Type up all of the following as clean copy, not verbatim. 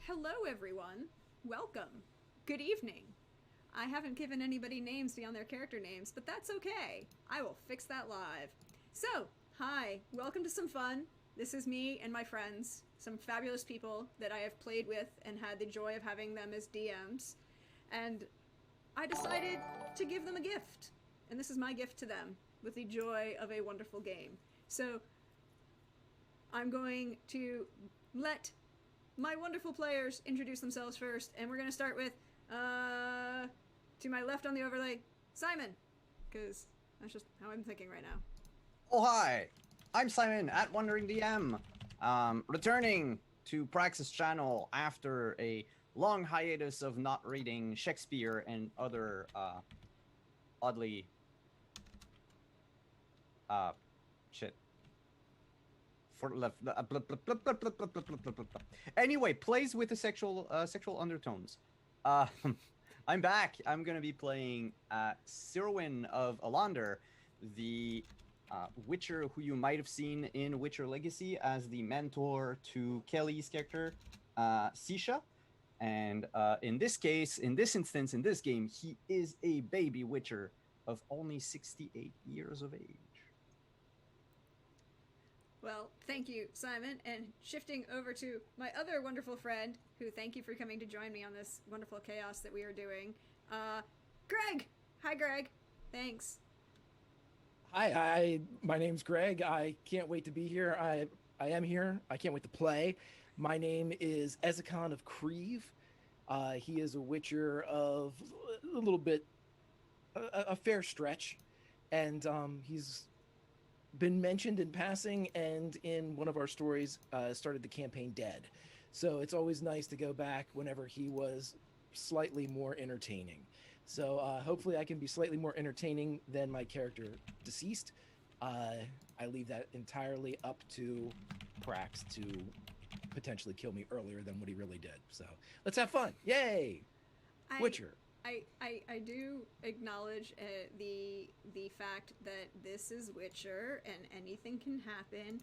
Hello, everyone. Welcome. Good evening. I haven't given anybody names beyond their character names, but that's okay. I will fix that live. So, hi. Welcome to some fun. This is me and my friends, some fabulous people that I have played with and had the joy of having them as DMs. And I decided to give them a gift. And this is my gift to them, with the joy of a wonderful game. So, I'm going to let my wonderful players introduce themselves first, and we're going to start with, to my left on the overlay, Simon, because that's just how I'm thinking right now. Oh, hi! I'm Simon at Wandering DM, returning to Praxis channel after a long hiatus of not reading Shakespeare and other, oddly, shit. Anyway, plays with the sexual undertones. I'm back. I'm gonna be playing Seweryn of Ellander, the Witcher who you might have seen in Witcher Legacy as the mentor to Kelly's character, Sisha. And in this case, in this instance, in this game, he is a baby Witcher of only 68 years of age. Well, thank you, Simon. And shifting over to my other wonderful friend, who thank you for coming to join me on this wonderful chaos that we are doing, Greg! Hi, Greg. Thanks. Hi, my name's Greg. I can't wait to be here. I am here. I can't wait to play. My name is Ezekon of Kreve. He is a Witcher of a little bit, a fair stretch, and he's been mentioned in passing and in one of our stories started the campaign dead. So it's always nice to go back whenever he was slightly more entertaining. So hopefully I can be slightly more entertaining than my character deceased. I leave that entirely up to Prax to potentially kill me earlier than what he really did. So let's have fun. Yay! Witcher. I do acknowledge the fact that this is Witcher and anything can happen,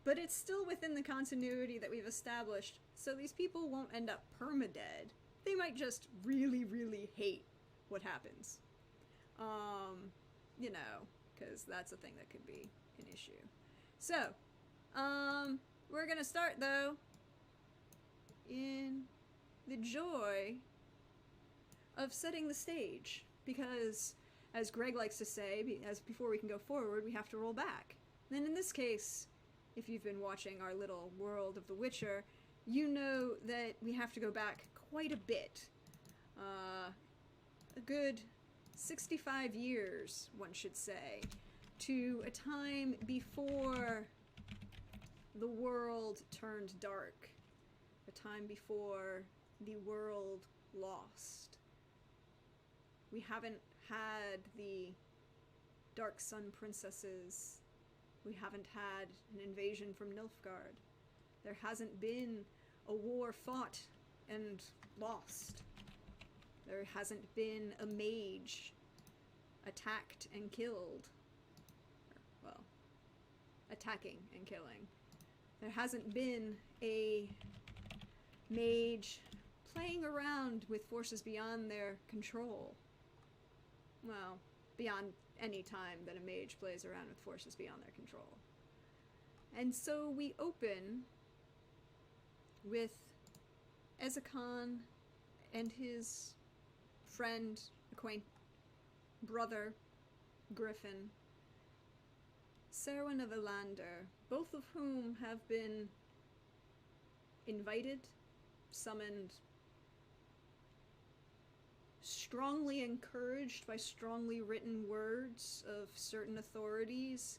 but it's still within the continuity that we've established, so these people won't end up permadead. They might just really, really hate what happens. You know, because that's a thing that could be an issue. So, we're gonna start, though, in the joy of setting the stage, because, as Greg likes to say, as before we can go forward, we have to roll back. Then in this case, if you've been watching our little world of The Witcher, you know that we have to go back quite a bit. A good 65 years, one should say, to a time before the world turned dark, a time before the world lost. We haven't had the Dark Sun princesses. We haven't had an invasion from Nilfgaard. There hasn't been a war fought and lost. There hasn't been a mage attacked and killed. Well, attacking and killing. There hasn't been a mage playing around with forces beyond their control. Well, beyond any time that a mage plays around with forces beyond their control. And so we open with Ezekon and his friend, brother, Gryphon, Seweryn of Ellander, both of whom have been invited, summoned, strongly encouraged by strongly written words of certain authorities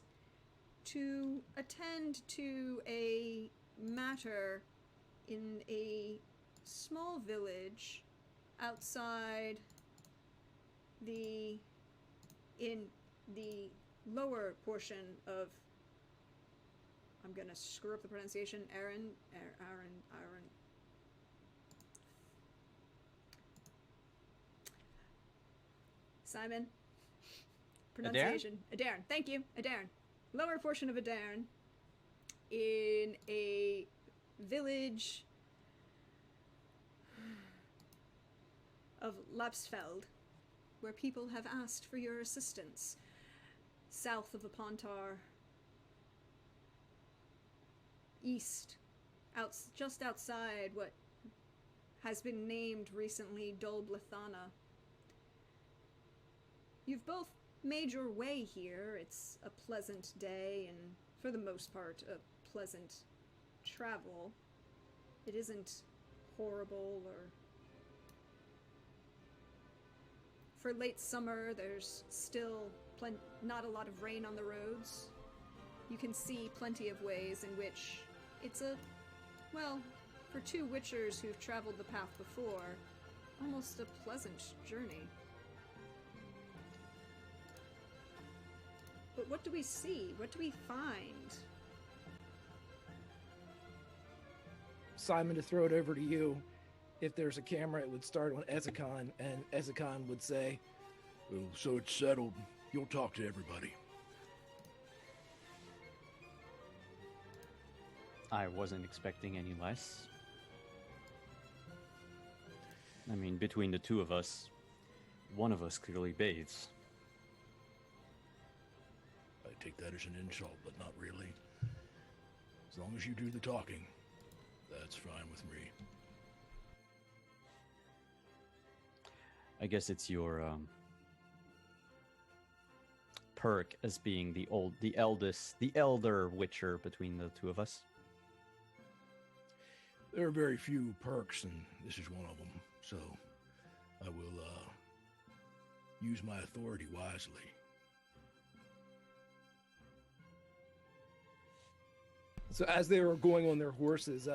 to attend to a matter in a small village outside in the lower portion of, I'm gonna screw up the pronunciation, Aaron. Simon. Pronunciation. Adairn. Thank you. Adairn. Lower portion of Adairn. In a village of Lapsfeld, where people have asked for your assistance, south of the Pontar, east, just outside what has been named recently Dol Blithana. You've both made your way here. It's a pleasant day, and for the most part, a pleasant travel. It isn't horrible or... For late summer, there's still not a lot of rain on the roads. You can see plenty of ways in which it's a, well, for two witchers who've traveled the path before, almost a pleasant journey. But what do we see? What do we find? Simon, to throw it over to you. If there's a camera, it would start on Ezekon, and Ezekon would say, Well, so it's settled. You'll talk to everybody. I wasn't expecting any less. I mean, between the two of us, one of us clearly bathes. I take that as an insult, but not really. As long as you do the talking, that's fine with me. I guess it's your perk as being the elder witcher between the two of us. There are very few perks, and this is one of them. So, I will use my authority wisely. So as they were going on their horses,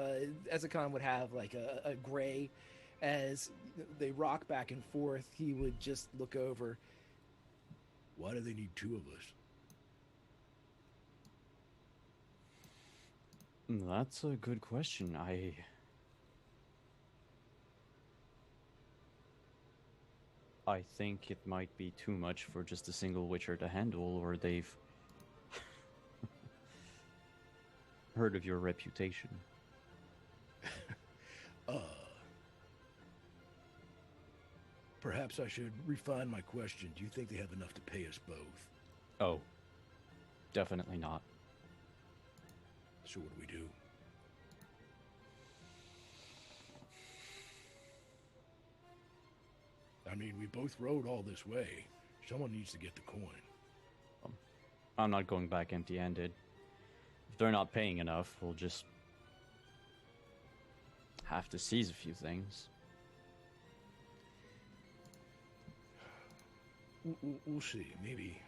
Ezekon would have like a gray. As they rock back and forth, he would just look over. Why do they need two of us? That's a good question. I think it might be too much for just a single witcher to handle, or they've heard of your reputation. Perhaps I should refine my question. Do you think they have enough to pay us both? Oh, definitely not. So what do we do? I mean, we both rode all this way. Someone needs to get the coin. I'm not going back empty-handed. If they're not paying enough, we'll just have to seize a few things. We'll see. Maybe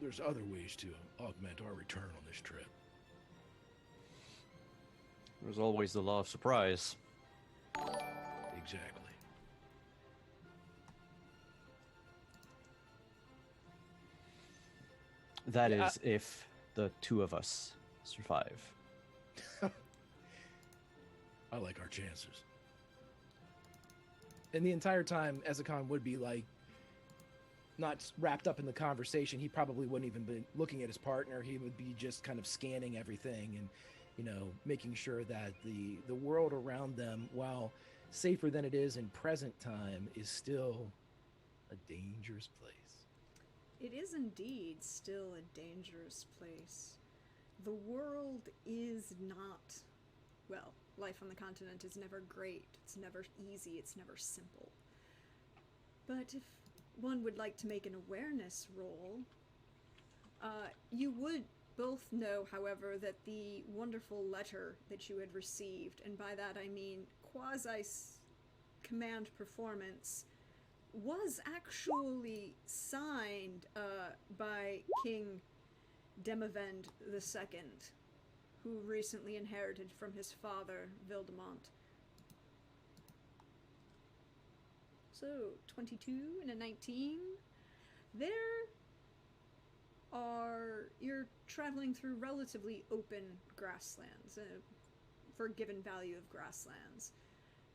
there's other ways to augment our return on this trip. There's always the law of surprise. Exactly. That is, if the two of us survive. I like our chances. And the entire time, Ezekon would be like, not wrapped up in the conversation. He probably wouldn't even be looking at his partner. He would be just kind of scanning everything and, you know, making sure that the world around them, while safer than it is in present time, is still a dangerous place. It is indeed still a dangerous place. The world is not, well, life on the continent is never great. It's never easy. It's never simple. But if one would like to make an awareness roll, you would both know, however, that the wonderful letter that you had received, and by that I mean quasi-command performance, was actually signed by King Demavend II, who recently inherited from his father, Vildemont. So, 22 and a 19. You're traveling through relatively open grasslands, forgiven value of grasslands.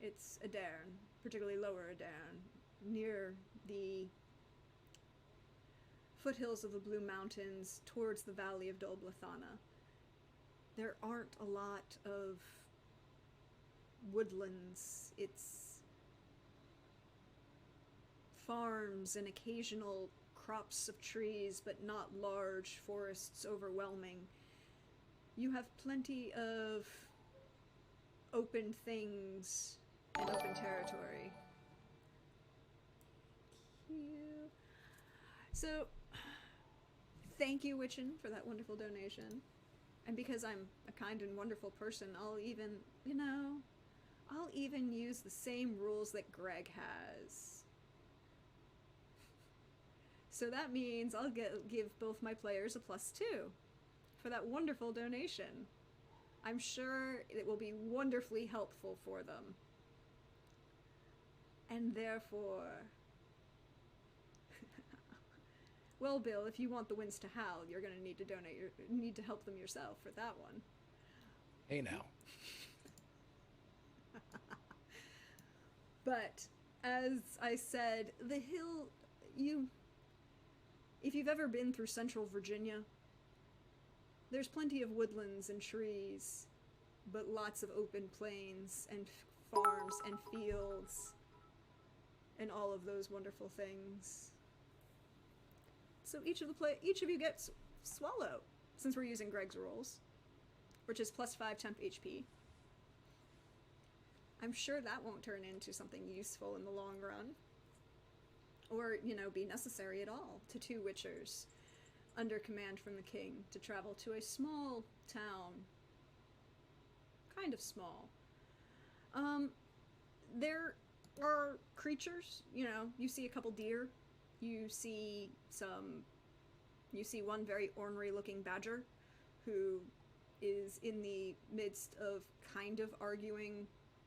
It's Adairn, particularly Lower Adairn, near the foothills of the Blue Mountains towards the valley of Dol Blithana. There aren't a lot of woodlands. It's farms and occasional crops of trees, but not large forests overwhelming. You have plenty of open things and open territory. Cute. So, thank you, Witchin, for that wonderful donation. And because I'm a kind and wonderful person, I'll even, I'll even use the same rules that Greg has. So that means I'll give both my players a +2 for that wonderful donation. I'm sure it will be wonderfully helpful for them. And therefore... well, Bill, if you want the winds to howl, you're going to need to need to help them yourself for that one. Hey now. But, as I said, the hill, if you've ever been through central Virginia, there's plenty of woodlands and trees, but lots of open plains and farms and fields and all of those wonderful things. So each of you gets Swallow, since we're using Greg's rules, which is +5 temp HP. I'm sure that won't turn into something useful in the long run. Or, be necessary at all to 2 Witchers under command from the king to travel to a small town. Kind of small. There are creatures, you see a couple deer, you see one very ornery looking badger who is in the midst of kind of arguing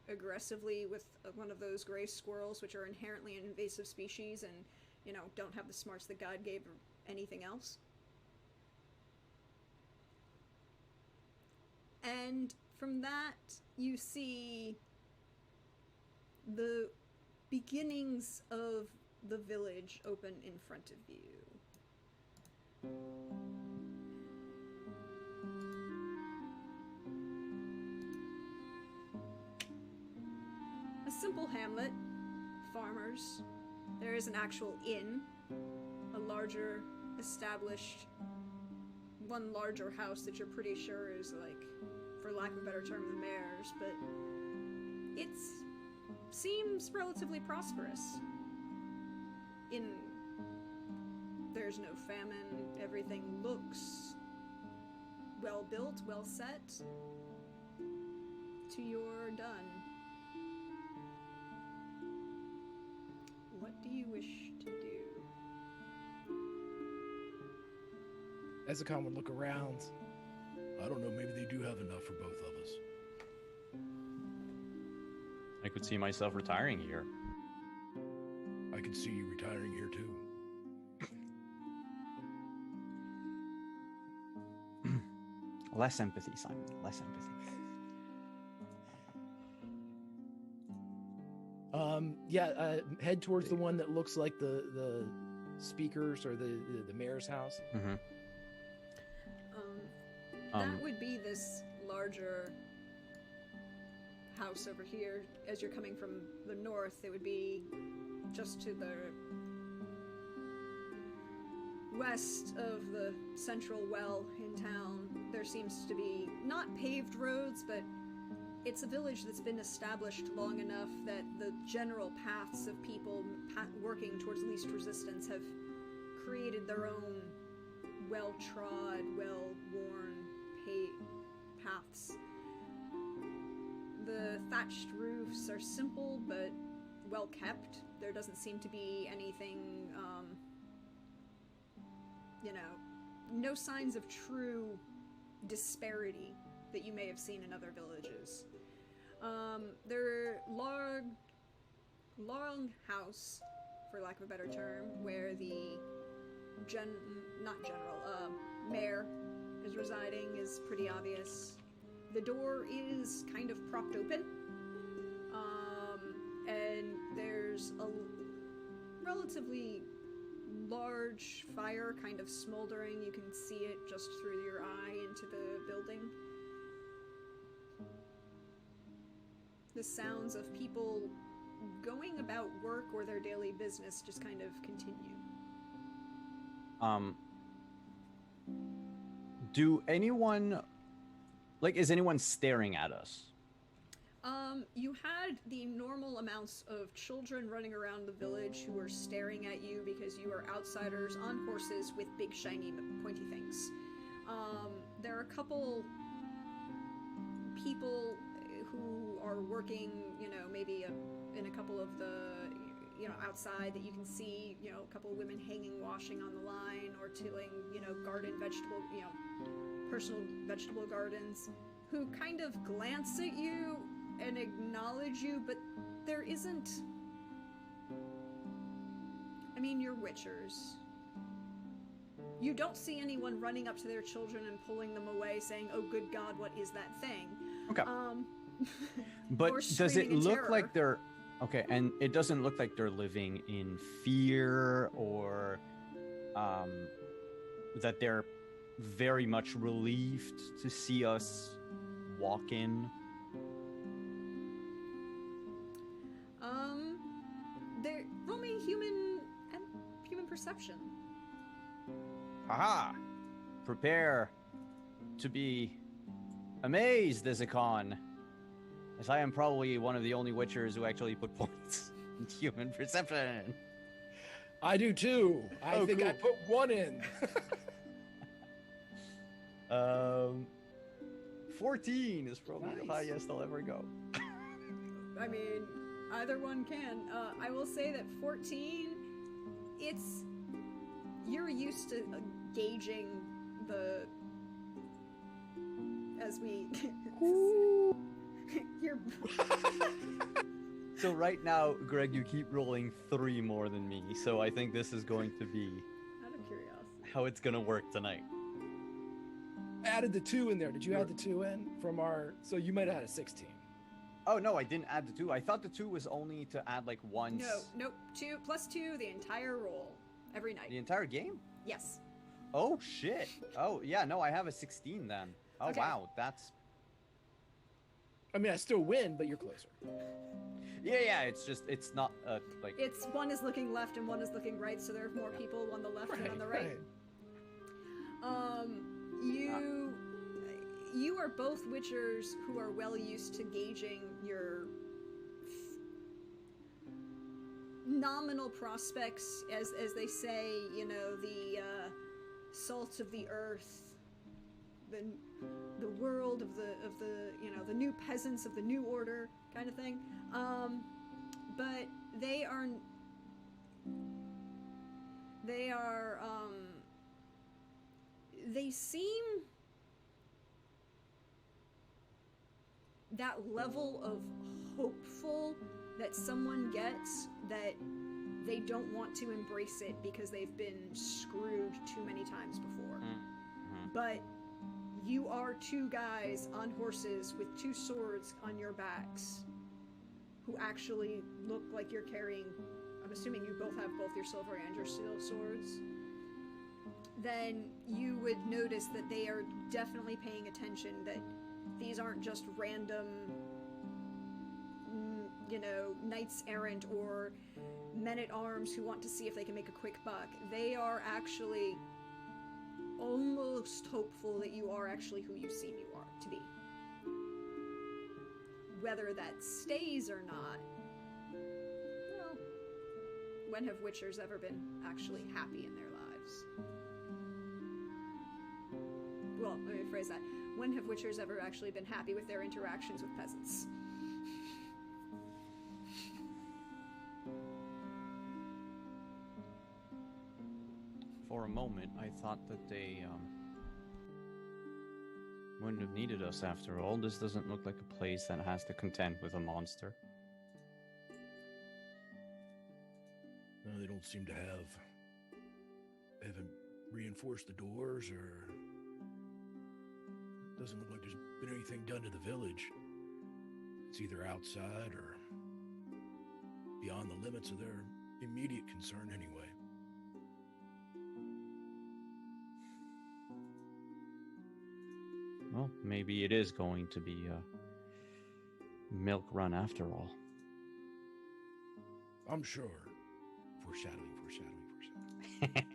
aggressively with one of those gray squirrels, which are inherently an invasive species and, don't have the smarts that God gave or anything else. And from that, you see the beginnings of the village open in front of you. A simple hamlet, farmers. There is an actual inn, a larger established, one larger house that you're pretty sure is like, for lack of a better term, the mayor's, but it seems relatively prosperous. There's no famine, everything looks well built, well set, to your done. What do you wish to do? Ezekon would look around. I don't know, maybe they do have enough for both of us. I could see myself retiring here. I could see you retiring here too. Less empathy, Simon. Less empathy. Head towards the one that looks like the speakers or the mayor's house. Mm-hmm. That would be this larger house over here. As you're coming from the north, it would be just to the west of the central well in town. There seems to be not paved roads, but it's a village that's been established long enough that the general paths of people working towards least resistance have created their own well-trod, well-worn paths. The thatched roofs are simple but well-kept. There doesn't seem to be anything, no signs of true disparity that you may have seen in other villages. Their long house, for lack of a better term, where the mayor is residing is pretty obvious. The door is kind of propped open, and there's a relatively large fire kind of smoldering. You can see it just through your eye into the building. The sounds of people going about work or their daily business just kind of continue. Do anyone, is anyone staring at us? You had the normal amounts of children running around the village who were staring at you because you are outsiders on horses with big shiny pointy things. There are a couple people who are working, maybe in a couple of the, outside that you can see, a couple of women hanging washing on the line or tilling, garden vegetable, personal vegetable gardens, who kind of glance at you and acknowledge you, but there isn't... I mean, you're witchers. You don't see anyone running up to their children and pulling them away saying, "Oh, good God, what is that thing?" Okay. But does it look like they're... Okay, and it doesn't look like they're living in fear or that they're very much relieved to see us walk in? They're only human perception. Aha! Prepare to be amazed, Ezekon, as I am probably one of the only witchers who actually put points in human perception. I do too. I think cool. I put 1 in. 14 is probably the highest I'll ever go. I mean, either one can. I will say that 14, you're used to gauging the... As we... you're... So right now, Greg, you keep rolling 3 more than me, so I think this is going to be... Out of curiosity. How it's gonna work tonight. I added the 2 in there. Did you add the 2 in from our... So you might have had a 16. Oh, no, I didn't add the 2. I thought the 2 was only to add, once. No, nope. 2 plus 2, the entire roll. Every night. The entire game? Yes. Oh, shit. Oh, yeah, no, I have a 16 then. Oh, okay. Wow, that's... I mean, I still win, but you're closer. Yeah, it's not, It's one is looking left and one is looking right, so there are more people on the left than on the right. You are both witchers who are well used to gauging your nominal prospects, as they say, the salt of the earth, the world of the the new peasants of the new order kind of thing. But they seem that level of hopeful that someone gets that they don't want to embrace it because they've been screwed too many times before. Mm-hmm. But you are 2 guys on horses with 2 swords on your backs who actually look like you're carrying, I'm assuming you both have both your silver and your steel swords. Then you would notice that they are definitely paying attention, that these aren't just random, knights errant or men-at-arms who want to see if they can make a quick buck. They are actually almost hopeful that you are actually who you seem you are to be. Whether that stays or not, well, when have witchers ever been actually happy in their lives? Well, let me rephrase that. When have witchers ever actually been happy with their interactions with peasants? For a moment, I thought that they wouldn't have needed us after all. This doesn't look like a place that has to contend with a monster. No, they don't seem to haven't reinforced the doors, or doesn't look like there's been anything done to the village. It's either outside or beyond the limits of their immediate concern anyway. Well, maybe it is going to be a milk run after all. I'm sure. Foreshadowing, foreshadowing, foreshadowing.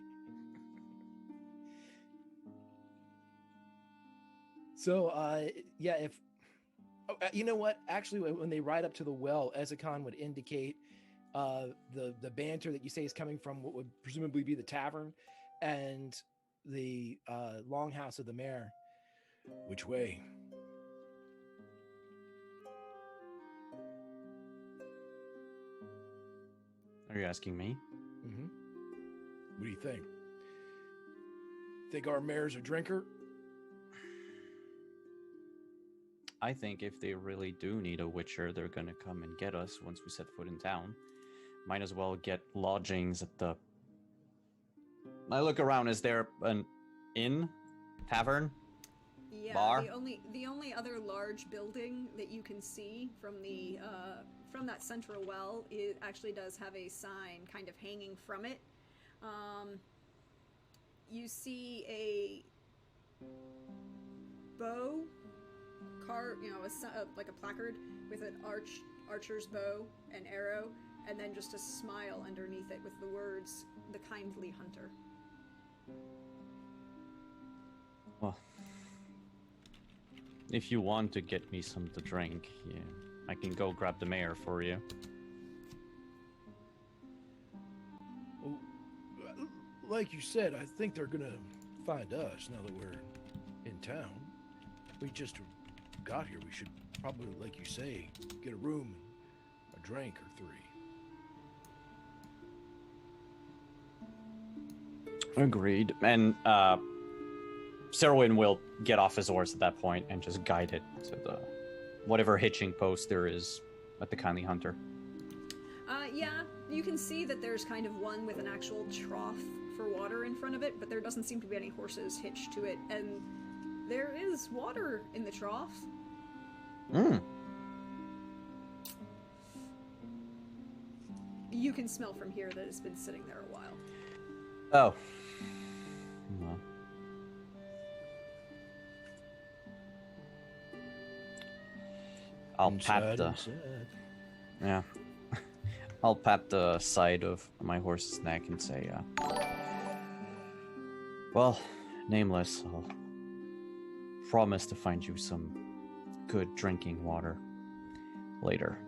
So, yeah, if you know what, actually, when they ride up to the well, Ezekon would indicate the banter that you say is coming from what would presumably be the tavern and the longhouse of the mayor. Which way? Are you asking me? Mm-hmm. What do you think? Think our mayor's a drinker? I think if they really do need a witcher, they're gonna come and get us once we set foot in town. Might as well get lodgings at the... I look around, is there an inn? Tavern? Yeah, Bar? the only other large building that you can see from that central well, it actually does have a sign kind of hanging from it. You see a bow like a placard with an archer's bow and arrow, and then just a smile underneath it with the words, "The Kindly Hunter." Well, if you want to get me some to drink, yeah, I can go grab the mayor for you. Well, like you said, I think they're gonna find us now that we're in town. We just got here. We should probably, like you say, get a room, a drink or three. Agreed. And Seweryn will get off his horse at that point and just guide it to the whatever hitching post there is at the Kindly Hunter. Yeah, you can see that there's kind of one with an actual trough for water in front of it, but there doesn't seem to be any horses hitched to it, and there is water in the trough. You can smell from here that it's been sitting there a while. Oh. Well. I'll pat the... Yeah. I'll pat the side of my horse's neck and say, well, Nameless, I'll promise to find you some good drinking water later.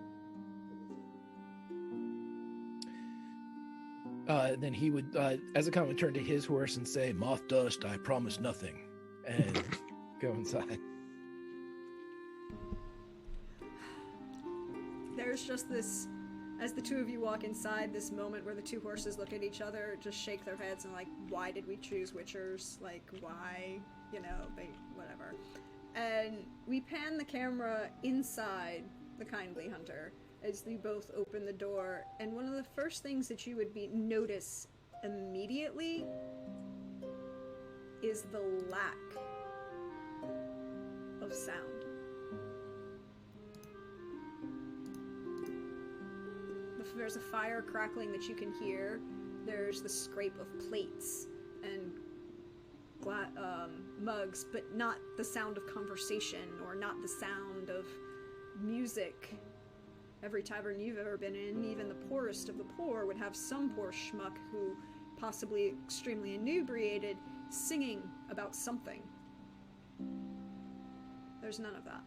Then he would, Ezekon would turn to his horse and say, Moth dust, I promise nothing. and go inside. There's just this, as the two of you walk inside, this moment where the two horses look at each other, just shake their heads and like, why did we choose witchers? Like, why? You know, whatever. And we pan the camera inside the Kindly Hunter as you both open the door, and one of the first things that you would notice immediately is the lack of sound. There's a fire crackling that you can hear. There's the scrape of plates and mugs, but not the sound of conversation or not the sound of music. Every tavern you've ever been in, even the poorest of the poor, would have some poor schmuck who, possibly extremely inebriated, singing about something. There's none of that.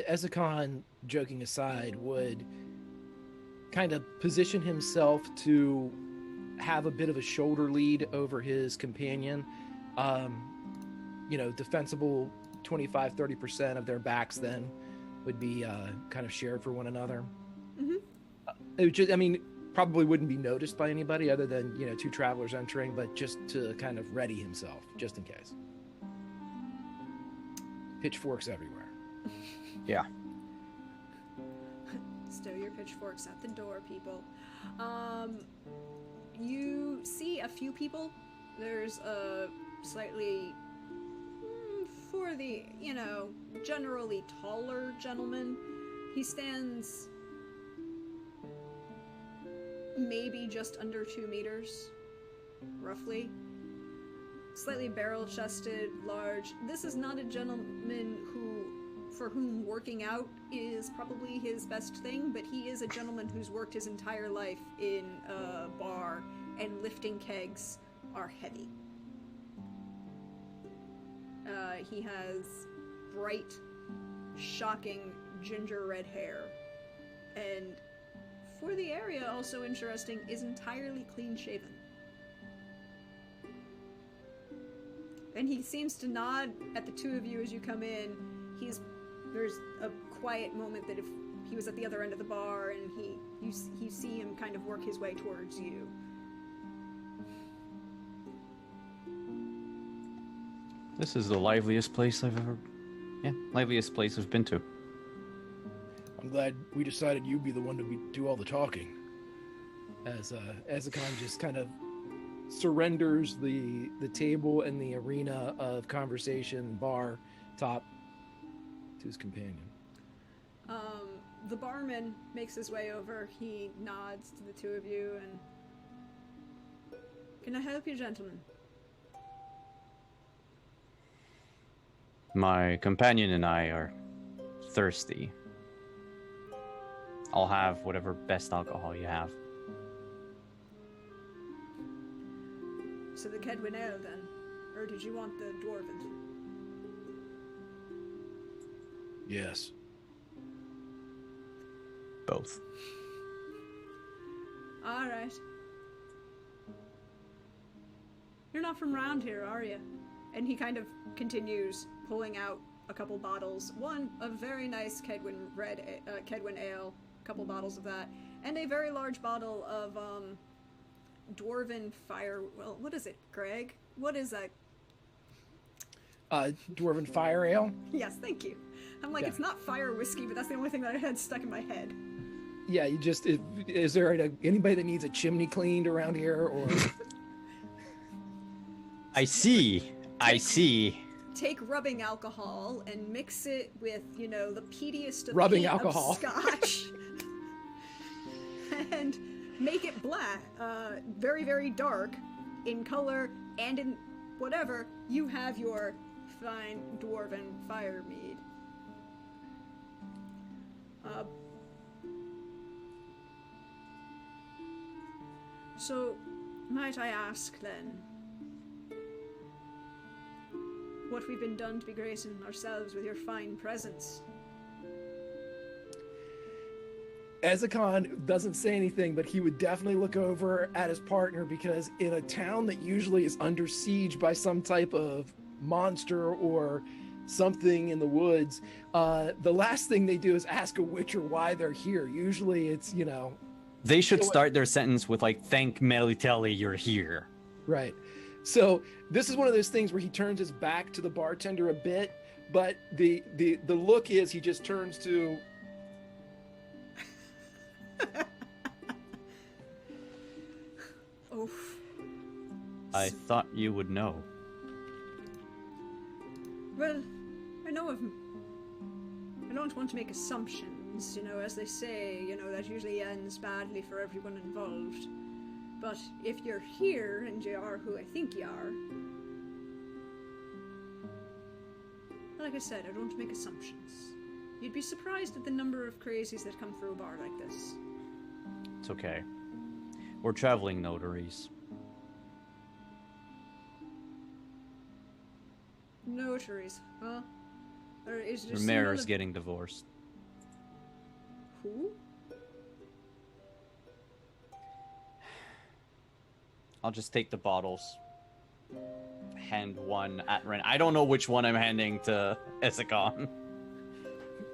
Ezekon, joking aside, would kind of position himself to have a bit of a shoulder lead over his companion. Defensible 25-30% of their backs then would be kind of shared for one another. Mm-hmm. It would just, probably wouldn't be noticed by anybody other than, two travelers entering, but just to kind of ready himself, just in case. Pitchforks everywhere. Yeah. Stow your pitchforks at the door, people. You see a few people. There's a slightly, for the, generally taller gentleman. He stands maybe just under 2 meters, roughly. Slightly barrel-chested, large. This is not a gentleman who, for whom working out is probably his best thing, but he is a gentleman who's worked his entire life in a bar, and lifting kegs are heavy. He has bright, shocking ginger red hair, and for the area, also interesting, is entirely clean-shaven. And he seems to nod at the two of you as you come in. There's a quiet moment that if he was at the other end of the bar and you see him kind of work his way towards you. This is the liveliest place I've been to. I'm glad we decided you'd be the one to do all the talking. As Ezekon just kind of surrenders the table and the arena of conversation bar top to his companion. The barman makes his way over. He nods to the two of you and... Can I help you, gentlemen? My companion and I are thirsty. I'll have whatever best alcohol you have. So the Kedwin Ale, then? Or did you want the Dwarven? Yes. Both. Alright. You're not from around here, are you? And he kind of continues pulling out a couple bottles. One, a very nice Kedwin Ale, a couple bottles of that, and a very large bottle of Dwarven Fire... Well, what is it, Greg? What is that? Dwarven Fire Ale? Yes, thank you. I'm like, Yeah. It's not fire whiskey, but that's the only thing that I had stuck in my head. Yeah, is there anybody that needs a chimney cleaned around here, or... I see. Take rubbing alcohol and mix it with, the peatiest of Rubbing peat alcohol. of scotch. And make it black, very, very dark in color and in whatever. You have your fine Dwarven fire mead. So, might I ask then, what we've been done to be gracing ourselves with your fine presence? Ezekon doesn't say anything, but he would definitely look over at his partner, because in a town that usually is under siege by some type of monster or something in the woods, the last thing they do is ask a witcher why they're here. Usually it's, They should start their sentence with thank Melitelli, you're here. Right. So this is one of those things where he turns his back to the bartender a bit, but the look is he just turns to... Oof. I thought you would know. Well, I don't want to make assumptions, as they say, that usually ends badly for everyone involved. But if you're here and you are who I think you are, like I said, I don't make assumptions. You'd be surprised at the number of crazies that come through a bar like this. It's okay. We're traveling notaries. Notaries, huh? Or is there The mayor's getting divorced. Who? I'll just take the bottles. Hand one at Ren. I don't know which one I'm handing to Ezekon.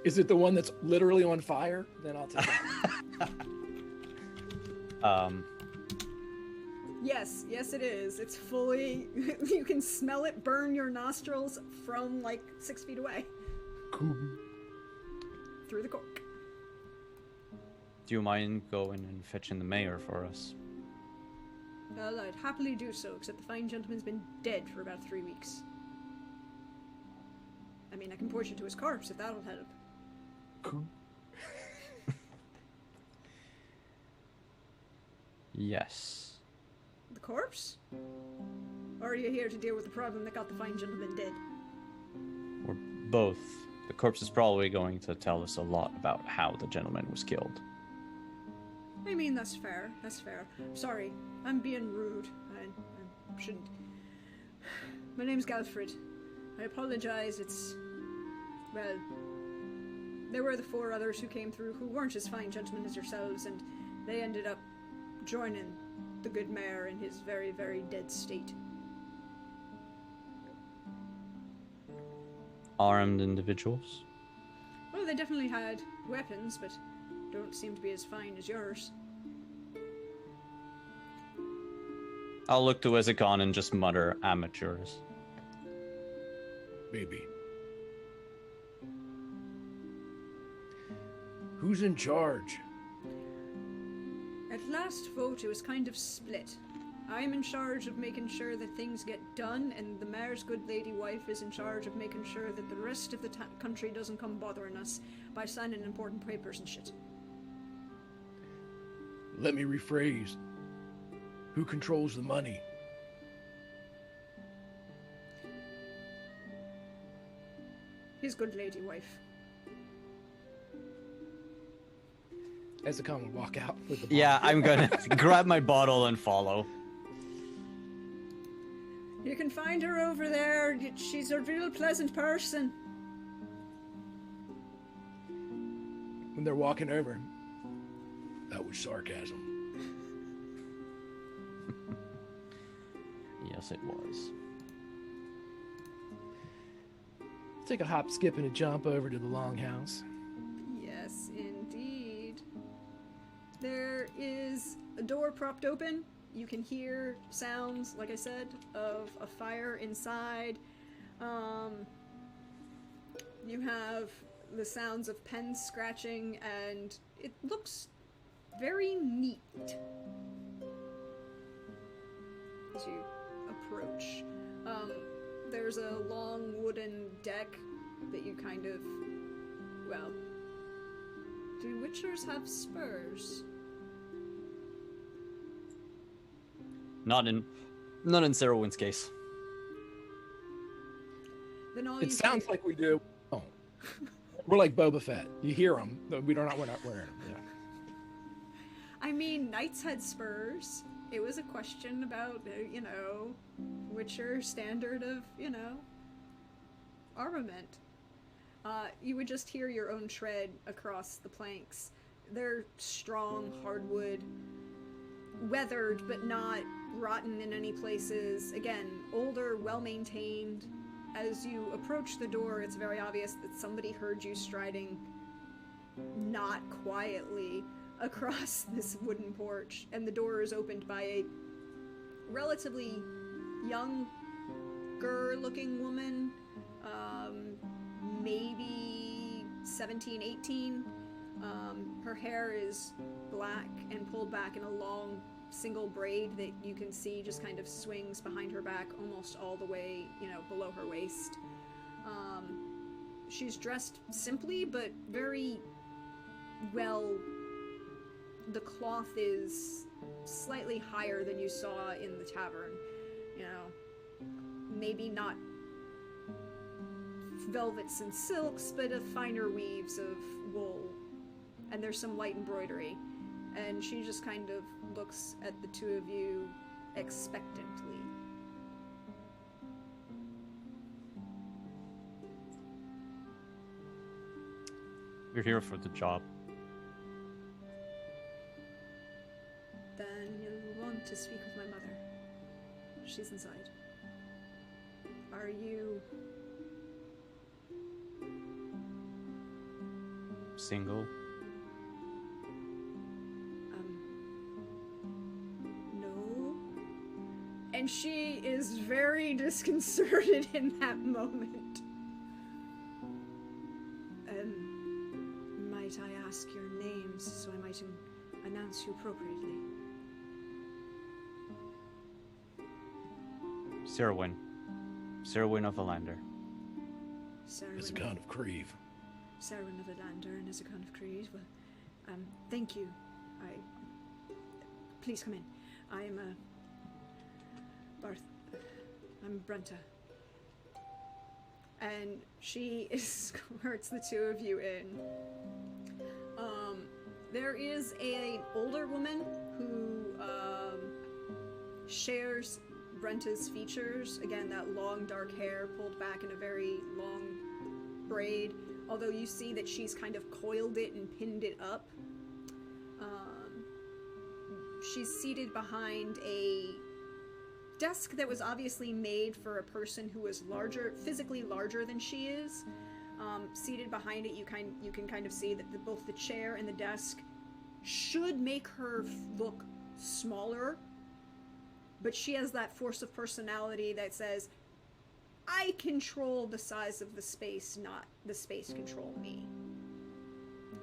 Is it the one that's literally on fire? Then I'll take it. Yes it is. It's fully... You can smell it burn your nostrils from 6 feet away. Through the cork. Do you mind going and fetching the mayor for us? Well, I'd happily do so, except the fine gentleman's been dead for about 3 weeks. I mean, I can port you to his corpse if that'll help. Yes. The corpse? Or are you here to deal with the problem that got the fine gentleman dead? We're both The corpse is probably going to tell us a lot about how the gentleman was killed. I mean, that's fair. That's fair. Sorry, I'm being rude. I shouldn't. My name's Galfred. I apologize. Well, there were the 4 others who came through who weren't as fine gentlemen as yourselves, and they ended up joining the good mayor in his very, very dead state. Armed individuals? Well, they definitely had weapons, but don't seem to be as fine as yours. I'll look to Ezekon and just mutter, amateurs. Maybe. Who's in charge? At last vote, it was kind of split. I'm in charge of making sure that things get done, and the mayor's good lady wife is in charge of making sure that the rest of the country doesn't come bothering us by signing important papers and shit. Let me rephrase. Who controls the money? His good lady wife. Ezekon would walk out with the bottle. Yeah, I'm gonna grab my bottle and follow. You can find her over there. She's a real pleasant person. When they're walking over, That was sarcasm. Yes, it was. take a hop, skip, and a jump over to the longhouse. Yes, indeed. There is a door propped open. You can hear sounds, like I said, of a fire inside. You have the sounds of pens scratching, and it looks very neat as you approach. There's a long wooden deck that you kind of, well, do witchers have spurs? Not in Seweryn's case. Then all It you sounds hear- like we do. Oh. We're like Boba Fett. You hear them, but we're not wearing them. Yeah. I mean, knights had spurs. It was a question about, witcher standard of, armament. You would just hear your own tread across the planks. They're strong, hardwood, weathered, but not rotten in any places. Again, older, well-maintained. As you approach the door, it's very obvious that somebody heard you striding not quietly across this wooden porch, and the door is opened by a relatively younger-looking woman, maybe 17, 18. Her hair is black and pulled back in a long single braid that you can see just kind of swings behind her back almost all the way, below her waist. She's dressed simply, but very well. The cloth is slightly higher than you saw in the tavern. Maybe not velvets and silks, but of finer weaves of wool. And there's some light embroidery. And she just kind of looks at the two of you expectantly. We're here for the job. Then you'll want to speak with my mother. She's inside. Are you... Single? No. And she is very disconcerted in that moment. Might I ask your names so I might announce you appropriately? Seweryn. Seweryn of Ellander. It's a kind of Kreve. Seweryn of Ellander and Ezekon of Kreve. Well, thank you. Please come in. I'm I'm Brenta. and she escorts the two of you in. There is an older woman who shares Brenta's features. Again, that long dark hair pulled back in a very long braid, although you see that she's kind of coiled it and pinned it up. She's seated behind a desk that was obviously made for a person who was larger, physically larger than she is. Seated behind it, you can kind of see that both the chair and the desk should make her look smaller, but she has that force of personality that says, I control the size of the space, not the space control me.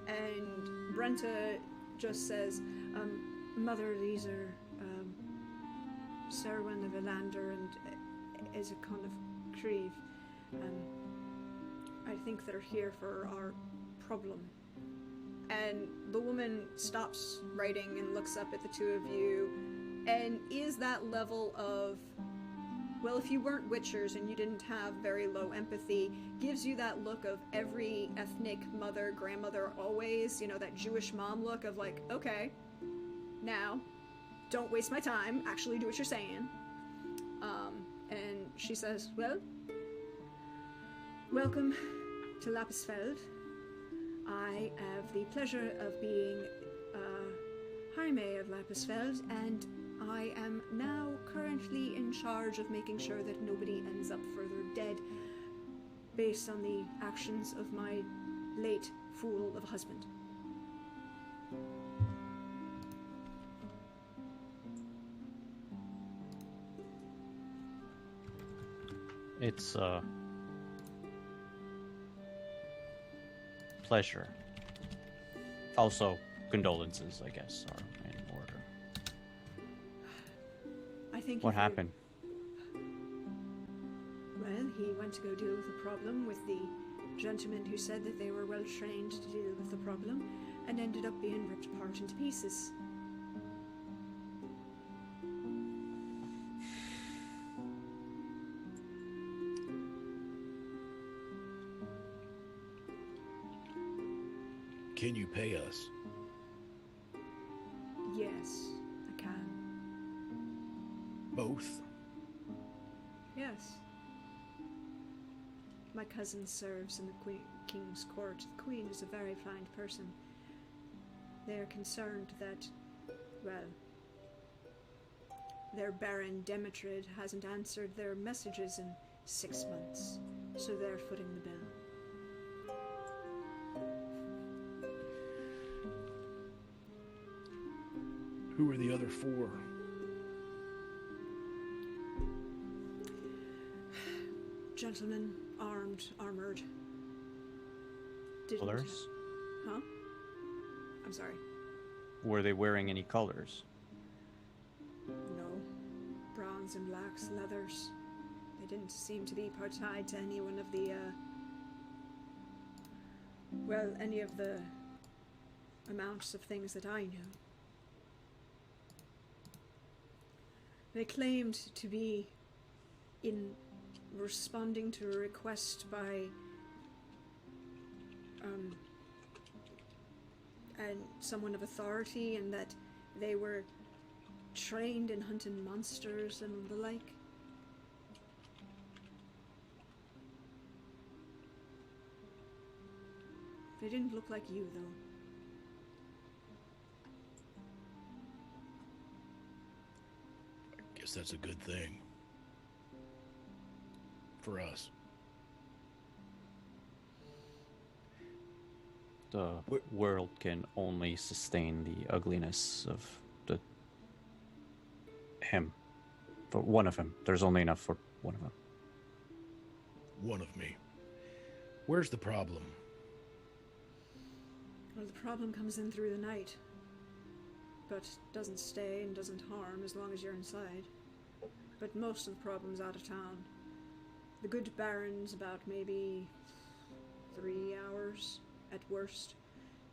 And Brenta just says, Mother, these are Seweryn of Ellander and Ezekon of Kreve. I think they're here for our problem. And the woman stops writing and looks up at the two of you, and is that level of, well, if you weren't Witchers and you didn't have very low empathy, gives you that look of every ethnic mother, grandmother always, you know, that Jewish mom look of like, okay, now, don't waste my time, actually do what you're saying. And she says, well, welcome to Lapisfeld. I have the pleasure of being Jaime of Lapisfeld, and I am now currently in charge of making sure that nobody ends up further dead based on the actions of my late fool of a husband. It's a pleasure. Also, condolences, I guess, are in order. I think What happened? Well, he went to go deal with the problem with the gentleman who said that they were well trained to deal with the problem, and ended up being ripped apart into pieces. Can you pay us? Yes, I can. Both? Yes. My cousin serves in the King's court. The Queen is a very fine person. They are concerned that, well, their Baron Demetrid hasn't answered their messages in 6 months, so they're footing the bill. Who are the other 4? Gentlemen, armed, armored. Colors? Huh? I'm sorry. Were they wearing any colors? No. Browns and blacks, leathers. They didn't seem to be tied to any one of the, well, any of the amounts of things that I knew. They claimed to be in responding to a request by and someone of authority, and that they were trained in hunting monsters and the like. They didn't look like you, though. Guess that's a good thing. For us. The world can only sustain the ugliness of him. For one of him. There's only enough for one of them. One of me. Where's the problem? Well, the problem comes in through the night, but doesn't stay and doesn't harm as long as you're inside. But most of the problem's out of town. The good Baron's about maybe 3 hours at worst.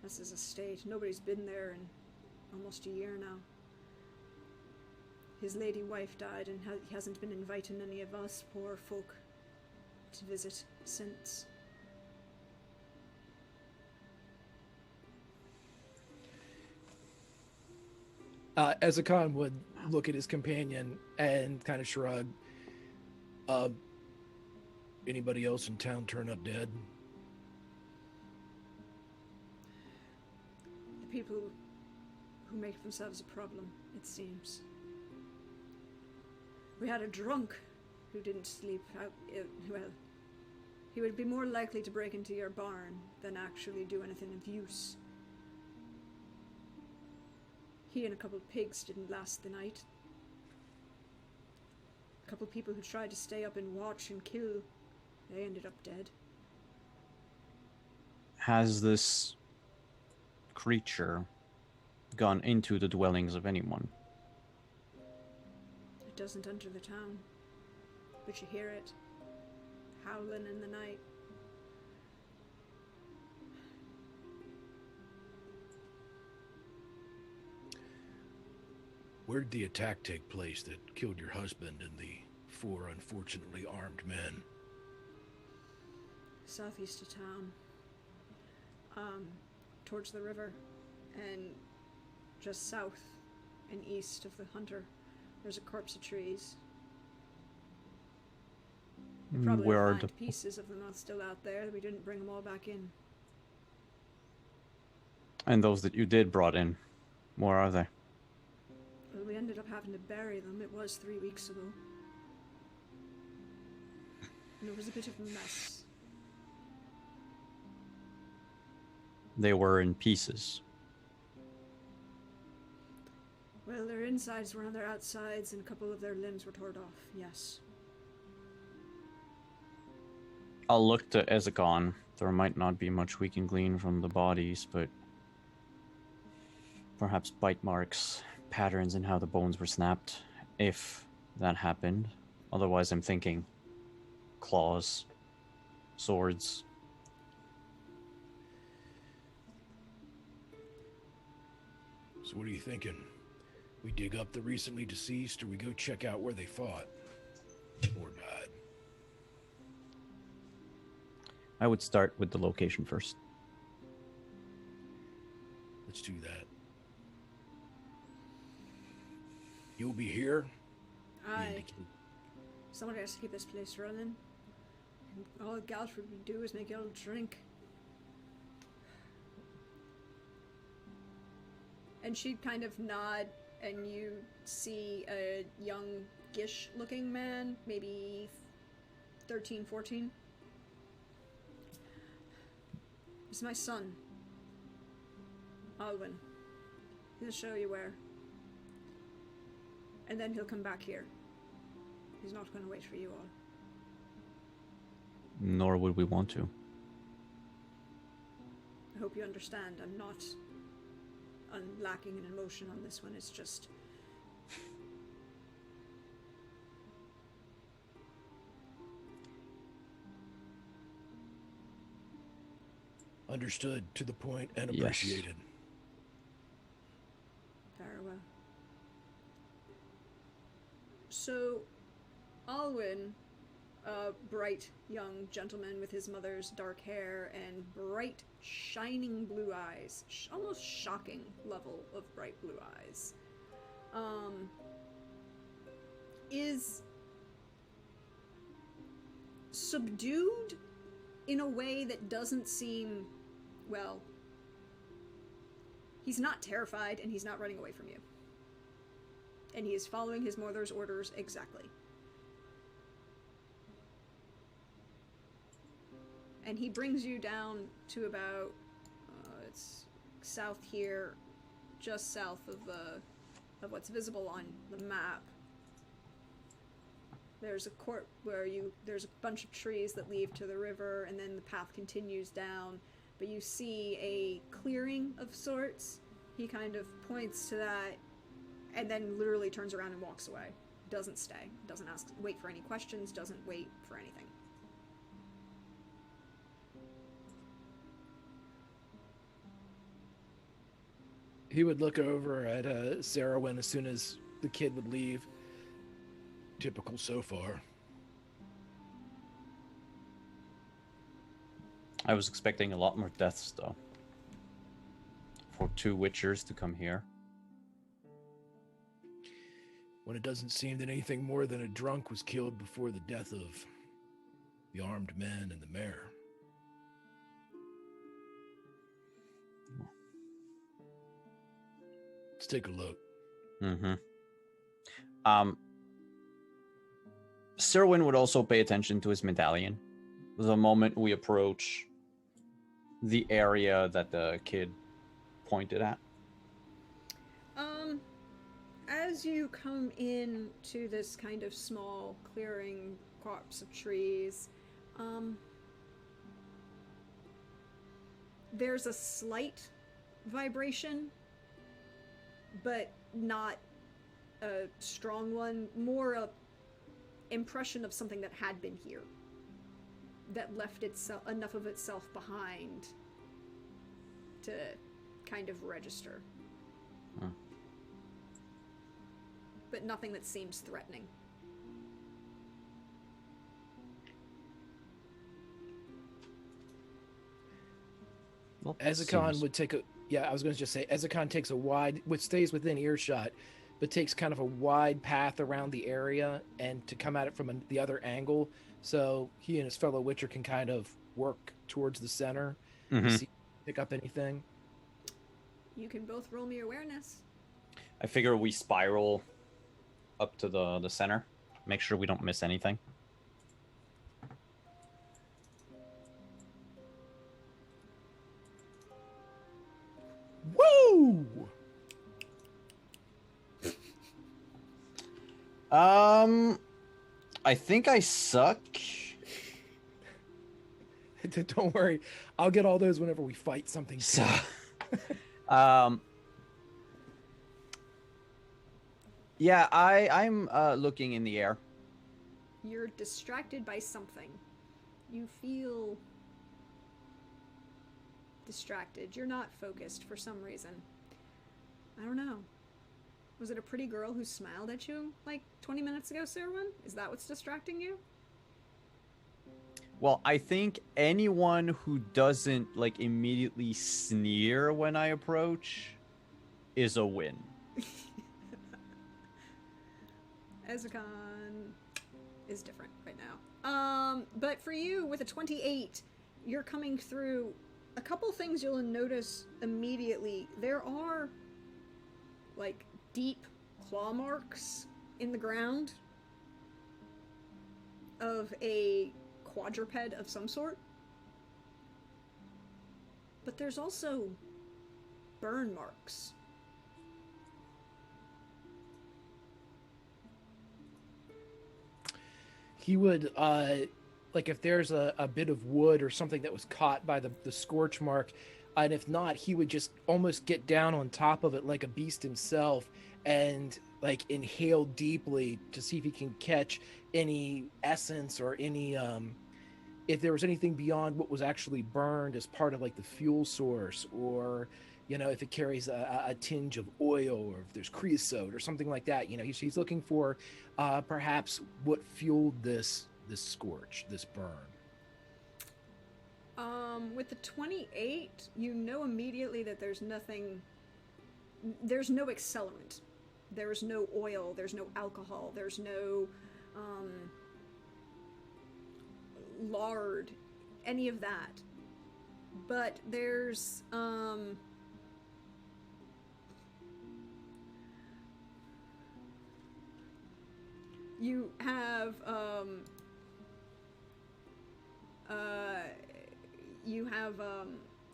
That's his estate. Nobody's been there in almost a year now. His lady wife died, and he hasn't been inviting any of us poor folk. to visit since. Ezekon would look at his companion and kind of shrug. Anybody else in town turn up dead? The people who make themselves a problem, it seems. We had a drunk who didn't sleep out. Well, he would be more likely to break into your barn than actually do anything of use. He and a couple of pigs didn't last the night. A couple of people who tried to stay up and watch and kill, they ended up dead. Has this creature gone into the dwellings of anyone? It doesn't enter the town, but you hear it howling in the night. Where did the attack take place that killed your husband and the 4 unfortunately armed men? Southeast of town. Towards the river. And just south and east of the hunter, there's a corpse of trees. We probably Where are find the pieces of them all still out there. We didn't bring them all back in. and those that you did brought in? Where are they? Well, we ended up having to bury them. It was 3 weeks ago. And it was a bit of a mess. They were in pieces. Well, their insides were on their outsides, and a couple of their limbs were torn off, yes. I'll look to Ezekon. There might not be much we can glean from the bodies, but perhaps bite marks, patterns in how the bones were snapped, if that happened. Otherwise, I'm thinking claws, swords. So what are you thinking? We dig up the recently deceased, or we go check out where they fought? Or died? I would start with the location first. Let's do that. You'll be here? Aye. Somebody has to keep this place running. And all Galford would do is make y'all drink. And she'd kind of nod, and you see a young-ish looking man, maybe 13, 14. This is my son, Alwyn. He'll show you where. And then he'll come back here. He's not going to wait for you all. Nor would we want to. I hope you understand. I'm not lacking in emotion on this one. It's just... Understood, to the point, and Yes. appreciated. Very well. So, Alwyn, a bright young gentleman with his mother's dark hair and bright, shining blue eyes, almost shocking level of bright blue eyes, is subdued in a way that doesn't seem, well, he's not terrified and he's not running away from you. And he is following his mother's orders exactly. And he brings you down to about, it's south here, just south of what's visible on the map. There's a court where there's a bunch of trees that lead to the river, and then the path continues down, but you see a clearing of sorts. He kind of points to that, and then literally turns around and walks away. Doesn't stay, doesn't wait for any questions, doesn't wait for anything. He would look over at Seweryn as soon as the kid would leave. Typical so far. I was expecting a lot more deaths, though. For 2 Witchers to come here. When it doesn't seem that anything more than a drunk was killed before the death of the armed men and the mayor. Let's take a look. Mm-hmm. Seweryn would also pay attention to his medallion the moment we approach the area that the kid pointed at. As you come in to this kind of small clearing, copse of trees, there's a slight vibration, but not a strong one, more a impression of something that had been here, that left itself enough of itself behind to kind of register. But nothing that seems threatening. Well, Ezekon would take a... Yeah, I was going to just say, Ezekon takes a wide... which stays within earshot, but takes kind of a wide path around the area and to come at it from the other angle, so he and his fellow Witcher can kind of work towards the center to see pick up anything. You can both roll me awareness. I figure we spiral up to the center. Make sure we don't miss anything. Woo! I think I suck. Don't worry. I'll get all those whenever we fight something. So, yeah, I'm looking in the air. You're distracted by something. You feel distracted. You're not focused for some reason. I don't know. Was it a pretty girl who smiled at you like 20 minutes ago, Seweryn? Is that what's distracting you? Well, I think anyone who doesn't like immediately sneer when I approach is a win. Ezekon is different right now. But for you, with a 28, you're coming through. A couple things you'll notice immediately. There are, like, deep claw marks in the ground of a quadruped of some sort. But there's also burn marks. He would, like if there's a bit of wood or something that was caught by the scorch mark, and if not, he would just almost get down on top of it like a beast himself and like inhale deeply to see if he can catch any essence or any, if there was anything beyond what was actually burned as part of like the fuel source, or, you know, if it carries a tinge of oil, or if there's creosote or something like that. You know, he's looking for perhaps what fueled this scorch, this burn. With the 28, you know immediately that there's nothing, there's no accelerant. There's no oil, there's no alcohol, there's no lard, any of that. But there's you have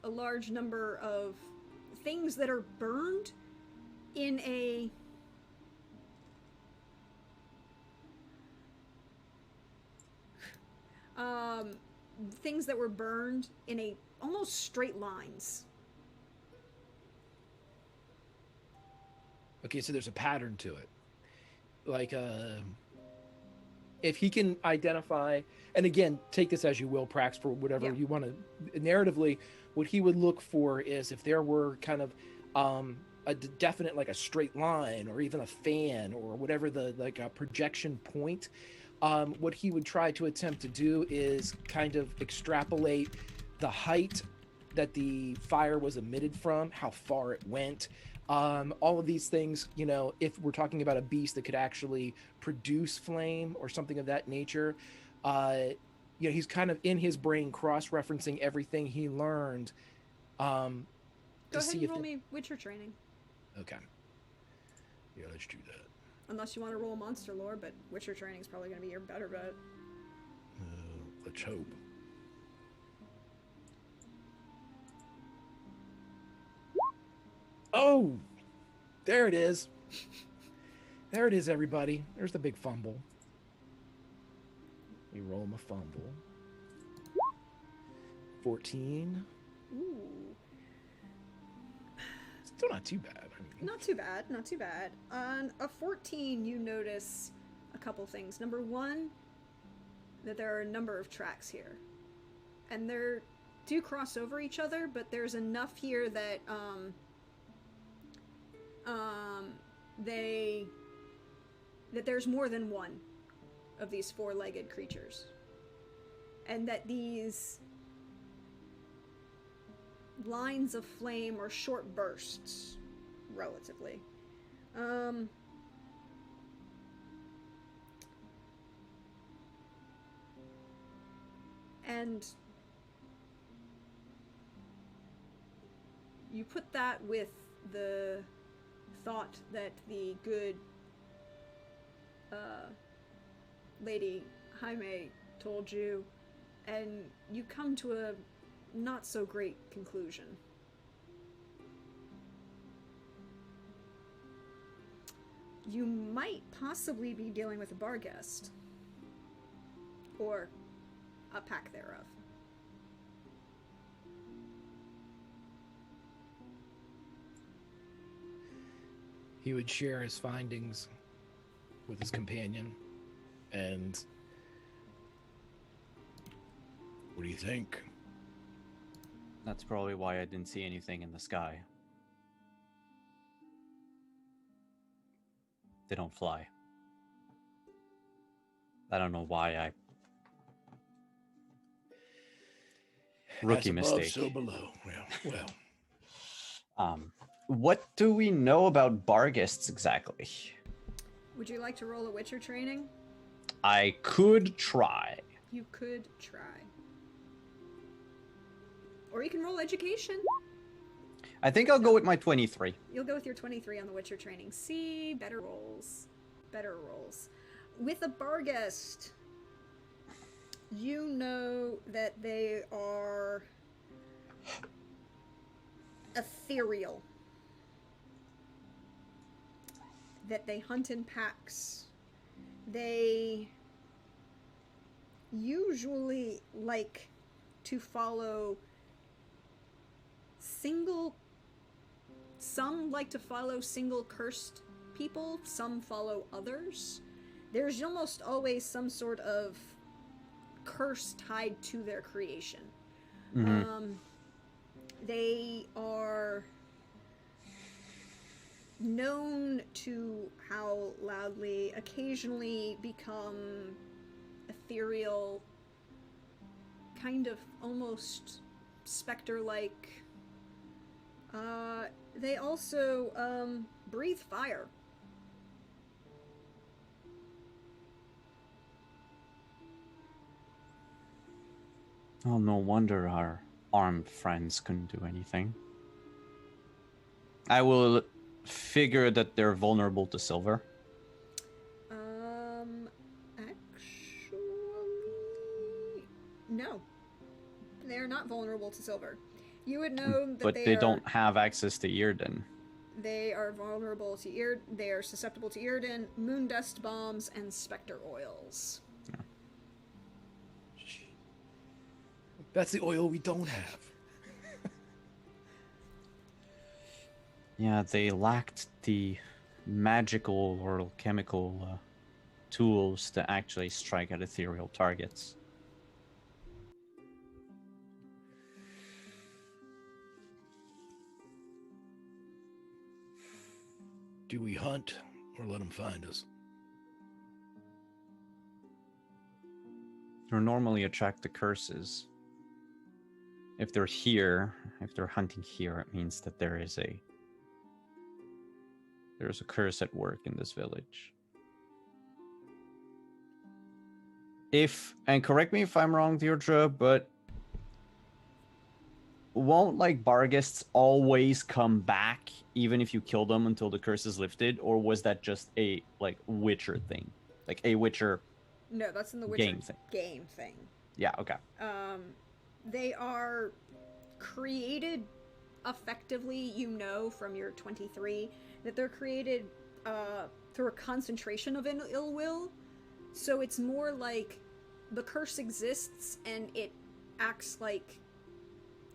a large number of things that are burned in a things that were burned in a almost straight lines. Okay, so there's a pattern to it. Like, if he can identify, and again, take this as you will, Prax, for whatever you want to, narratively, what he would look for is if there were kind of a definite, like a straight line, or even a fan, or whatever the, like a projection point, what he would try to attempt to do is kind of extrapolate the height that the fire was emitted from, how far it went, all of these things, you know, if we're talking about a beast that could actually produce flame or something of that nature, you know, he's kind of in his brain cross-referencing everything he learned. Go ahead see and if roll me Witcher training. Okay. Yeah, let's do that. Unless you want to roll monster lore, but Witcher training is probably going to be your better bet. Let's hope. Oh, there it is. There it is, everybody. There's the big fumble. We roll him a fumble. 14. Ooh. Still not too bad. I mean, Not too bad, not too bad. On a 14, you notice a couple things. Number one, that there are a number of tracks here. And they do cross over each other, but there's enough here that, that there's more than one of these four-legged creatures. And that these lines of flame are short bursts, relatively. And you put that with the thought that the good Lady Jaime told you, and you come to a not so great conclusion. You might possibly be dealing with a Barghest, or a pack thereof. he would share his findings with his companion, and What do you think? That's probably why I didn't see anything in the sky. They don't fly. I don't know why I... Rookie As above, mistake. so below. Well. What do we know about Barghists exactly? Would you like to roll a Witcher training? I could try. You could try. Or you can roll education. I think I'll go with my 23. You'll go with your 23 on the Witcher training. See, better rolls. Better rolls. With a Barghest, you know that they are ethereal. That they hunt in packs. They usually like to follow some like to follow single cursed people, some follow others. There's almost always some sort of curse tied to their creation. Mm-hmm. They are known to howl loudly, occasionally become ethereal, kind of almost specter-like. They also breathe fire. Oh, no wonder our armed friends couldn't do anything. I will figure that they're vulnerable to silver. Actually, no. They're not vulnerable to silver. You would know that But they don't have access to Earden. They are vulnerable to they are susceptible to Earden, moon dust bombs, and specter oils. Yeah. that's the oil we don't have. Yeah, they lacked the magical or chemical tools to actually strike at ethereal targets. Do we hunt or let them find us? They normally attract the curses. if they're here, if they're hunting here, it means that there's a curse at work in this village. And correct me if I'm wrong, Deirdre, but won't like Barghests always come back even if you kill them until the curse is lifted, or was that just a like Witcher thing, like a Witcher? No, that's in the Witcher game thing. Yeah. Okay. They are created effectively. You know from your 23 that they're created through a concentration of ill will. So it's more like the curse exists and it acts like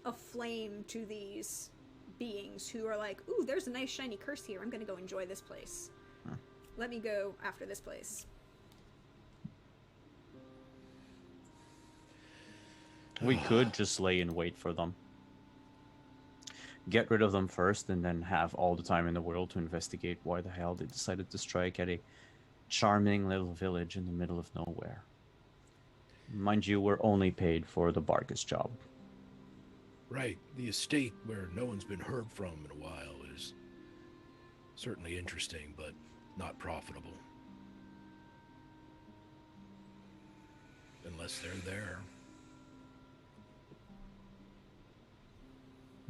a flame to these beings who are like, ooh, there's a nice shiny curse here. I'm going to go enjoy this place. Huh. Let me go after this place. We could just lay in wait for them. Get rid of them first and then have all the time in the world to investigate why the hell they decided to strike at a charming little village in the middle of nowhere. Mind you, we're only paid for the Bargus job. Right. The estate where no one's been heard from in a while is certainly interesting, but not profitable. Unless they're there.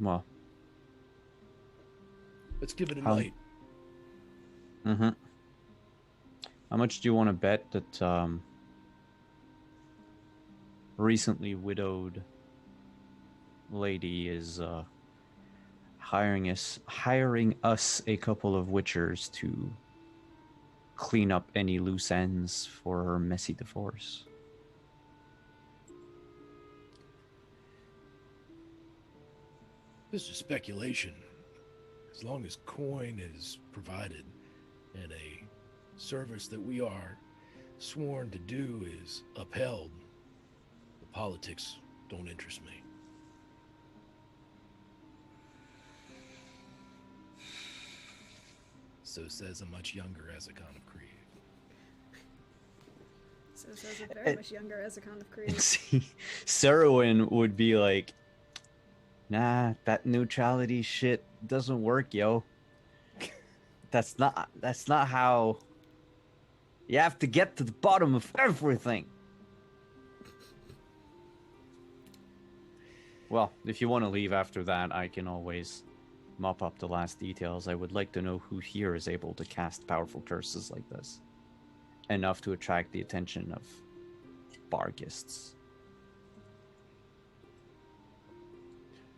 Well. Let's give it a How- night. Mm-hmm. How much do you want to bet that recently widowed lady is hiring us a couple of witchers to clean up any loose ends for her messy divorce? This is speculation. As long as coin is provided and a service that we are sworn to do is upheld, the politics don't interest me. So says a much younger Ezekon of Kreve. So says a very much younger Ezekon of Kreve. See, Seweryn would be like, nah, that neutrality shit doesn't work, yo. That's not how. You have to get to the bottom of everything. Well, if you want to leave after that, I can always mop up the last details. I would like to know who here is able to cast powerful curses like this. Enough to attract the attention of Bargists.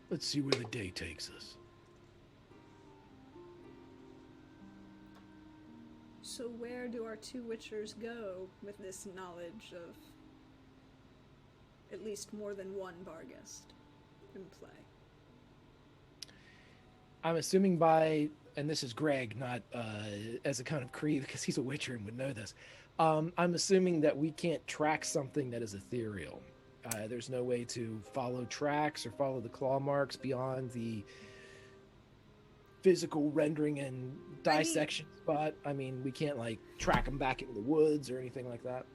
Let's see where the day takes us. So where do our two witchers go with this knowledge of at least more than one Barghest in play? I'm assuming by, and this is Greg, not as a kind of Kreve, because he's a witcher and would know this. I'm assuming that we can't track something that is ethereal. There's no way to follow tracks or follow the claw marks beyond the physical rendering and dissection spot. I mean, we can't like track them back into the woods or anything like that.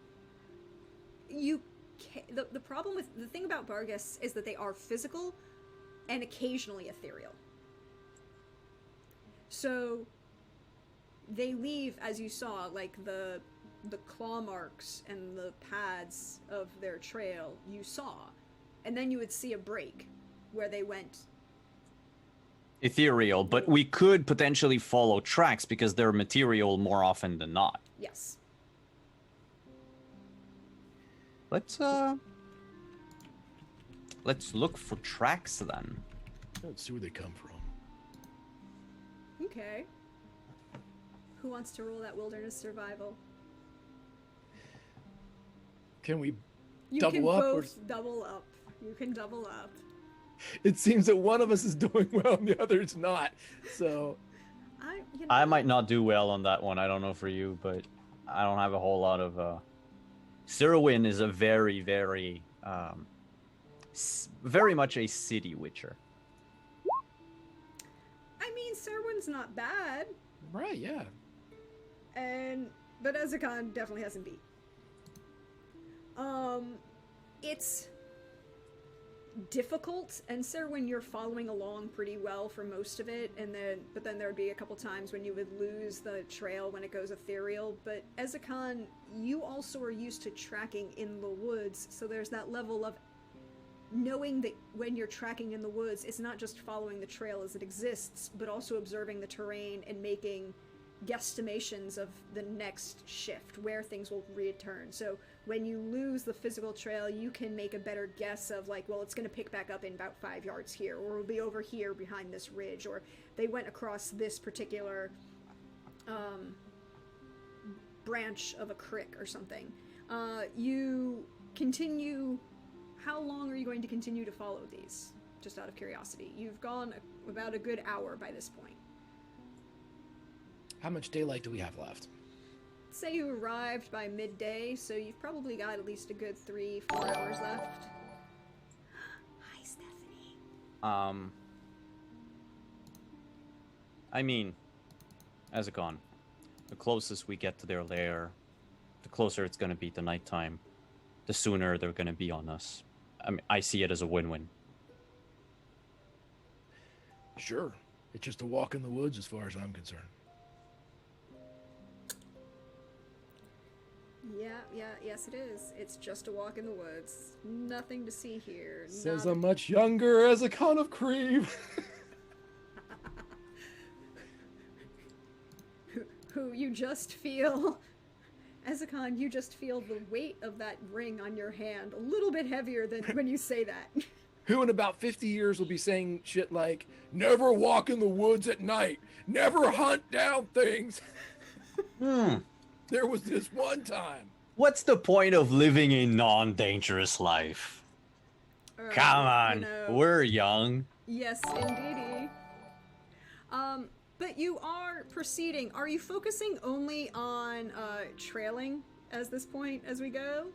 You can't, the problem with the thing about Barghests is that they are physical and occasionally ethereal. So they leave, as you saw, like the claw marks and the pads of their trail you saw, and then you would see a break where they went Ethereal, but we could potentially follow tracks because they're material more often than not. yes. Let's look for tracks then. Let's see where they come from. Okay. Who wants to roll that wilderness survival? Can we You double can up? both double up. You can double up. It seems that one of us is doing well and the other is not. So I might not do well on that one. I don't know for you, but I don't have a whole lot of. Seweryn is a very, very, very much a city witcher. I mean, Seweryn's not bad, right, yeah. but Ezekon definitely hasn't beat. It's difficult, and Seweryn, you're following along pretty well for most of it, but then there would be a couple times when you would lose the trail when it goes ethereal. But Ezekon, you also are used to tracking in the woods, so there's that level of knowing that when you're tracking in the woods, it's not just following the trail as it exists, but also observing the terrain and making guesstimations of the next shift, where things will return. So when you lose the physical trail, you can make a better guess of like, well, it's going to pick back up in about 5 yards here, or it'll be over here behind this ridge, or they went across this particular branch of a creek or something. You continue. How long are you going to continue to follow these? Just out of curiosity. You've gone about a good hour by this point. How much daylight do we have left? Say you arrived by midday, so you've probably got at least a good 3-4 hours left. Hi, Stephanie. I mean, Ezekon, the closest we get to their lair, the closer it's going to be to nighttime, the sooner they're going to be on us. I mean, I see it as a win-win. Sure. It's just a walk in the woods as far as I'm concerned. Yes it is. It's just a walk in the woods. Nothing to see here. Says Not a much younger Ezekon of Kreve. who you just feel... Ezekon, you just feel the weight of that ring on your hand a little bit heavier than when you say that. Who in about 50 years will be saying shit like, never walk in the woods at night, never hunt down things. There was this one time. What's the point of living a non-dangerous life? Come on, you know, we're young. Yes, indeedy. But you are proceeding. Are you focusing only on trailing as this point as we go?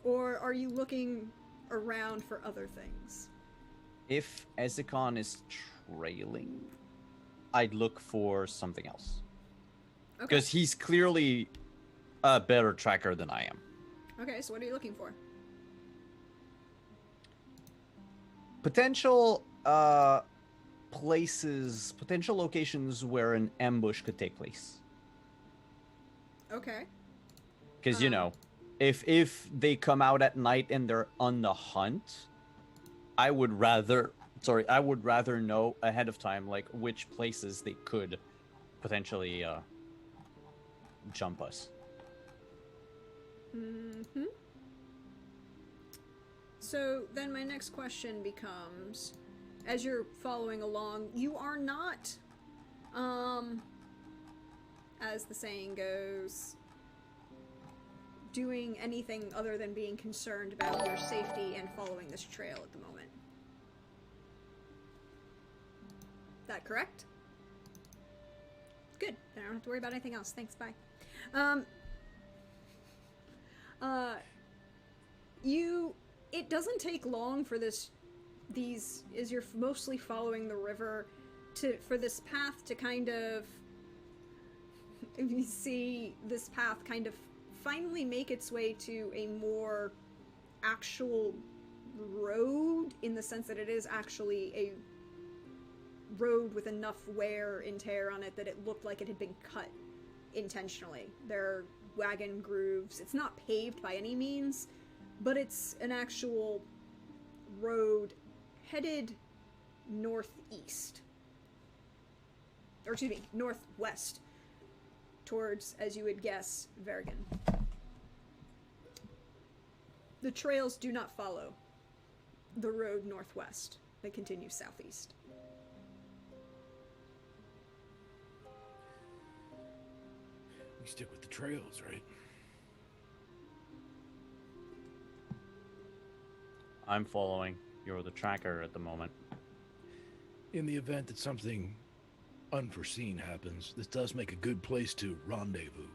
Or are you looking around for other things? If Ezekon is trailing, I'd look for something else. Okay. Because he's clearly a better tracker than I am. Okay, so what are you looking for? Potential potential locations where an ambush could take place. Okay. Because, you know, if they come out at night and they're on the hunt, I would rather know ahead of time, like, which places they could potentially jump us. Mm-hmm. So then my next question becomes, as you're following along, you are not, as the saying goes, doing anything other than being concerned about your safety and following this trail at the moment. That correct? Good. Then I don't have to worry about anything else. Thanks, bye. It doesn't take long for as you're mostly following the river, for this path to kind of, you see this path kind of finally make its way to a more actual road, in the sense that it is actually a road with enough wear and tear on it that it looked like it had been cut intentionally. There are wagon grooves. It's not paved by any means, but it's an actual road headed northeast. Or excuse me, northwest. Towards, as you would guess, Vergen. The trails do not follow the road northwest. They continue southeast. We stick with the trails, right? I'm following. You're the tracker at the moment. In the event that something unforeseen happens, this does make a good place to rendezvous.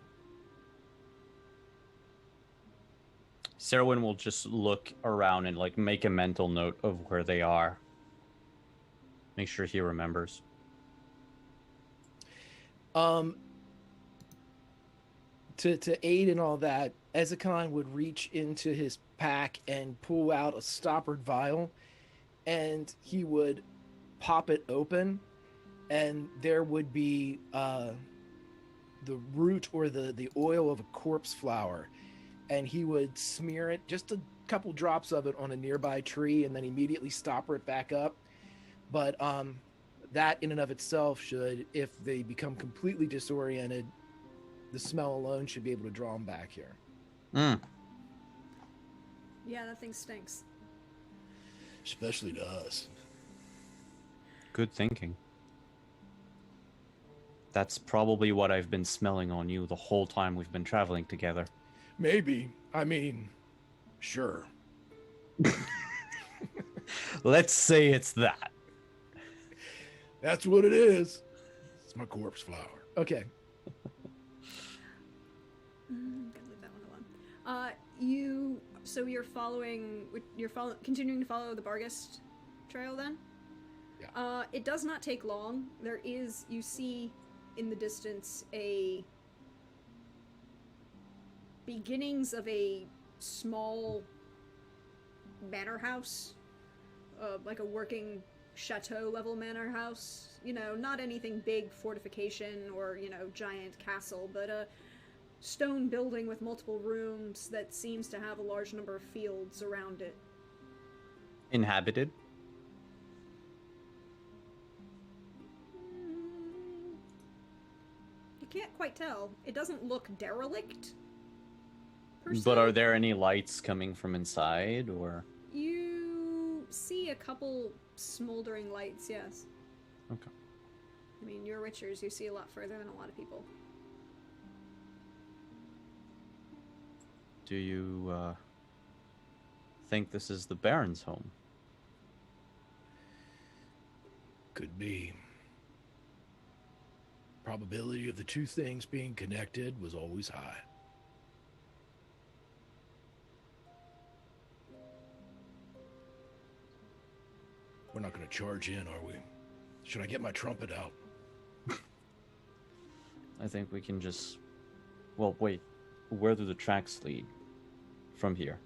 Seweryn will just look around and like make a mental note of where they are. Make sure he remembers. To aid in all that, Ezekon would reach into his pack and pull out a stoppered vial, and he would pop it open, and there would be the root or the oil of a corpse flower, and he would smear it, just a couple drops of it, on a nearby tree, and then immediately stopper it back up. But that in and of itself should, if they become completely disoriented, the smell alone should be able to draw them back here. Mm. Yeah, that thing stinks. Especially to us. Good thinking. That's probably what I've been smelling on you the whole time we've been traveling together. Maybe. I mean, sure. Let's say it's that. That's what it is. It's my corpse flower. Okay. Gonna leave that one alone. So you're continuing to follow the Bargist trail then? Yeah. It does not take long. You see in the distance beginnings of a small manor house, like a working chateau level manor house. Not anything big, fortification or giant castle, but a stone building with multiple rooms that seems to have a large number of fields around it. Inhabited? You can't quite tell. It doesn't look derelict, per But se. are there any lights coming from inside, or? You see a couple smoldering lights, yes. Okay. I mean, you're Witchers, you see a lot further than a lot of people. Do you, think this is the Baron's home? Could be. Probability of the two things being connected was always high. We're not going to charge in, are we? Should I get my trumpet out? I think we can just... Well, wait. Where do the tracks lead from here?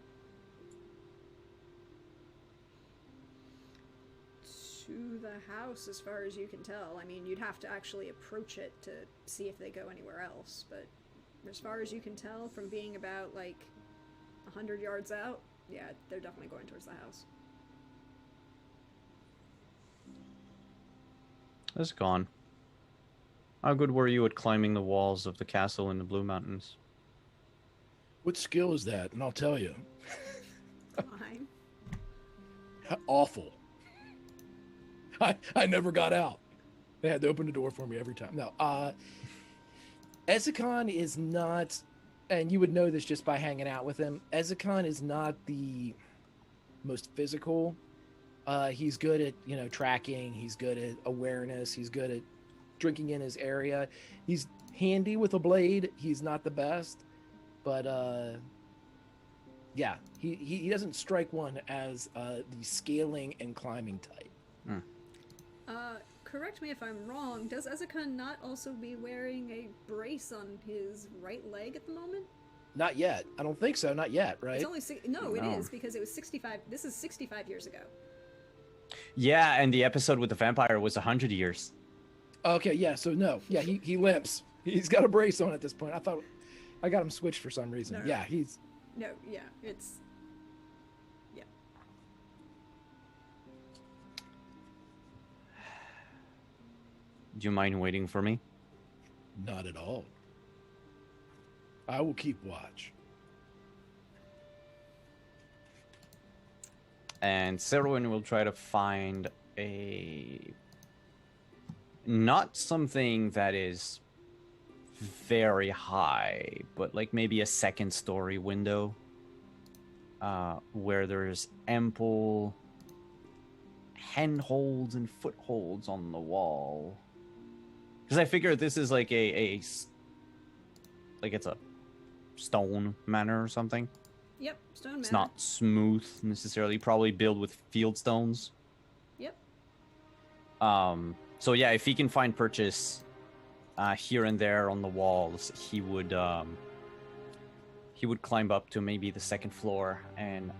To the house, as far as you can tell. I mean, you'd have to actually approach it to see if they go anywhere else, but as far as you can tell, from being about, 100 yards out, yeah, they're definitely going towards the house. It's gone. How good were you at climbing the walls of the castle in the Blue Mountains? What skill is that? And I'll tell you. Fine. Awful. I never got out. They had to open the door for me every time. No, Ezekon is not, and you would know this just by hanging out with him, Ezekon is not the most physical. He's good at, tracking. He's good at awareness. He's good at drinking in his area. He's handy with a blade. He's not the best, but yeah, he doesn't strike one as the scaling and climbing type. Hmm. Correct me if I'm wrong, does Ezekon not also be wearing a brace on his right leg at the moment? Not yet. I don't think so. Not yet, right? It's only No. it is, because it was 65. This is 65 years ago. Yeah, and the episode with the vampire was 100 years. Okay, yeah, so no. Yeah, he limps. He's got a brace on at this point. I thought I got him switched for some reason. No. Yeah, he's... No, yeah, it's... Yeah. Do you mind waiting for me? not at all. I will keep watch. And Seweryn will try to find not something that is very high, but like maybe a second story window where there's ample handholds and footholds on the wall. Because I figure this is like it's a stone manor or something. Yep, stone manor. It's not smooth necessarily, probably built with field stones. Yep. So yeah, if he can find purchase here and there on the walls, he he would climb up to maybe the second floor and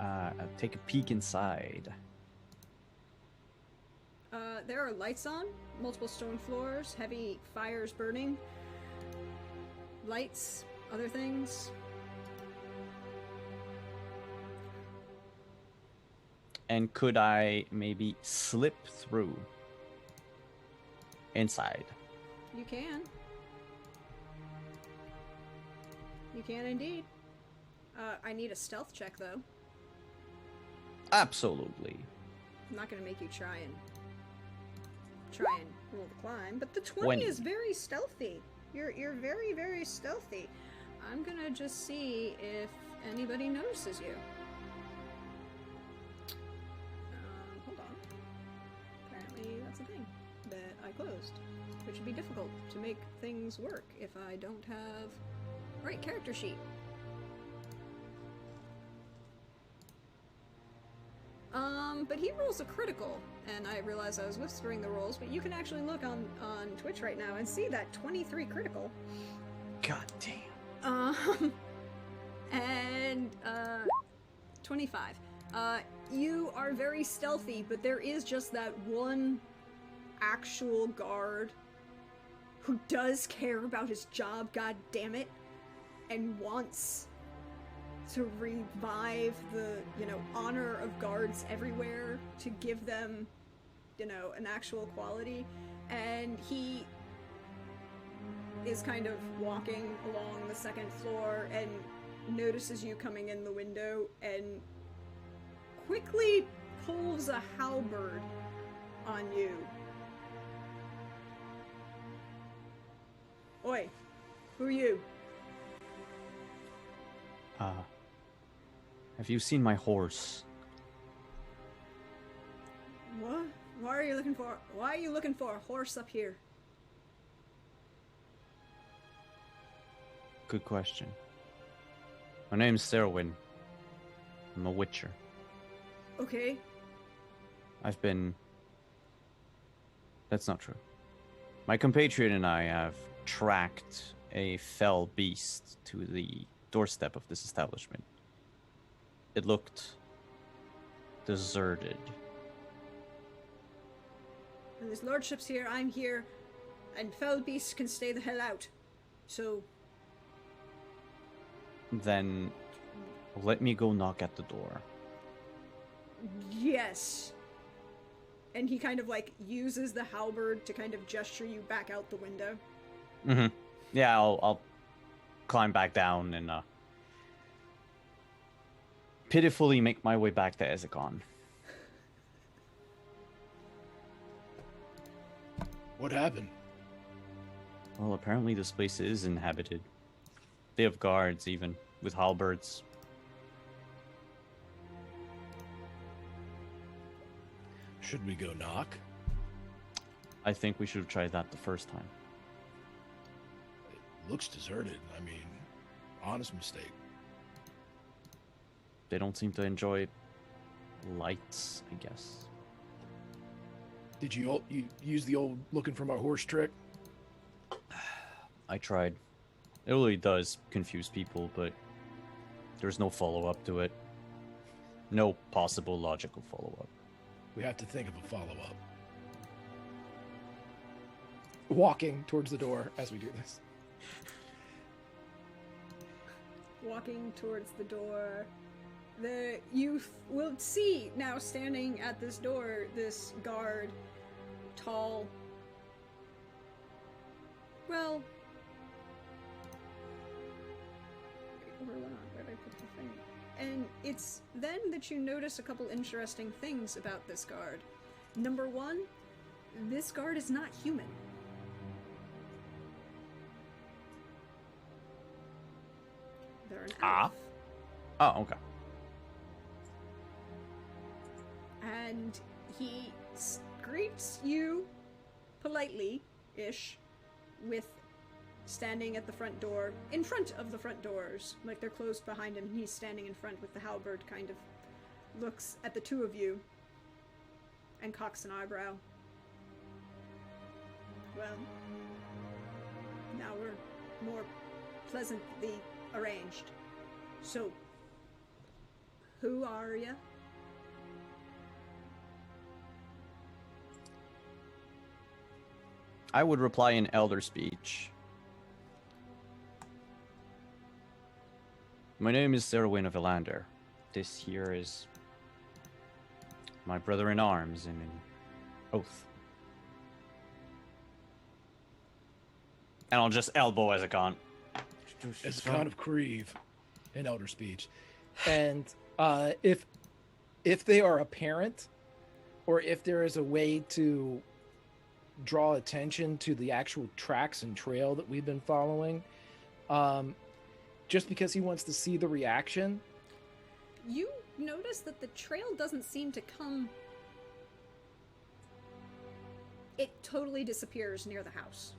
take a peek inside. There are lights on, multiple stone floors, heavy fires burning, lights, other things. And could I maybe slip through inside? You can. You can indeed. I need a stealth check, though. Absolutely. I'm not gonna make you try and roll the climb, but the 20 20. is very stealthy. You're very, very stealthy. I'm gonna just see if anybody notices you. Hold on. Apparently that's a thing that I closed, which would be difficult to make things work if I don't have right character sheet. But he rolls a critical, and I realized I was whispering the rolls, but you can actually look on Twitch right now and see that 23 critical. God damn. And 25. You are very stealthy, but there is just that one actual guard who does care about his job, god damn it, and wants to revive the, honor of guards everywhere, to give them, an actual quality. And he is kind of walking along the second floor and notices you coming in the window and quickly pulls a halberd on you. Oi, who are you? Have you seen my horse? What? Why are you looking for a horse up here? Good question. My name's Seweryn. I'm a witcher. Okay. That's not true. My compatriot and I have tracked a fell beast to the doorstep of this establishment. It looked deserted. And his lordship's here, I'm here, and fell beasts can stay the hell out. So, Then let me go knock at the door. yes. And he kind of uses the halberd to kind of gesture you back out the window. Mm-hmm. Yeah, I'll climb back down and pitifully make my way back to Ezekon. What happened? Well, apparently this place is inhabited. They have guards, even, with halberds. Should we go knock? I think we should have tried that the first time. It looks deserted. I mean, honest mistake. They don't seem to enjoy lights, I guess. Did you use the old looking for my horse trick? I tried. It really does confuse people, but there's no follow-up to it. No possible logical follow-up. We have to think of a follow-up. Walking towards the door as we do this. Walking towards the door. The youth will see now standing at this door, this guard, tall. Well, wait, hold on, where did I put the thing? And it's then that you notice a couple interesting things about this guard. Number one, this guard is not human. They're an elf. Oh, okay. And he greets you politely-ish with standing at the front door, in front of the front doors, like they're closed behind him, and he's standing in front with the halberd, kind of looks at the two of you and cocks an eyebrow. Well, now we're more pleasantly arranged. So, who are you? I would reply in Elder speech. My name is Seweryn of Ellander. This here is my brother in arms and an oath. And I'll just elbow Ezekon. Ezekon of Kreve, in Elder speech. And if they are a parent, or if there is a way to draw attention to the actual tracks and trail that we've been following, just because he wants to see the reaction. You notice that the trail doesn't seem to come. It totally disappears near the house.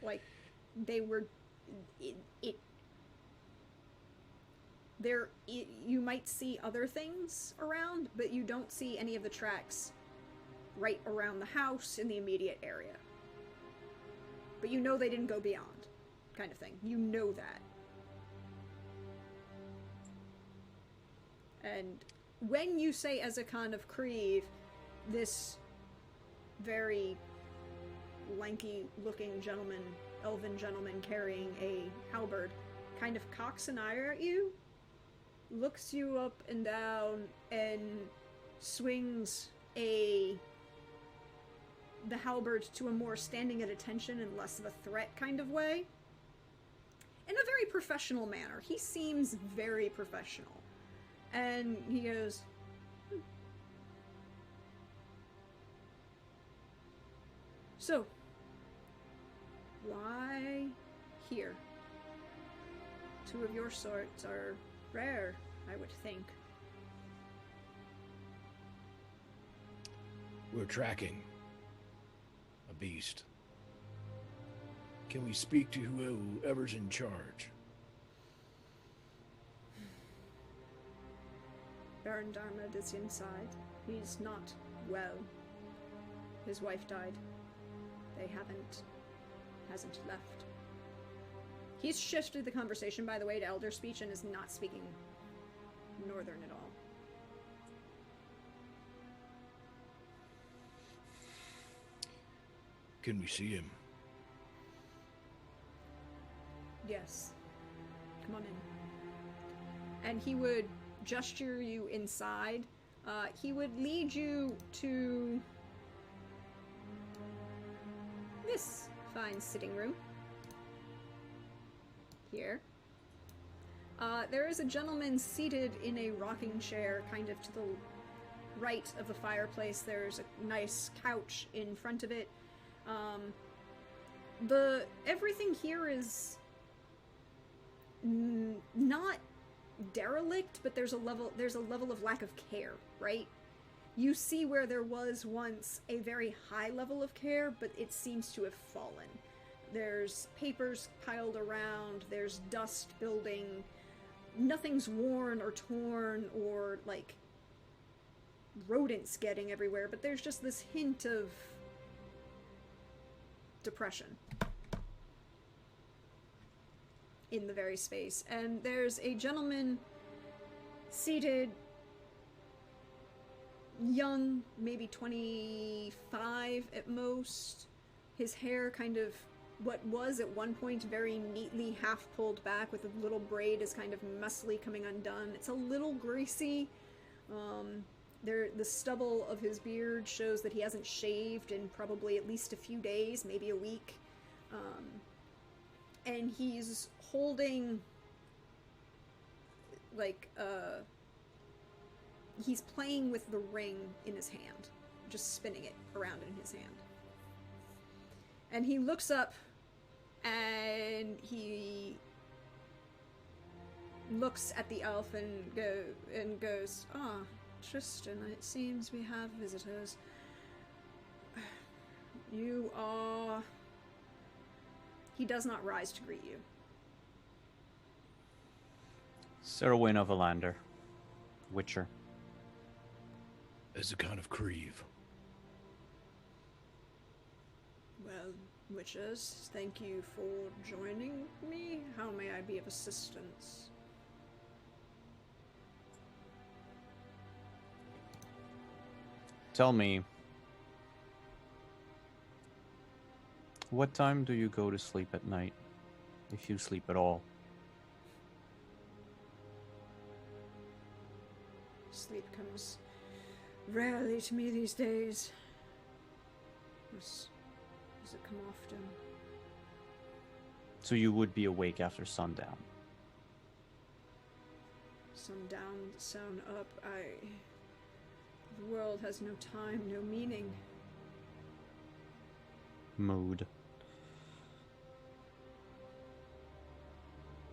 Like, they were. You might see other things around, but you don't see any of the tracks right around the house in the immediate area. But you know they didn't go beyond, kind of thing. You know that. And when you say Ezekon of Kreve, this very lanky-looking gentleman, elven gentleman carrying a halberd, kind of cocks an eye at you, looks you up and down, and swings the halberd to a more standing at attention and less of a threat kind of way. In a very professional manner. He seems very professional. And he goes, So, why here? Two of your sorts are rare, I would think. We're tracking a beast. Can we speak to whoever's in charge? Baron Darmad is inside. He's not well. His wife died. They hasn't left. He's shifted the conversation, by the way, to Elder speech and is not speaking Northern at all. Can we see him? Yes. Come on in. And he would gesture you inside. He would lead you to this fine sitting room. Here. There is a gentleman seated in a rocking chair, kind of to the right of the fireplace. There's a nice couch in front of it. Everything here is not derelict, but there's a level of lack of care, right? You see where there was once a very high level of care, but it seems to have fallen. There's papers piled around, there's dust building. Nothing's worn or torn or, like, rodents getting everywhere, but there's just this hint of depression in the very space. And there's a gentleman seated, young, maybe 25 at most. His hair kind of, what was at one point very neatly half pulled back with a little braid is kind of messily coming undone. It's a little greasy. The stubble of his beard shows that he hasn't shaved in probably at least a few days, maybe a week. And he's holding, like, he's playing with the ring in his hand, just spinning it around in his hand. And he looks up, and he looks at the elf and goes, "Ah, Tristan, it seems we have visitors. You are..." He does not rise to greet you. Seweryn of Ellander. Witcher. Ezekon of Kreve. Well, Witches, thank you for joining me. How may I be of assistance? Tell me, what time do you go to sleep at night, if you sleep at all? Sleep comes rarely to me these days. Does it come often? So you would be awake after sundown. Sundown, sun up, the world has no time, no meaning. Mood.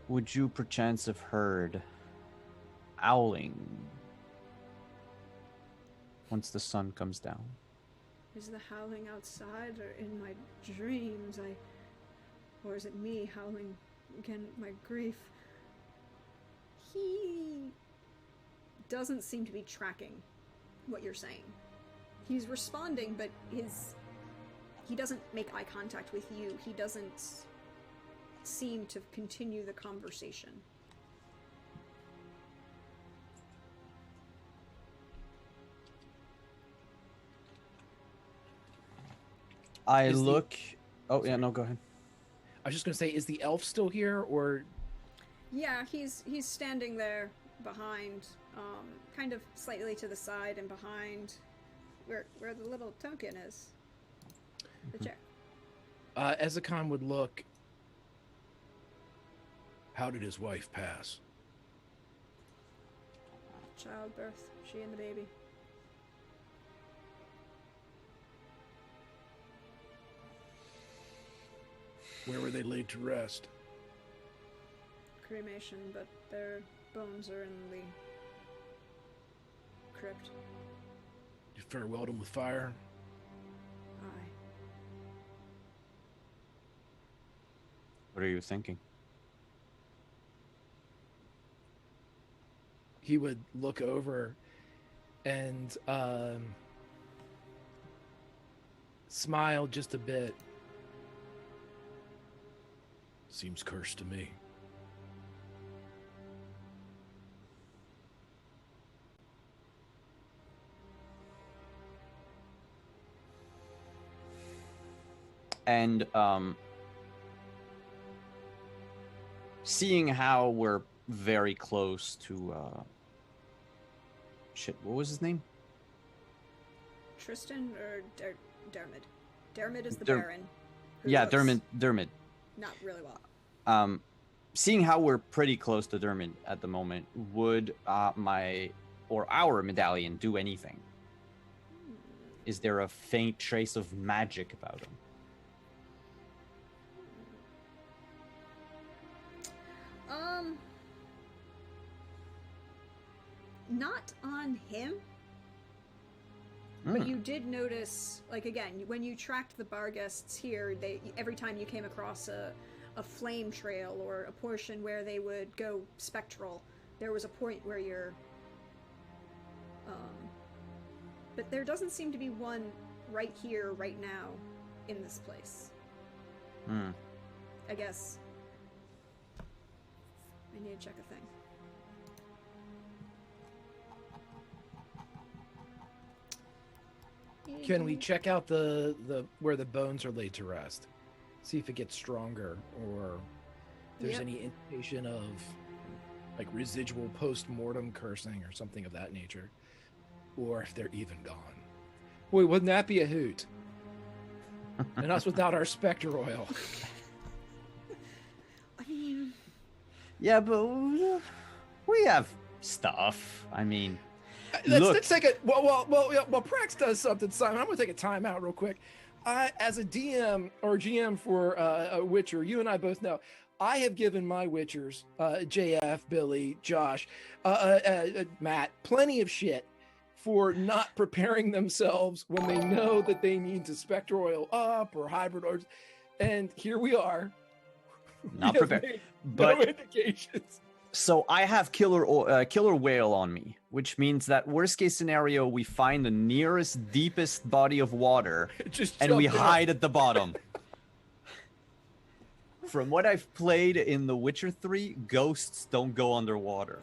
Would you perchance have heard owling once the sun comes down? Is the howling outside or in my dreams? Or is it me howling again, my grief? He doesn't seem to be tracking what you're saying. He's responding, but he doesn't make eye contact with you. He doesn't seem to continue the conversation. Oh, yeah, no, go ahead. I was just gonna say, is the elf still here, or? Yeah, he's standing there behind, kind of slightly to the side and behind where the little token is. The chair. Ezekon would look. How did his wife pass? Childbirth, she and the baby. Where were they laid to rest? Cremation, but their bones are in the crypt. You farewelled them with fire? Aye. What are you thinking? He would look over and smile just a bit. Seems cursed to me. And seeing how we're very close to shit, what was his name? Tristan or Dermot? Dermot is the Der- Baron. who Yeah, looks Dermot. Not really well. Seeing how we're pretty close to Dermot at the moment, would our medallion do anything? Is there a faint trace of magic about him? Not on him. But you did notice, like, again, when you tracked the bar guests here, every time you came across a flame trail or a portion where they would go spectral, there was a point where you're... but there doesn't seem to be one right here, right now, in this place. I guess. I need to check a thing. Can we check out the where the bones are laid to rest? See if it gets stronger, or if there's Yep. any indication of like residual post-mortem cursing or something of that nature, or if they're even gone. Boy, wouldn't that be a hoot? And us without our specter oil. I mean... Yeah, but we have stuff. I mean, Let's take it. Well, Prax does something, Simon. I'm gonna take a time out real quick. As a DM or GM for a Witcher, you and I both know I have given my Witchers, JF, Billy, Josh, Matt, plenty of shit for not preparing themselves when they know that they need to specter oil up or hybrid oils. And here we are. not We have prepared. made But no indications. so I have killer whale on me, which means that worst case scenario, we find the nearest, deepest body of water Just and we jump in. hide at the bottom. From what I've played in The Witcher 3, ghosts don't go underwater.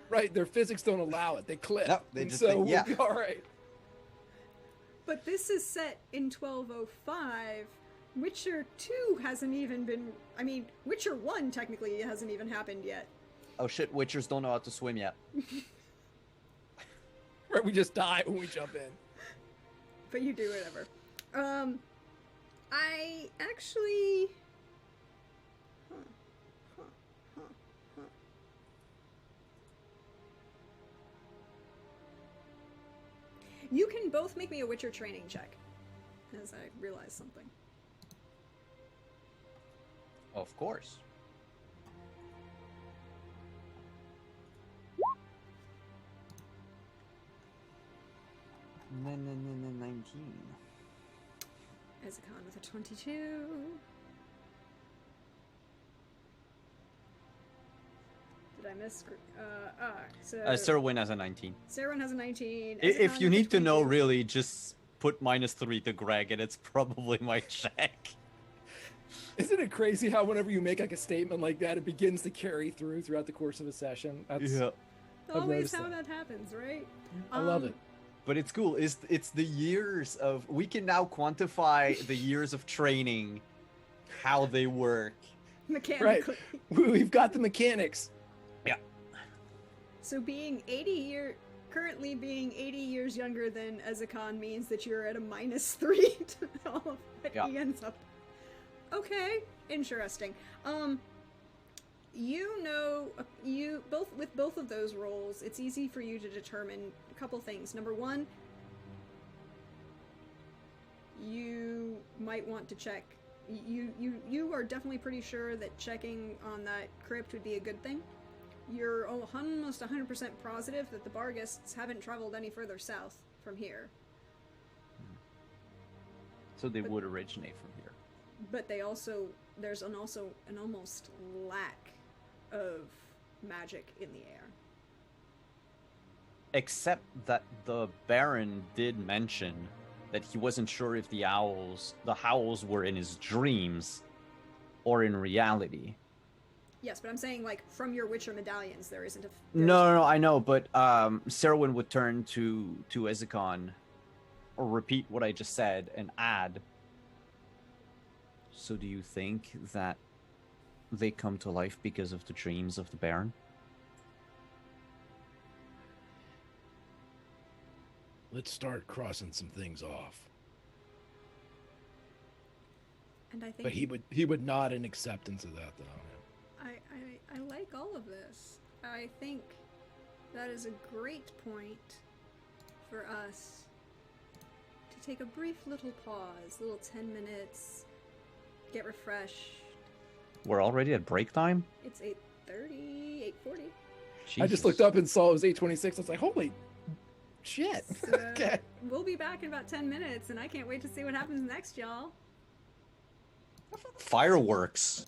Right, their physics don't allow it. They clip. No, they and just so think- yeah. we'll be all right. But this is set in 1205. Witcher 2 hasn't even been... I mean, Witcher 1 technically hasn't even happened yet. Oh shit, Witchers don't know how to swim yet. Right, we just die when we jump in. But you do whatever. I actually... Huh. You can both make me a Witcher training check, as I realize something. Of course. No, 19. Ezekon with a 22. Did I miss? So Seweryn has a 19. Seweryn has a 19. If Ezekon you with a need to know, 22. really, just put -3 to Greg, and it's probably my check. Isn't it crazy how whenever you make like a statement like that, it begins to carry throughout the course of a session? That's, I've Always noticed how that. that happens, right? I love it. But it's cool. It's the years of... We can now quantify the years of training, how they work. Mechanically. We've got the mechanics. So currently being 80 years younger than Ezekon means that you're at a -3 to all of what Yeah. he ends up. Okay, interesting. With both of those roles, it's easy for you to determine a couple things. Number one, you might want to check. You are definitely pretty sure that checking on that crypt would be a good thing. You're almost 100% positive that the Bargists haven't traveled any further south from here. So they would originate from here. But there's an almost lack of magic in the air. Except that the Baron did mention that he wasn't sure if the howls were in his dreams or in reality. Yes, but I'm saying, like, from your Witcher medallions, there isn't a... No, I know, but Seweryn would turn to Ezekon, or repeat what I just said, and add, so do you think that they come to life because of the dreams of the Baron? Let's start crossing some things off. And I think... But he would nod in acceptance of that, though. I like all of this. I think that is a great point for us to take a brief little pause, little 10 minutes, get refreshed. We're already at break time? It's 8:30, 8:40. I just looked up and saw it was 8:26. I was like, holy shit. So Okay. we'll be back in about 10 minutes, and I can't wait to see what happens next, y'all. Fireworks.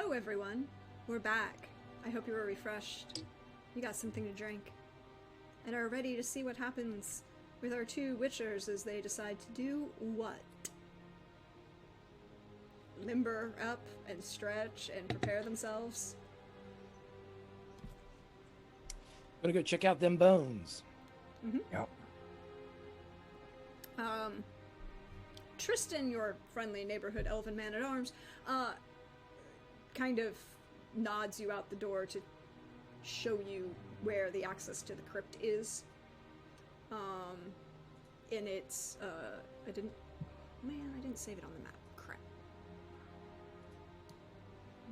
Hello, everyone. We're back. I hope you were refreshed. You got something to drink. And are ready to see what happens with our two witchers as they decide to do what? Limber up and stretch and prepare themselves. Gonna go check out them bones. Yep. Tristan, your friendly neighborhood elven man-at-arms, kind of nods you out the door to show you where the access to the crypt is. And it's, I didn't save it on the map. Crap.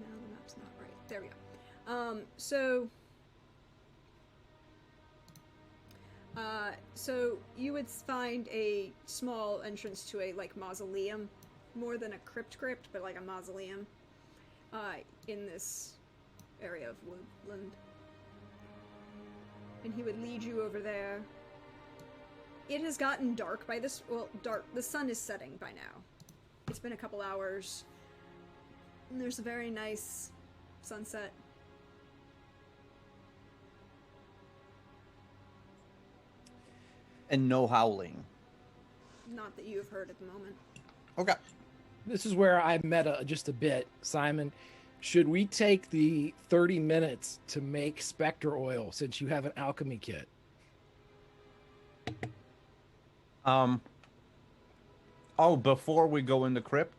No, the map's not right. There we go. So you would find a small entrance to a, like, mausoleum, more than a crypt, but like a mausoleum, in this area of woodland. And he would lead you over there. It has gotten dark by this, dark, the sun is setting by now. It's been a couple hours. And there's a very nice sunset. And no howling. Not that you have heard at the moment. Okay. This is where I meta just a bit, Simon. Should we take the 30 minutes to make specter oil since you have an alchemy kit? Oh, before we go in the crypt?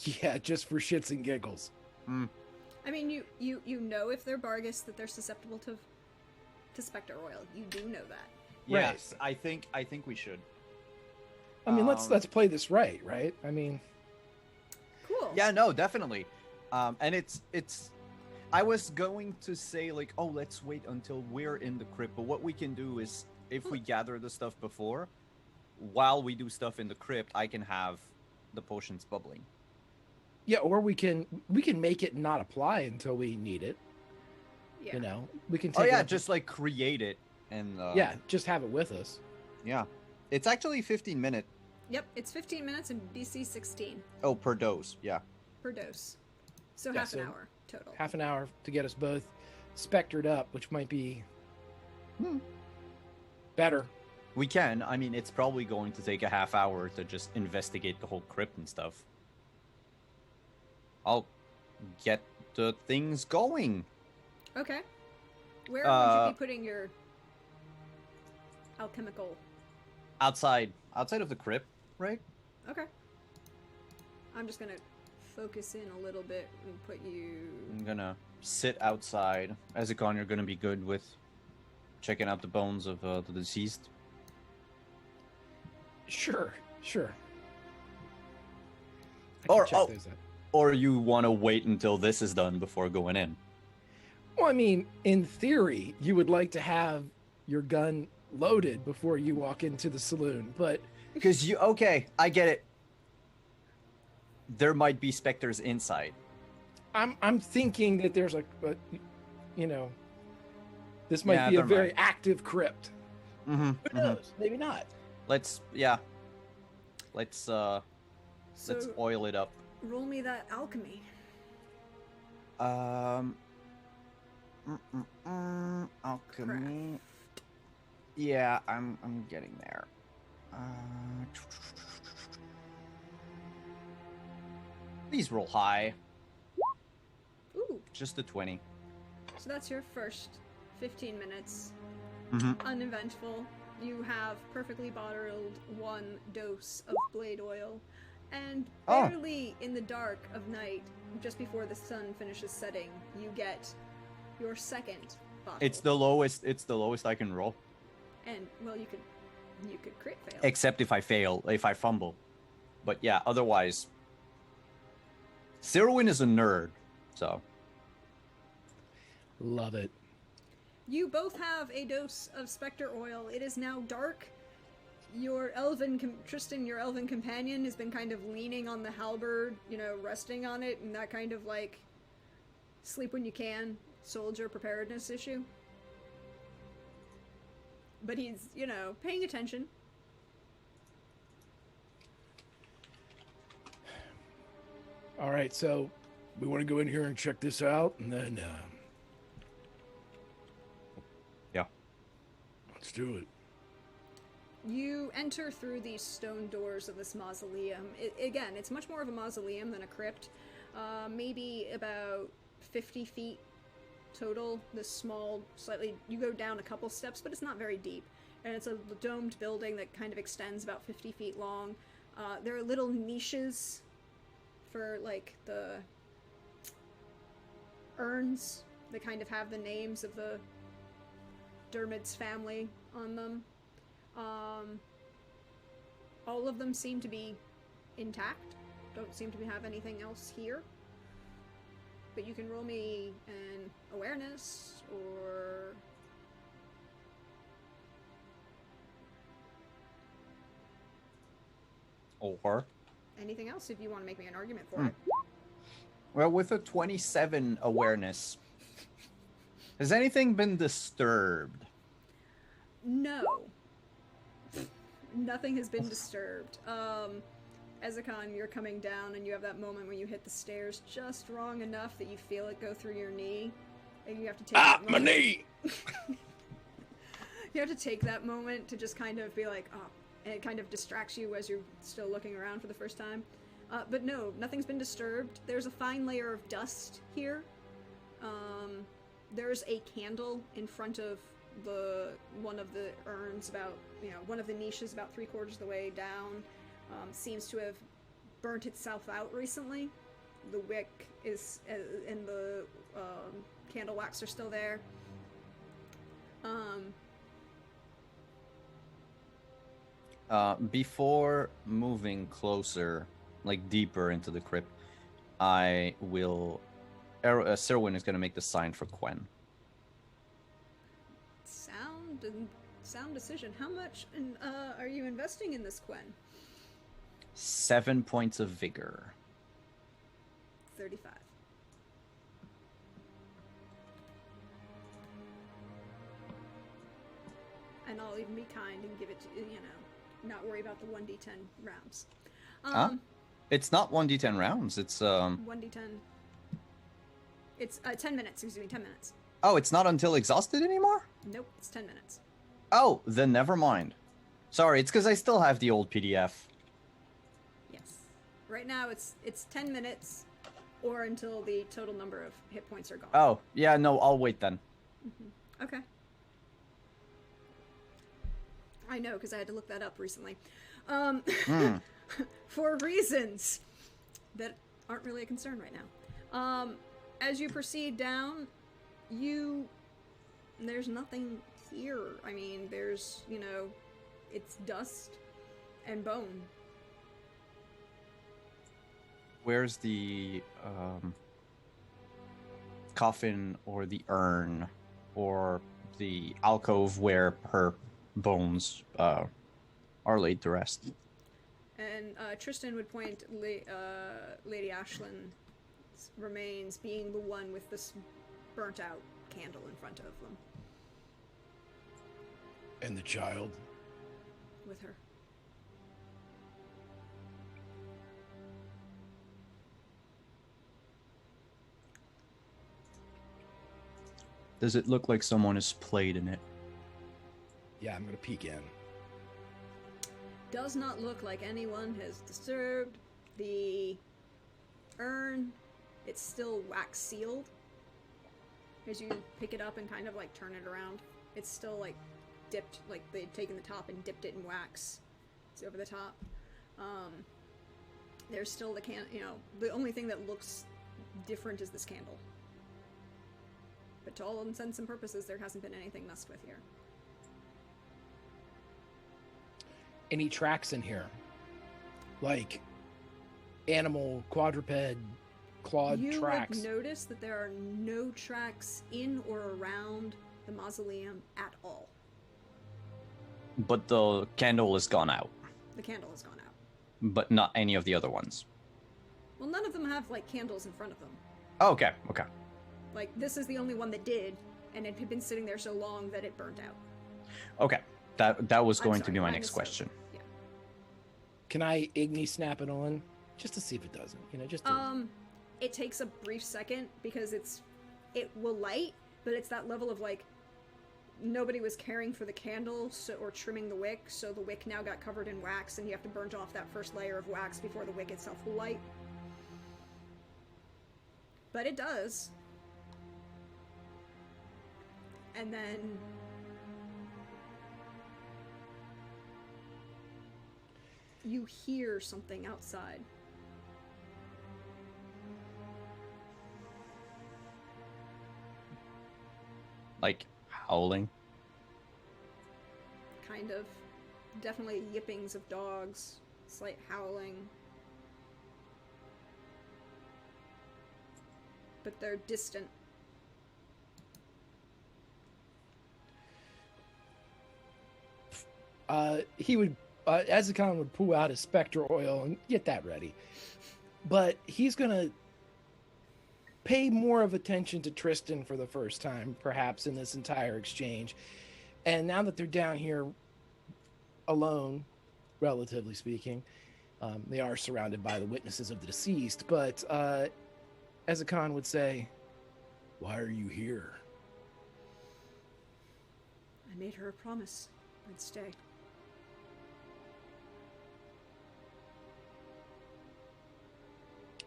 Yeah, just for shits and giggles. I mean, you know if they're Bargus that they're susceptible to specter oil. You do know that. Yes, I think we should. I mean, let's play this right? I mean, Cool. Yeah, no, definitely. And it's I was going to say, like, oh, let's wait until we're in the crypt, but what we can do is, if we gather the stuff before, while we do stuff in the crypt, I can have the potions bubbling. yeah, or we can make it not apply until we need it. Yeah. You know, we can Oh take yeah, it up- just like create it and yeah, just have it with us. Yeah. It's actually 15 minutes. Yep, it's 15 minutes and BC 16 Oh, per dose. Yeah. per dose. So Yeah, half an so hour total. Half an hour to get us both spectered up, which might be better. we can. I mean, it's probably going to take a half hour to just investigate the whole crypt and stuff. I'll get the things going. Okay. Where would you be putting your alchemical? Outside of the crypt, right? Okay. I'm just gonna focus in a little bit and put you. I'm gonna sit outside. Ezekon, you're gonna be good with checking out the bones of the deceased. Sure. I Or- can check oh. those out. Or you want to wait until this is done before going in? Well, I mean, in theory, you would like to have your gun loaded before you walk into the saloon, but Because okay, I get it. There might be specters inside. I'm thinking that there's a you know, this might Yeah, be a there very might. active crypt. Mm-hmm. Who knows? Maybe not. Let's So oil it up. roll me that alchemy. Alchemy. Yeah, I'm getting there. Please roll high. Ooh. Just a 20. So that's your first 15 minutes. Mm-hmm. Uneventful. You have perfectly bottled 1 dose of blade oil, and Oh. barely in the dark of night, just before the sun finishes setting, you get your second bottle. It's the lowest. It's the lowest I can roll. And well, you could crit fail. Except if I fail, if I fumble. But yeah, otherwise. Seweryn is a nerd, so. Love it. You both have a dose of specter oil. It is now dark. Your Tristan, your elven companion, has been kind of leaning on the halberd, resting on it, and that kind of like sleep when you can, soldier preparedness issue. But he's, paying attention. All right, so We want to go in here and check this out, and then Yeah. let's do it. You enter through these stone doors of this mausoleum. Again, it's much more of a mausoleum than a crypt. Maybe about 50 feet total. This small, slightly... You go down a couple steps, but it's not very deep. And it's a domed building that kind of extends about 50 feet long. There are little niches for, like, the urns that kind of have the names of the Dermid's family on them. All of them seem to be intact. Don't seem to have anything else here. But you can roll me an awareness or... Or? anything else if you want to make me an argument for it. Well, with a 27 awareness, has anything been disturbed? No. Nothing has been disturbed. Ezekon, you're coming down and you have that moment when you hit the stairs just wrong enough that you feel it go through your knee. And you have to take that my moment. knee! You have to take that moment to just kind of be like, oh, and it kind of distracts you as you're still looking around for the first time. But no, nothing's been disturbed. There's a fine layer of dust here. There's a candle in front of one of the urns about, one of the niches about 3/4 of the way down. Seems to have burnt itself out recently. The wick is, and the candle wax are still there. Before moving closer, like deeper into the crypt, I will... Seweryn is going to make the sign for Quen. Sound decision. How much are you investing in this, Quen? 7 points of vigor. 35. And I'll even be kind and give it to, not worry about the 1d10 rounds. It's not 1d10 rounds, it's 1d10. It's 10 minutes, 10 minutes. Oh, it's not until exhausted anymore? Nope, it's 10 minutes. Oh, then never mind. Sorry, it's because I still have the old PDF. Yes. Right now it's 10 minutes or until the total number of hit points are gone. Oh, yeah, no, I'll wait then. Mm-hmm. Okay. I know, because I had to look that up recently. For reasons that aren't really a concern right now. As you proceed down, there's nothing here. I mean, there's, it's dust and bone. Where's the coffin or the urn or the alcove where her bones are laid to rest? And Tristan would point Lady Ashland's remains being the one with this burnt out candle in front of them. And the child? With her. Does it look like someone has played in it? Yeah, I'm gonna peek in. Does not look like anyone has disturbed the urn. It's still wax sealed. As you pick it up and kind of like turn it around, it's still like dipped, like they'd taken the top and dipped it in wax. It's over the top. There's still the the only thing that looks different is this candle. But to all intents and purposes, there hasn't been anything messed with here. Any tracks in here? Like animal, quadruped, clawed tracks? You would notice that there are no tracks in or around the mausoleum at all. But the candle is gone out. The candle has gone out. But not any of the other ones. Well, none of them have, like, candles in front of them. Oh, okay, okay. Like, this is the only one that did, and it had been sitting there so long that it burnt out. Okay, that was going to sorry, be my I next misspoke. question. Yeah. Can I Igni snap it on? Just to see if it doesn't, just to... it takes a brief second because it will light, but it's that level of like nobody was caring for the candle or trimming the wick, so the wick now got covered in wax, and you have to burn off that first layer of wax before the wick itself will light. But it does. And then you hear something outside. Like howling. Kind of. Definitely yippings of dogs. Slight howling. But they're distant. Ezekon would pull out his spectre oil and get that ready. But he's gonna pay more of attention to Tristan for the first time, perhaps, in this entire exchange. And now that they're down here alone, relatively speaking, they are surrounded by the witnesses of the deceased, but Ezekon would say, Why are you here? I made her a promise. I'd stay.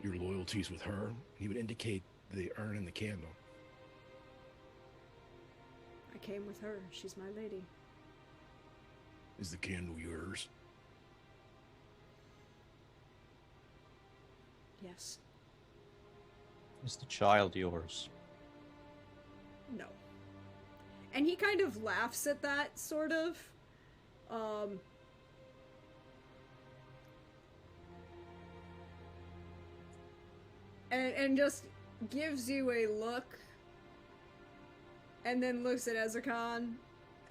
Your loyalties with her? He would indicate the urn and the candle. I came with her. She's my lady. Is the candle yours? Yes. Is the child yours? No. And he kind of laughs at that, sort of. And just gives you a look, and then looks at Ezekon,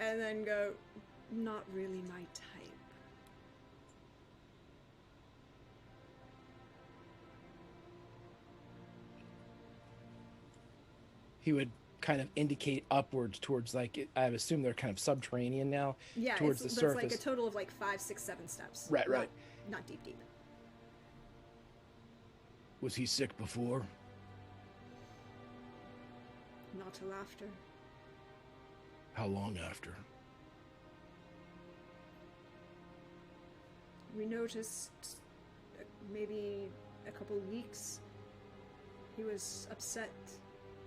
and then go, not really my type. he would kind of indicate upwards towards, like, I assume they're kind of subterranean now. Yeah, towards the that's surface. like a total of like 5, 6, 7 steps. Right, right. Not deep, deep. Was he sick before? Not till after. How long after? We noticed maybe a couple weeks. He was upset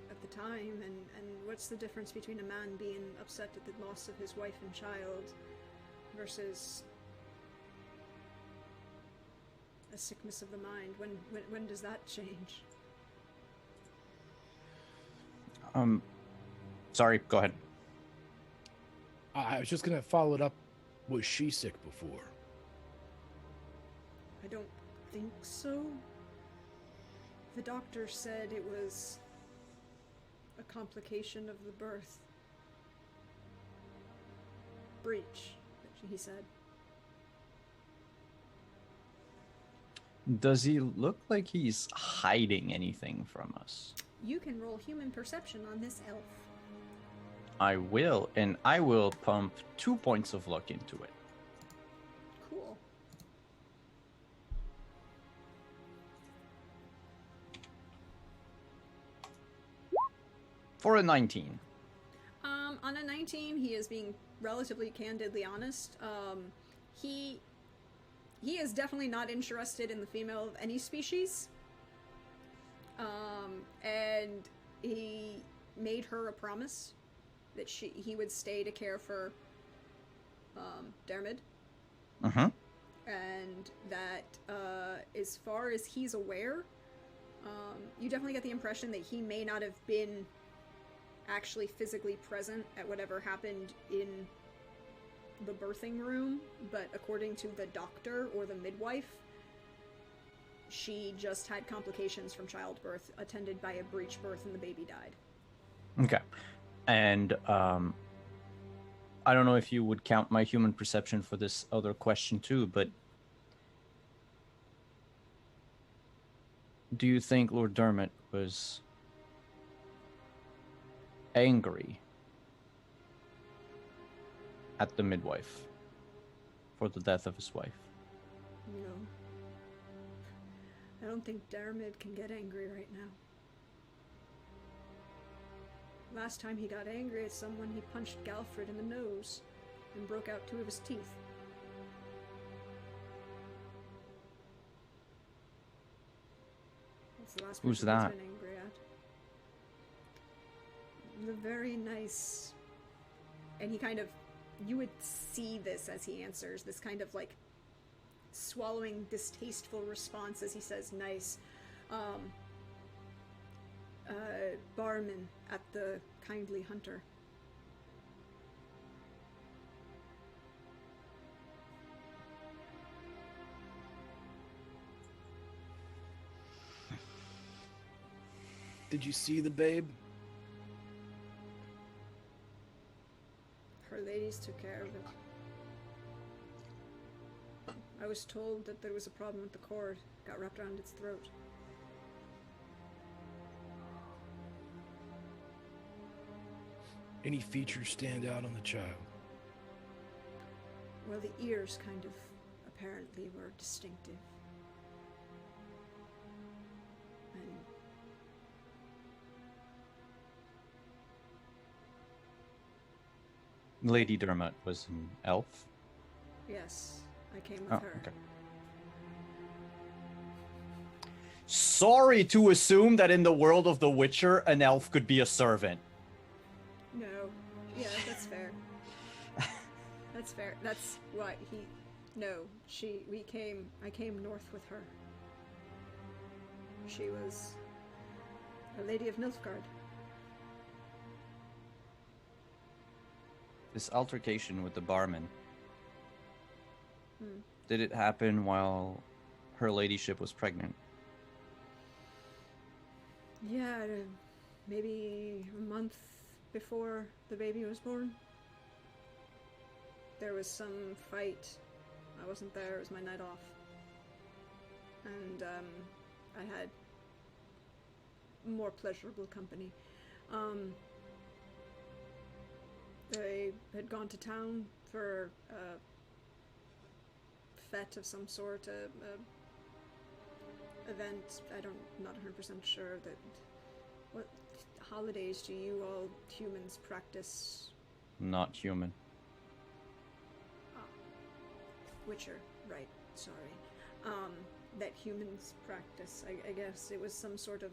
at the time, and what's the difference between a man being upset at the loss of his wife and child versus a sickness of the mind? When does that change? Sorry, go ahead. I was just going to follow it up. Was she sick before? I don't think so. The doctor said it was a complication of the birth. Breach, he said. Does he look like he's hiding anything from us? You can roll human perception on this elf. I will, and I will pump 2 points of luck into it. Cool. For a 19. On a 19, he is being relatively candidly honest. He is definitely not interested in the female of any species. And he made her a promise that he would stay to care for Dermid. Uh-huh. And that as far as he's aware, you definitely get the impression that he may not have been actually physically present at whatever happened in the birthing room, but according to the doctor or the midwife, she just had complications from childbirth attended by a breech birth and the baby died. Okay. And I don't know if you would count my human perception for this other question too, but do you think Lord Dermot was angry at the midwife for the death of his wife? No. I don't think Dermid can get angry right now. Last time he got angry at someone, he punched Galfred in the nose and broke out 2 of his teeth. That's the last Who's person he's that? been angry at. The very nice... And he kind of... You would see this as he answers, this kind of like swallowing distasteful response as he says nice. Barman at the Kindly Hunter. Did you see the babe? Her ladies took care of it. I was told that there was a problem with the cord. Got wrapped around its throat. Any features stand out on the child? Well, the ears kind of apparently were distinctive. And Lady Dermot was an elf. yes, I came with Oh, her. okay. Sorry to assume that in the world of The Witcher, an elf could be a servant. No. Yeah, that's fair. That's fair. That's what he... No, I came north with her. She was a lady of Nilfgaard. This altercation with the barman, Hmm. did it happen while her ladyship was pregnant? Yeah, maybe a month before the baby was born. There was some fight. I wasn't there, it was my night off. And I had more pleasurable company. They had gone to town for a fete of some sort, a event. Not 100% sure that. What holidays do you all humans practice? Not human. Witcher, right? Sorry. That humans practice. I guess it was some sort of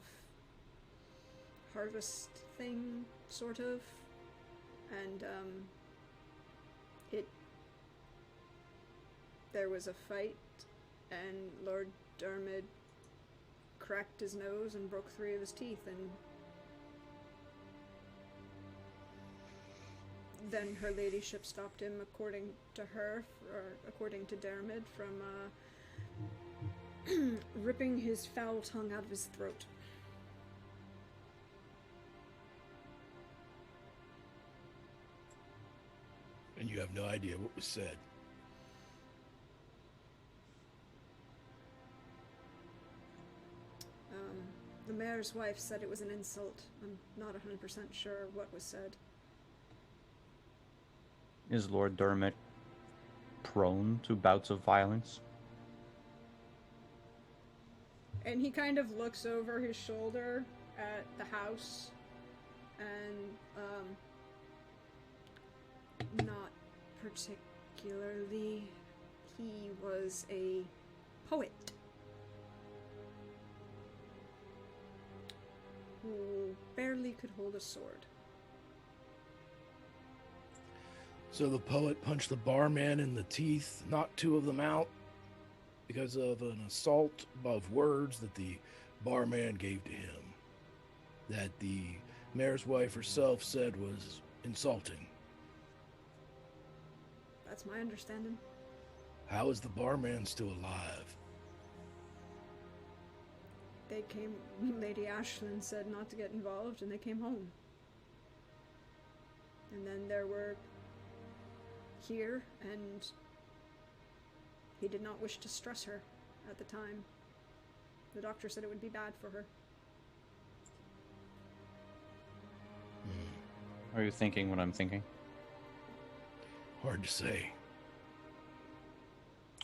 harvest thing, sort of, and there was a fight, and Lord Dermid cracked his nose and broke 3 of his teeth, and then her ladyship stopped him, according to her, or according to Dermid, from ripping his foul tongue out of his throat. And you have no idea what was said. The mayor's wife said it was an insult. I'm not 100% sure what was said. Is Lord Dermot prone to bouts of violence? And he kind of looks over his shoulder at the house, and not particularly. He was a poet who barely could hold a sword. So the poet punched the barman in the teeth, knocked 2 of them out because of an assault of words that the barman gave to him, that the mayor's wife herself said was insulting. That's my understanding. How is the barman still alive? They came, Lady Ashlyn said not to get involved, and they came home. And then there were here, and he did not wish to stress her at the time. The doctor said it would be bad for her. Are you thinking what I'm thinking? Hard to say.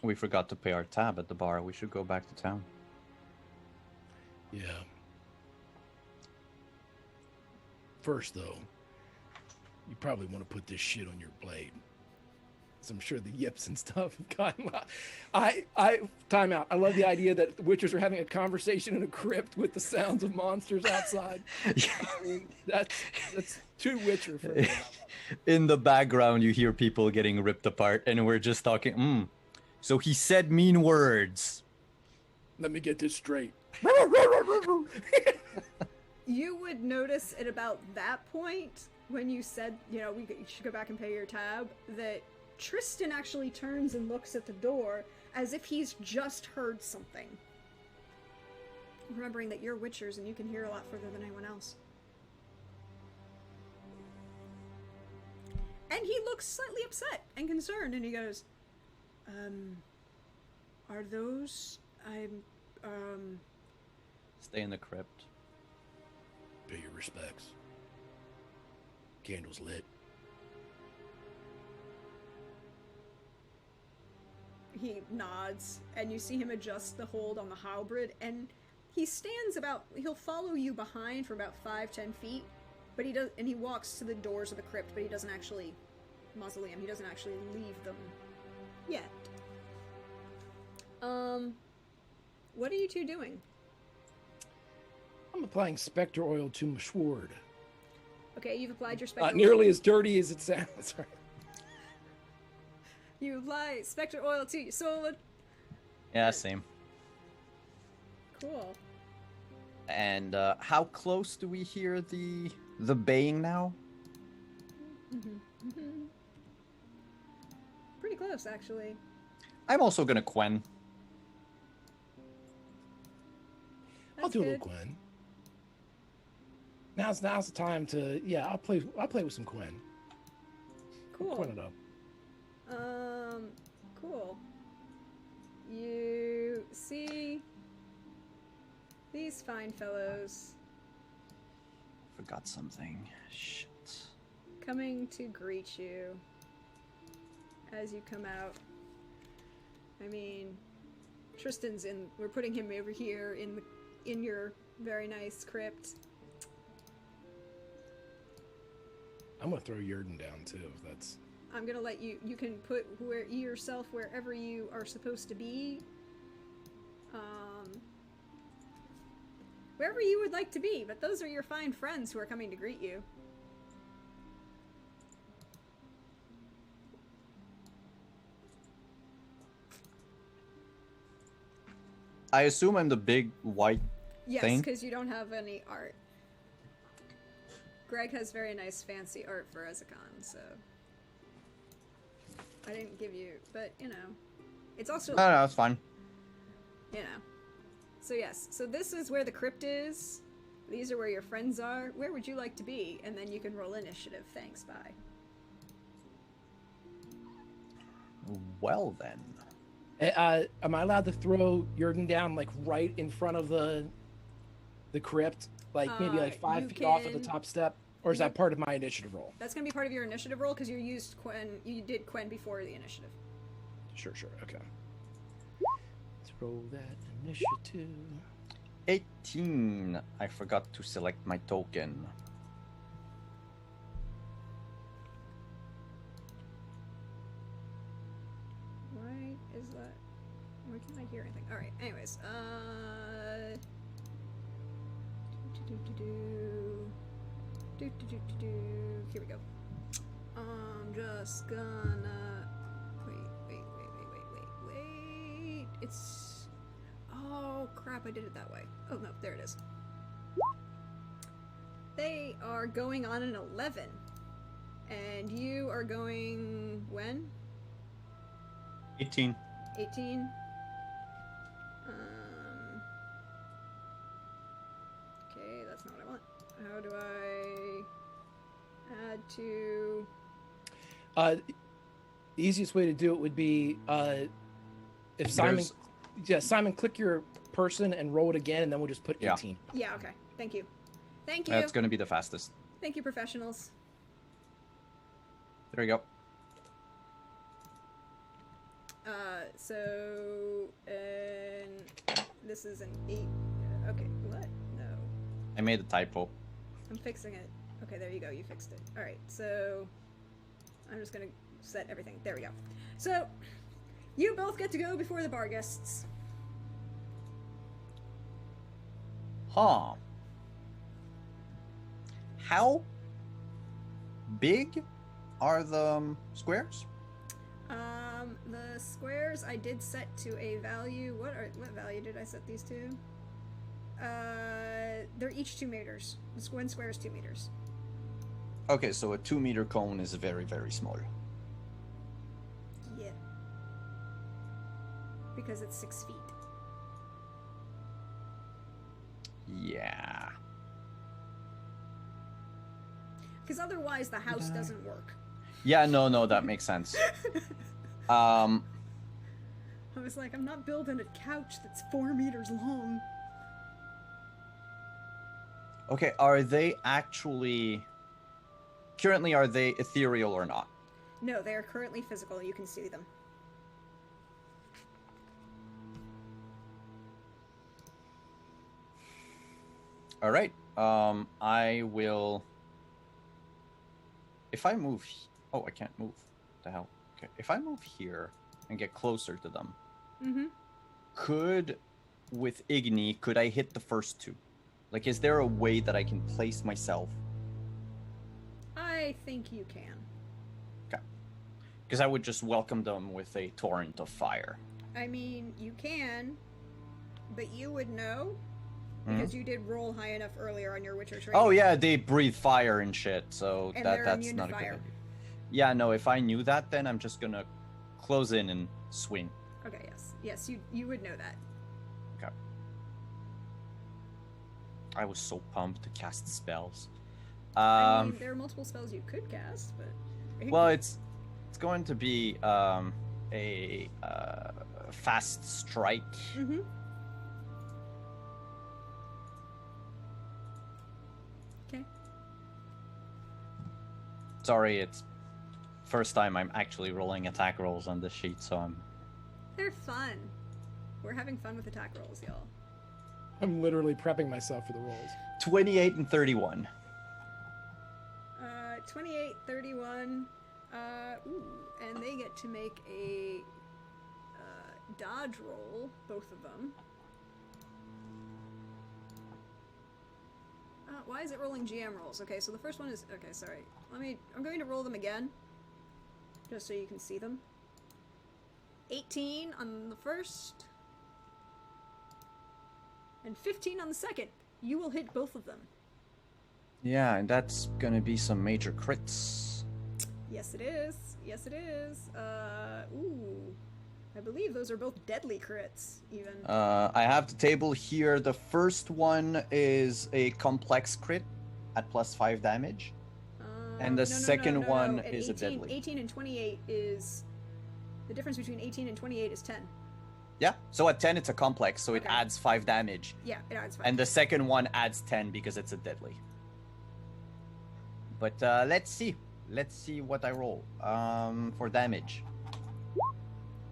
We forgot to pay our tab at the bar. We should go back to town. Yeah. First, though, you probably want to put this shit on your blade. So I'm sure the yips and stuff have gotten. Time out. I love the idea that the Witchers are having a conversation in a crypt with the sounds of monsters outside. I mean, that's too Witcher for me. In the background, you hear people getting ripped apart, and we're just talking. So he said mean words. Let me get this straight. You would notice at about that point, when you said, you should go back and pay your tab, that Tristan actually turns and looks at the door as if he's just heard something. Remembering that you're Witchers and you can hear a lot further than anyone else. And he looks slightly upset and concerned, and he goes, are those... Stay in the crypt. Pay your respects. Candles lit. He nods, and you see him adjust the hold on the halberd, and he stands he'll follow you behind for about 5-10 feet, but he walks to the doors of the crypt, but he doesn't actually he doesn't actually leave them yet. What are you two doing? I'm applying spectre oil to my sword. Okay, you've applied your spectre Not oil. nearly as dirty as it sounds. You apply spectre oil to your sword. Yeah, same. Cool. And how close do we hear the baying now? Pretty close, actually. I'm also gonna Quen. I'll do a little Quen. Now's the time to I'll play with some Quen. Cool. Quen it up. Cool. You see these fine fellows Forgot something. Shit. coming to greet you as you come out. I mean, Tristan's we're putting him over here in your very nice crypt. I'm gonna throw Yerden down too. If that's. I'm gonna let you can put yourself wherever you are supposed to be. Wherever you would like to be, but those are your fine friends who are coming to greet you. I assume I'm the big white Yes, thing? because you don't have any art. Greg has very nice fancy art for Ezekon, so I didn't give you, but it's also No, it's fine. So yes, so this is where the crypt is. These are where your friends are. Where would you like to be? And then you can roll initiative. Thanks, bye. Well then. Am I allowed to throw Yerden down like right in front of the crypt, like maybe like 5 you feet off at the can- top step, or is that part of my initiative roll? That's gonna be part of your initiative roll because you used Quen. You did Quen before the initiative. Sure, okay. Let's roll that initiative. 18. I forgot to select my token. Why is that? Why can't I hear anything? All right. Anyways, Here we go. I'm just gonna wait. It's oh crap! I did it that way. Oh no, there it is. They are going on an 11, and you are going when? 18. 18. Okay, that's not what I want. How do I add to? The easiest way to do it would be if Simon, Simon, click your person and roll it again, and then we'll just put 18. Yeah. Okay. Thank you. Thank you. That's going to be the fastest. Thank you, professionals. There you go. So, and this is an 8. Okay, what? No. I made a typo. I'm fixing it. Okay, there you go. You fixed it. All right, so I'm just gonna set everything. There we go. So you both get to go before the bar guests. Huh. How big are the squares? The squares I did set to a value. What value did I set these to? They're each 2 meters. One square is 2 meters. Okay, so a 2-meter cone is very, very small. Yeah. Because it's 6 feet. Yeah. Because otherwise the house doesn't work. Yeah, no, that makes sense. I was like, I'm not building a couch that's 4 meters long. Okay, are they actually... Currently, are they ethereal or not? No, they are currently physical. You can see them. All right. I will... If I move... Oh, I can't move. What the hell? Okay. If I move here and get closer to them, with Igni, could I hit the first 2? Like, is there a way that I can place myself? I think you can. Okay. Because I would just welcome them with a torrent of fire. I mean, you can, but you would know because you did roll high enough earlier on your Witcher training. Oh yeah, they breathe fire and shit, so And that's immune not to a good fire. idea. Yeah, no, if I knew that, then I'm just gonna close in and swing. Okay, yes, you would know that. Okay. I was so pumped to cast spells. I mean, there are multiple spells you could cast, but Well, it's going to be a fast strike. Okay. Sorry, it's first time I'm actually rolling attack rolls on this sheet, so I'm... They're fun. We're having fun with attack rolls, y'all. I'm literally prepping myself for the rolls. 28 and 31. 28, 31, and they get to make a dodge roll, both of them. Why is it rolling GM rolls? Okay, so the first one is, okay, sorry. I'm going to roll them again, just so you can see them. 18 on the first, and 15 on the second. You will hit both of them. Yeah, and that's gonna be some major crits. Yes, it is. Yes, it is. Ooh. I believe those are both deadly crits, even. I have the table here. The first one is a complex crit at +5 damage. And the second one At is 18, a deadly. 18 and 28 is... The difference between 18 and 28 is 10. Yeah, so at 10 it's a complex, so it Okay. adds 5 damage. Yeah, it adds 5. And the second one adds 10 because it's a deadly. But let's see. Let's see what I roll for damage.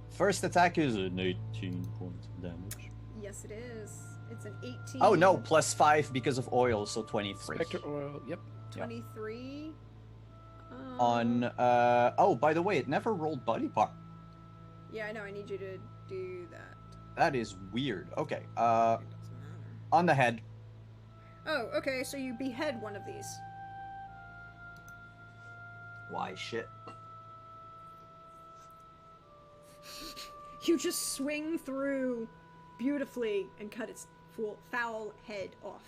First attack is an 18 points of damage. Yes, it is. It's an 18. Oh no, +5 because of oil, so 23. Spectre oil, yep. 23. On, oh, by the way, it never rolled body part. Yeah, I know. I need you to do that. That is weird. Okay, It doesn't matter. on the head. Oh, okay. So you behead one of these. Why shit? You just swing through beautifully and cut its foul head off.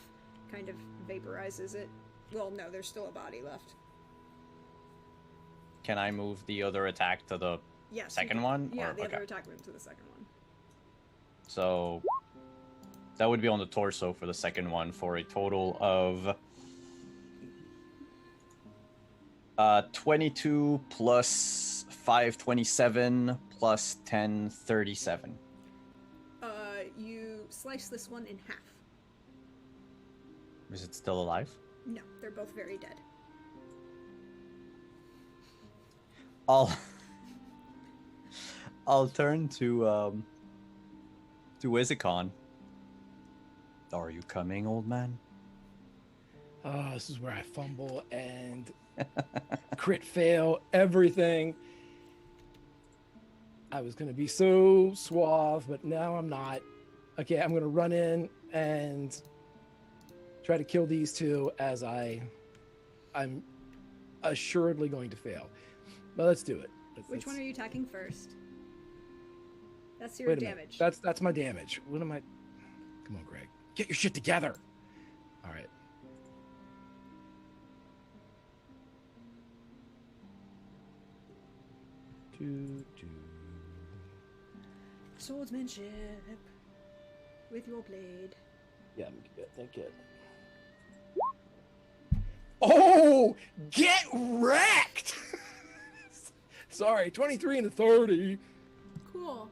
Kind of vaporizes it. Well, no, there's still a body left. Can I move the other attack to the Yes. you second can- one? Yeah, Or- the okay. other attack moved to the second one. So that would be on the torso for the second one for a total of 22 plus 5, 27 plus 10, 37. You slice this one in half. Is it still alive? No, they're both very dead. I'll turn to Ezekon Are you coming, old man? Oh, this is where I fumble and crit fail everything. I was gonna be so suave, but now I'm not. Okay, I'm gonna run in and try to kill these two as I'm assuredly going to fail. But let's do it. Which one are you attacking first? That's your Wait a minute. damage. That's my damage. What am I? Come on, Greg. Get your shit together. All right. Swordsmanship with your blade. Yeah, thank you. Oh, get wrecked! Sorry, 23 and a 30. Cool.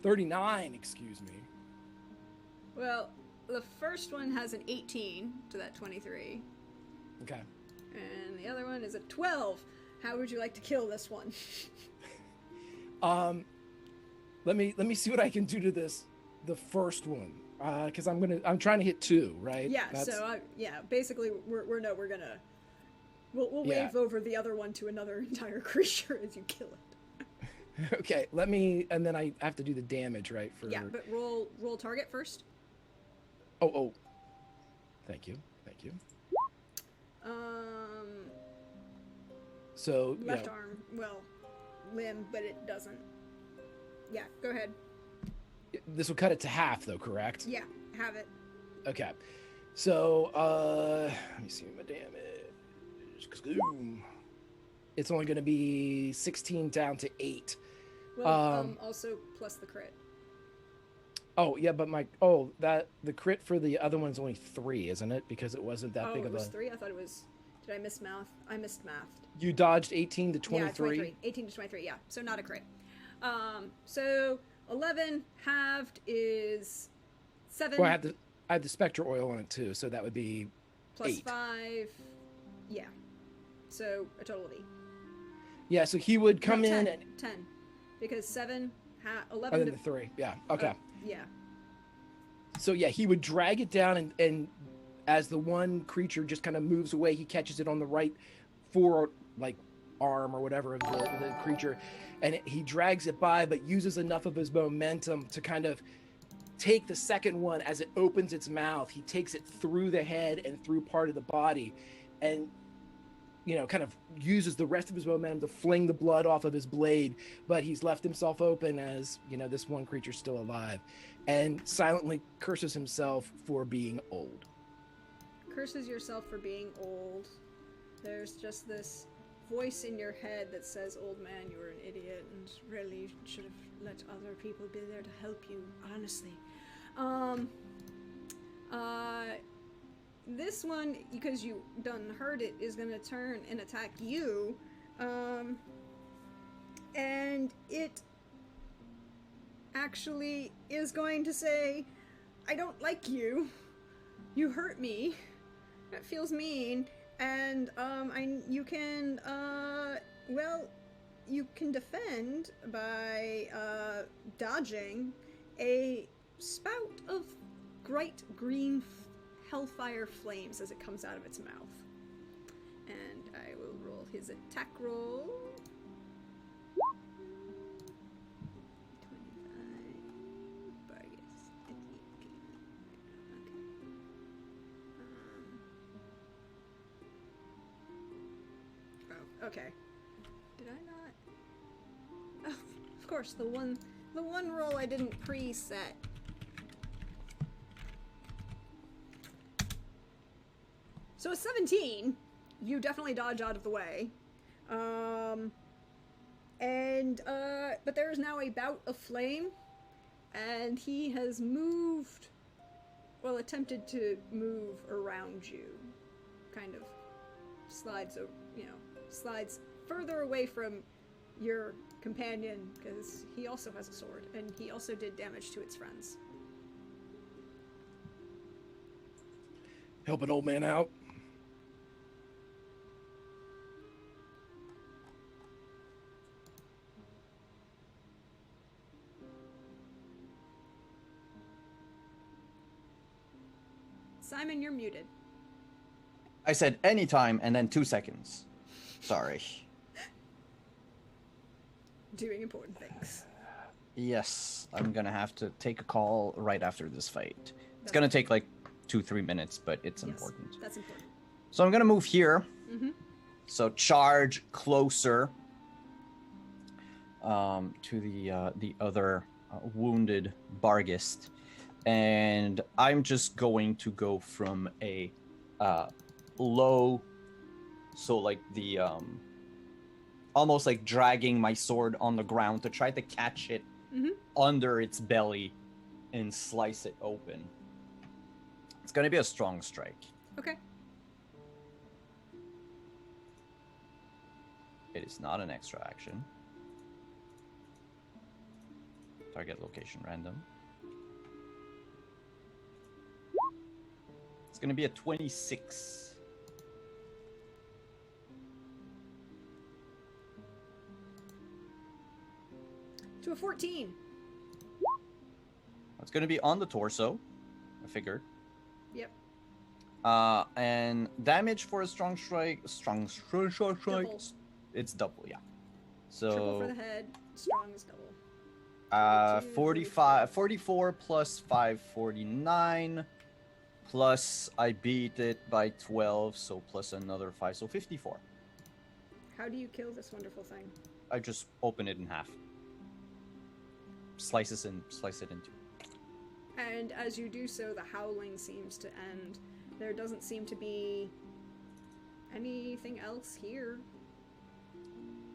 39, excuse me. Well, the first one has an 18 to that 23. Okay. And the other one is a 12. How would you like to kill this one? Let me see what I can do to the first one. Because I'm trying to hit 2, right? Yeah, basically we'll wave over the other one to another entire creature as you kill it. Okay, and then I have to do the damage, right? Yeah, but roll target first. Oh. Thank you. So left arm, limb, but it doesn't. Yeah, go ahead. This will cut it to half, though, correct? Yeah, have it. Okay. So, let me see my damage. It's only going to be 16 down to 8. Well, also plus the crit. Oh, yeah, but the crit for the other one is only 3, isn't it? Because it wasn't that big of a... Oh, it was 3? I thought it was... Did I miss math? I missed math. You dodged 18 to 23? Yeah, 23. 18 to 23, yeah. So not a crit. So 11 halved is 7. Well, I have the spectre oil on it, too, so that would be plus 8. 5. Yeah. So a total of 8. Yeah, so he would come 10, in and... 10. Because 7, 11... Oh, then the 3. Yeah, okay. Yeah. So, yeah, he would drag it down, and as the one creature just kind of moves away, he catches it on the right arm or whatever of the creature, and he drags it by, but uses enough of his momentum to kind of take the second one as it opens its mouth. He takes it through the head and through part of the body, and kind of uses the rest of his momentum to fling the blood off of his blade, but he's left himself open as, this one creature's still alive, and silently curses himself for being old. Curses yourself for being old. There's just this voice in your head that says, old man, you were an idiot, and really should have let other people be there to help you, honestly. This one, because you done heard it, is going to turn and attack you. And it actually is going to say, I don't like you. You hurt me. That feels mean. And, you can defend by, dodging a spout of bright green hellfire flames as it comes out of its mouth. And I will roll his attack roll. 25. Okay. Did I not? Oh, of course, the one roll I didn't preset. So a 17, you definitely dodge out of the way. But there is now a bout of flame, and he has attempted to move around you. Kind of slides further away from your companion, because he also has a sword, and he also did damage to its friends. Help an old man out. Simon, you're muted. I said anytime and then 2 seconds. Sorry. Doing important things. Yes, I'm gonna have to take a call right after this fight. It's That's gonna take like 2-3 minutes, but it's Yes, important. That's important. So I'm gonna move here. Mm-hmm. So charge closer to the other wounded Bargist, and I'm just going to go from a low, so like the almost like dragging my sword on the ground to try to catch it under its belly and slice it open. It's gonna be a strong strike. Okay. It is not an extra action. Target location random. It's going to be a 26. To a 14. It's going to be on the torso. I figured. Yep. And damage for a strong strike. Strong strike. Double. It's double, yeah. Triple for So the head. Strong is double. 44 plus 5, 49. Plus I beat it by 12, so plus another 5, so 54. How do you kill this wonderful thing? I just open it in half. Slice it in two. And as you do so, the howling seems to end. There doesn't seem to be anything else here.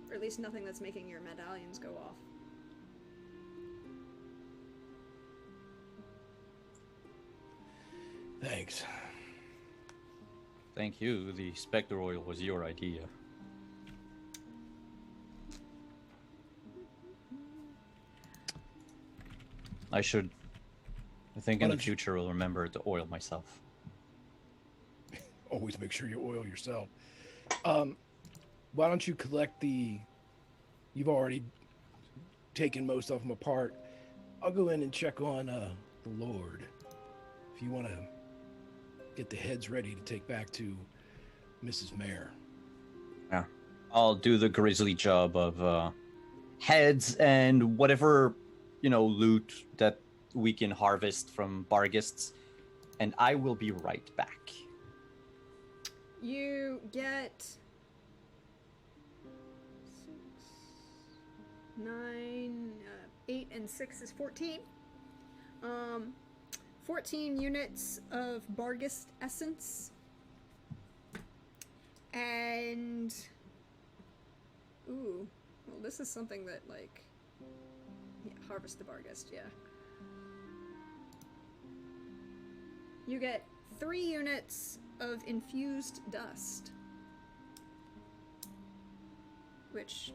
Or at least nothing that's making your medallions go off. Thanks. Thank you. The Spectre Oil was your idea. I think in the future I'll remember to oil myself. Always make sure you oil yourself. Why don't you collect the... You've already taken most of them apart. I'll go in and check on the Lord. If you want to get the heads ready to take back to Mrs. Mayor. Yeah. I'll do the grisly job of heads and whatever, loot that we can harvest from Bargists, and I will be right back. You get 6, 9, 8, and 6 is 14. 14 units of Bargist essence. And... Ooh. Well, this is something that, Yeah, harvest the Bargist, yeah. You get 3 units of infused dust. Which...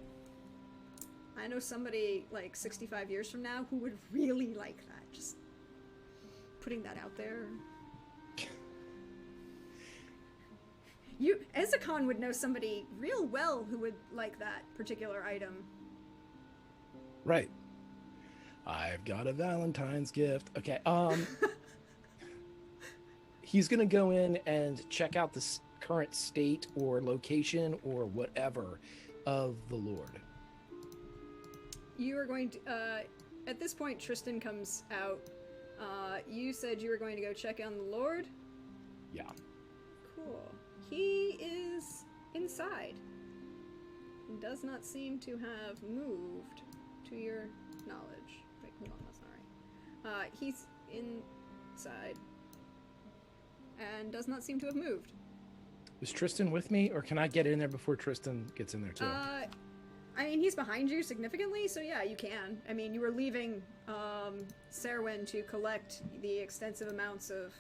I know somebody, 65 years from now who would really like that. Just... putting that out there. Ezekon would know somebody real well who would like that particular item. Right. I've got a Valentine's gift. Okay, he's gonna go in and check out the current state or location or whatever of the Lord. You are going to, at this point, Tristan comes out. You said you were going to go check on the Lord? Yeah. Cool. He is inside. He does not seem to have moved, to your knowledge. Wait, hold on, that's not right. He's inside. And does not seem to have moved. Is Tristan with me, or can I get in there before Tristan gets in there too? I mean, he's behind you significantly, so yeah, you can. I mean, you were leaving Seweryn to collect the extensive amounts of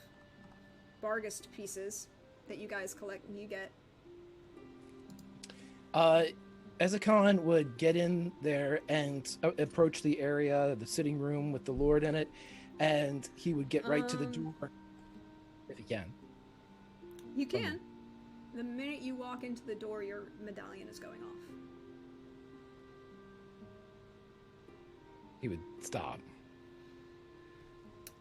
Bargist pieces that you guys collect and you get. Ezekon would get in there and approach the area, the sitting room with the Lord in it, and he would get right to the door, if he can. You can. The minute you walk into the door, your medallion is going off. He would stop.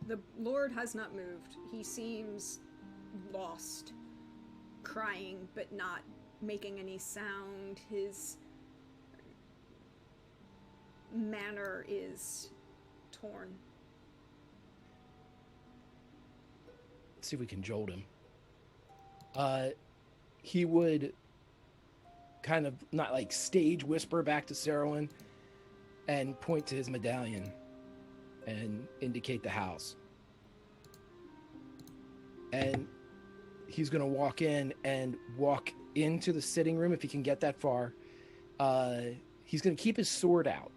The Lord has not moved. He seems lost, crying but not making any sound. His manner is torn. Let's see if we can jolt him. He would kind of not like stage whisper back to Seweryn and point to his medallion and indicate the house. And he's going to walk in and walk into the sitting room if he can get that far. He's going to keep his sword out,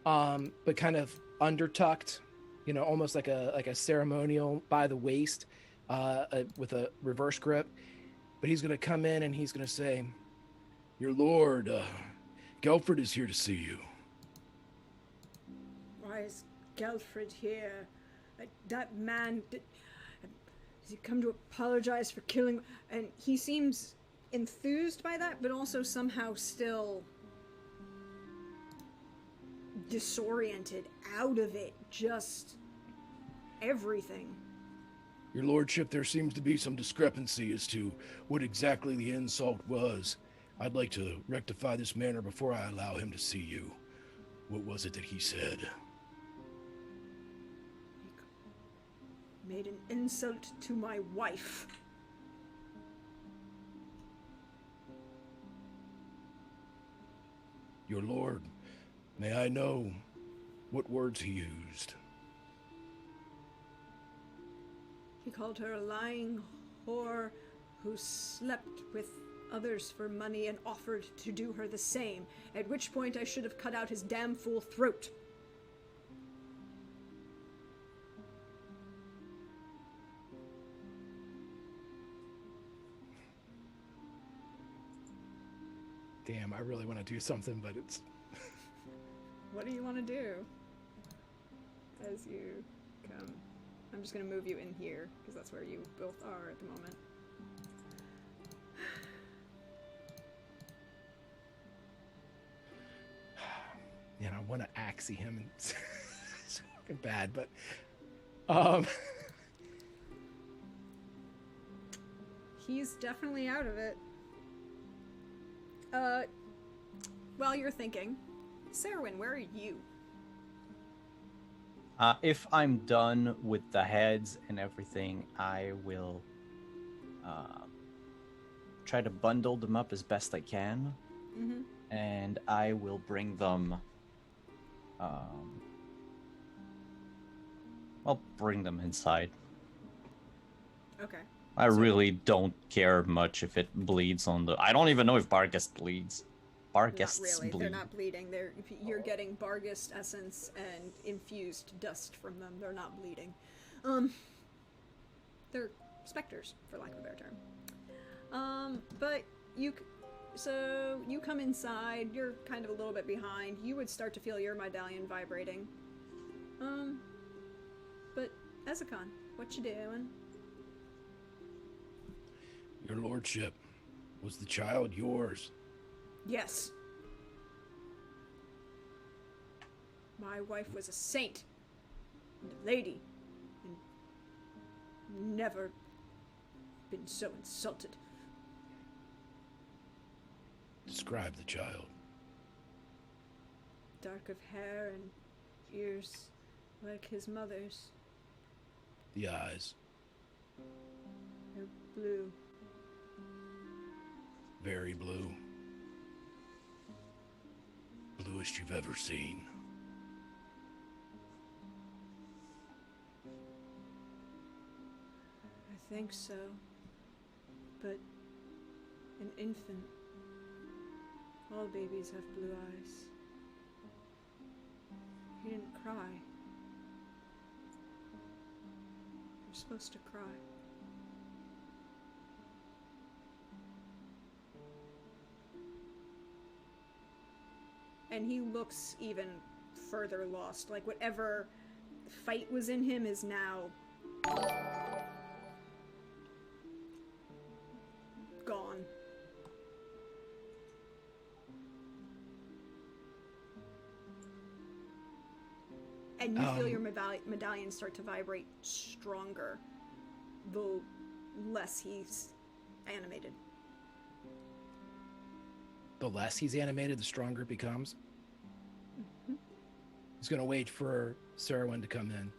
but kind of undertucked, you know, almost like a ceremonial by the waist, with a reverse grip. But he's going to come in and he's going to say, Your lord, Gelfred is here to see you. Why is Gelfred here? That man, has he come to apologize for killing? And he seems enthused by that, but also somehow still disoriented, out of it, just everything. Your lordship, there seems to be some discrepancy as to what exactly the insult was. I'd like to rectify this matter before I allow him to see you. What was it that he said? He made an insult to my wife. Your lord, may I know what words he used? He called her a lying whore who slept with others for money and offered to do her the same, at which point I should have cut out his damn fool throat. damn, I really want to do something, but it's... What do you want to do? As you come. I'm just going to move you in here, because that's where you both are at the moment. Man, I want to axie him. And it's fucking bad, but... He's definitely out of it. While you're thinking, Seweryn, where are you? If I'm done with the heads and everything, I will try to bundle them up as best I can, and I will bring them. I'll bring them inside. Okay. I really don't care much if it bleeds on the. I don't even know if Barghest bleeds. Barghests Not really. bleed. They're not bleeding. You're getting Barghest essence and infused dust from them. They're not bleeding. They're specters, for lack of a better term. But so you come inside. You're kind of a little bit behind. You would start to feel your medallion vibrating. But Ezekon, what you doing? Your lordship, was the child yours? Yes. My wife was a saint and a lady, and never been so insulted. Describe the child. Dark of hair and ears like his mother's. The eyes. They're blue. Very blue. Bluest you've ever seen. I think so. But an infant. All babies have blue eyes. He didn't cry. You're supposed to cry. And he looks even further lost. Like whatever fight was in him is now gone. And you feel your medallion start to vibrate stronger. The less he's animated. The less he's animated, the stronger it becomes. Mm-hmm. He's gonna wait for Seweryn to come in.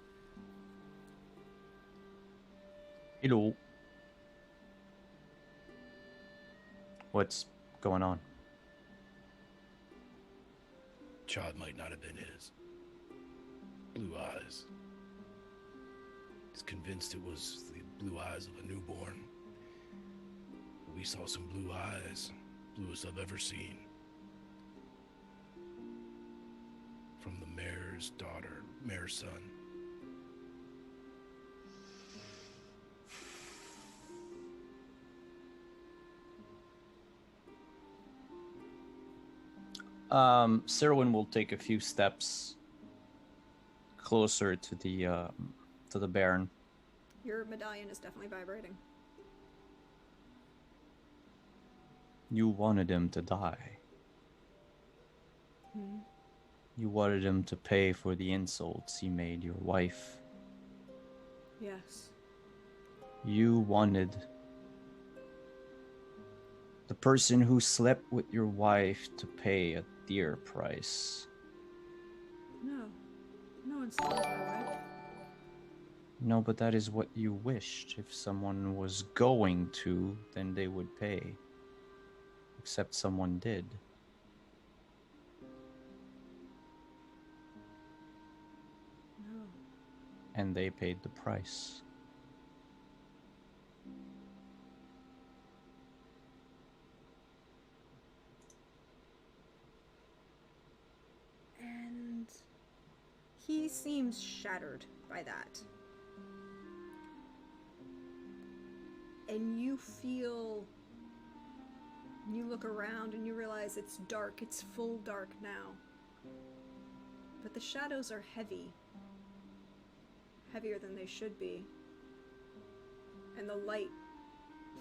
Hello. What's going on? Child might not have been his. Blue eyes. He's convinced it was the blue eyes of a newborn. We saw some blue eyes, bluest I've ever seen. From the mayor's daughter, mayor's son. Seweryn will take a few steps closer to the Baron. Your medallion is definitely vibrating. You wanted him to die. Hmm. You wanted him to pay for the insults he made your wife. Yes. You wanted the person who slept with your wife to pay a dear price. No. No one slept with my wife. No, but that is what you wished. If someone was going to, then they would pay. Except someone did. No. And they paid the price. And he seems shattered by that. And you look around and you realize it's dark, it's full dark now. But the shadows are heavy. Heavier than they should be. And the light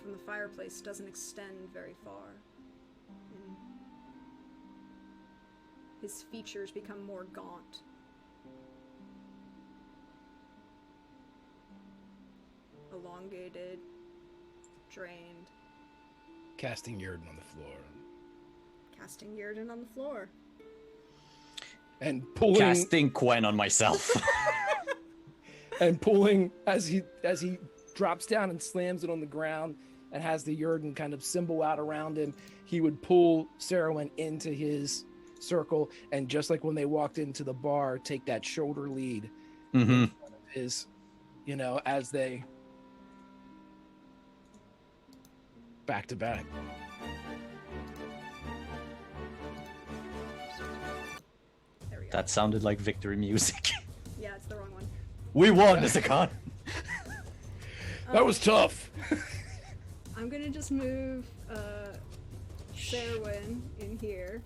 from the fireplace doesn't extend very far. And his features become more gaunt. Elongated, drained. Casting Yurden on the floor. Casting Yurden on the floor. And pulling Casting Quen on myself. and pulling as he drops down and slams it on the ground and has the Yurden kind of symbol out around him, he would pull Seweryn into his circle, and just like when they walked into the bar, take that shoulder lead in front of his, as they back to back. There we go. That sounded like victory music. Yeah, it's the wrong one. We won, Ezekon! That was tough. I'm gonna just move Seweryn in here.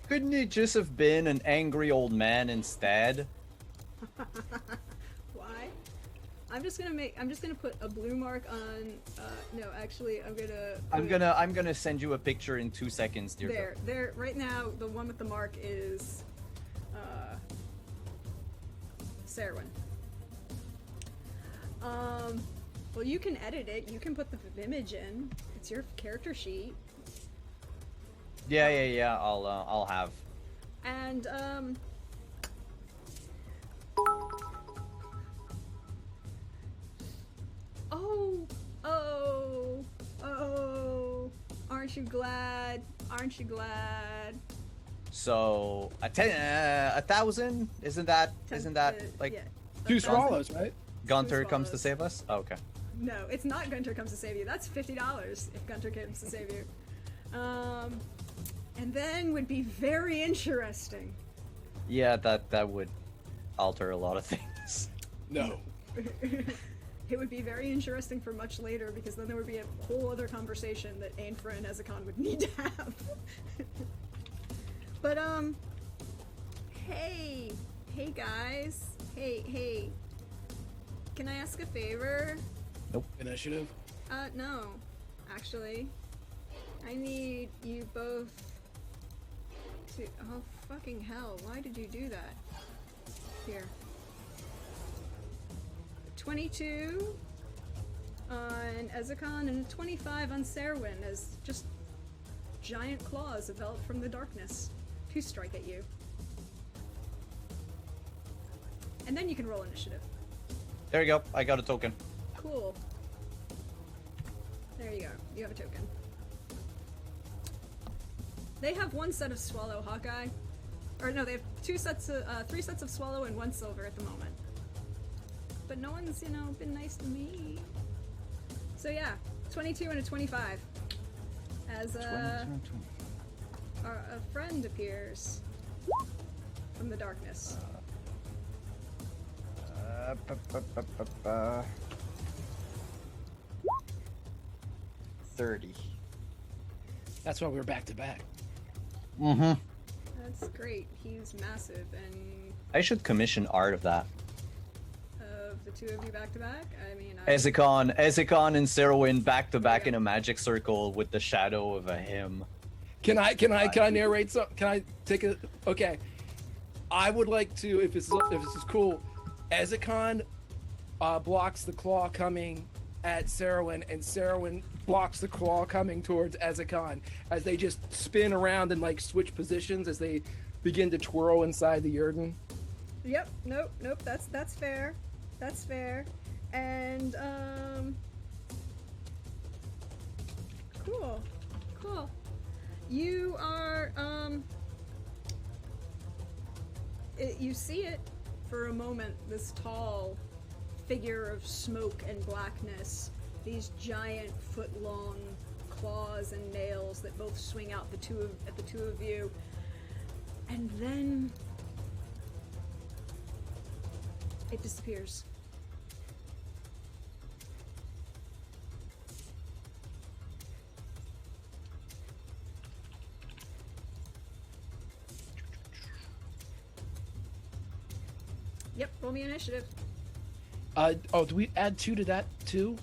Couldn't it just have been an angry old man instead? Why? I'm just gonna put a blue mark on. No, actually, I'm gonna send you a picture in 2 seconds, dear. There. Right now, the one with the mark is Seweryn. Well, you can edit it. You can put the image in. It's your character sheet. Yeah. I'll have. And aren't you glad? Aren't you glad? So 1,000? Isn't that like yeah. Two swallows, right? Gunter Two comes to swallows. save us? Oh, okay. No, it's not Gunter comes to save you. That's $50 if Gunter comes to save you. And then would be very interesting. Yeah, that would alter a lot of things. No. It would be very interesting for much later, because then there would be a whole other conversation that Ainfra and Ezekon would need to have. But hey guys, hey, can I ask a favor? Initiative? No, actually, I need you both to. Oh fucking hell! Why did you do that? Here. 22 on Ezekon and a 25 on Seweryn as just giant claws develop from the darkness to strike at you. And then you can roll initiative. There you go. I got a token. Cool. There you go. You have a token. They have one set of Swallow Hawkeye. Or no, they have three sets of Swallow and one Silver at the moment. But no one's, been nice to me. So yeah, 22 and a 25. As a friend appears from the darkness. 30. That's why we're back to back. Mm-hmm. That's great. He's massive, and I should commission art of that. of the two of you back to back, I mean, Ezekon and Seweryn back to back There in you a magic circle with the shadow of a him. Can I narrate some? Can I take a? Okay, I would like to, if this is cool. Ezekon blocks the claw coming at Seweryn, and Seweryn blocks the claw coming towards Ezekon as they just spin around and like switch positions as they begin to twirl inside the Yurden. Yep. Nope. That's fair. That's fair. And cool. You are you see it for a moment. This tall figure of smoke and blackness. These giant foot-long claws and nails that both swing out at the two of you, and then it disappears. Yep, roll me initiative. Do we add 2 to that too?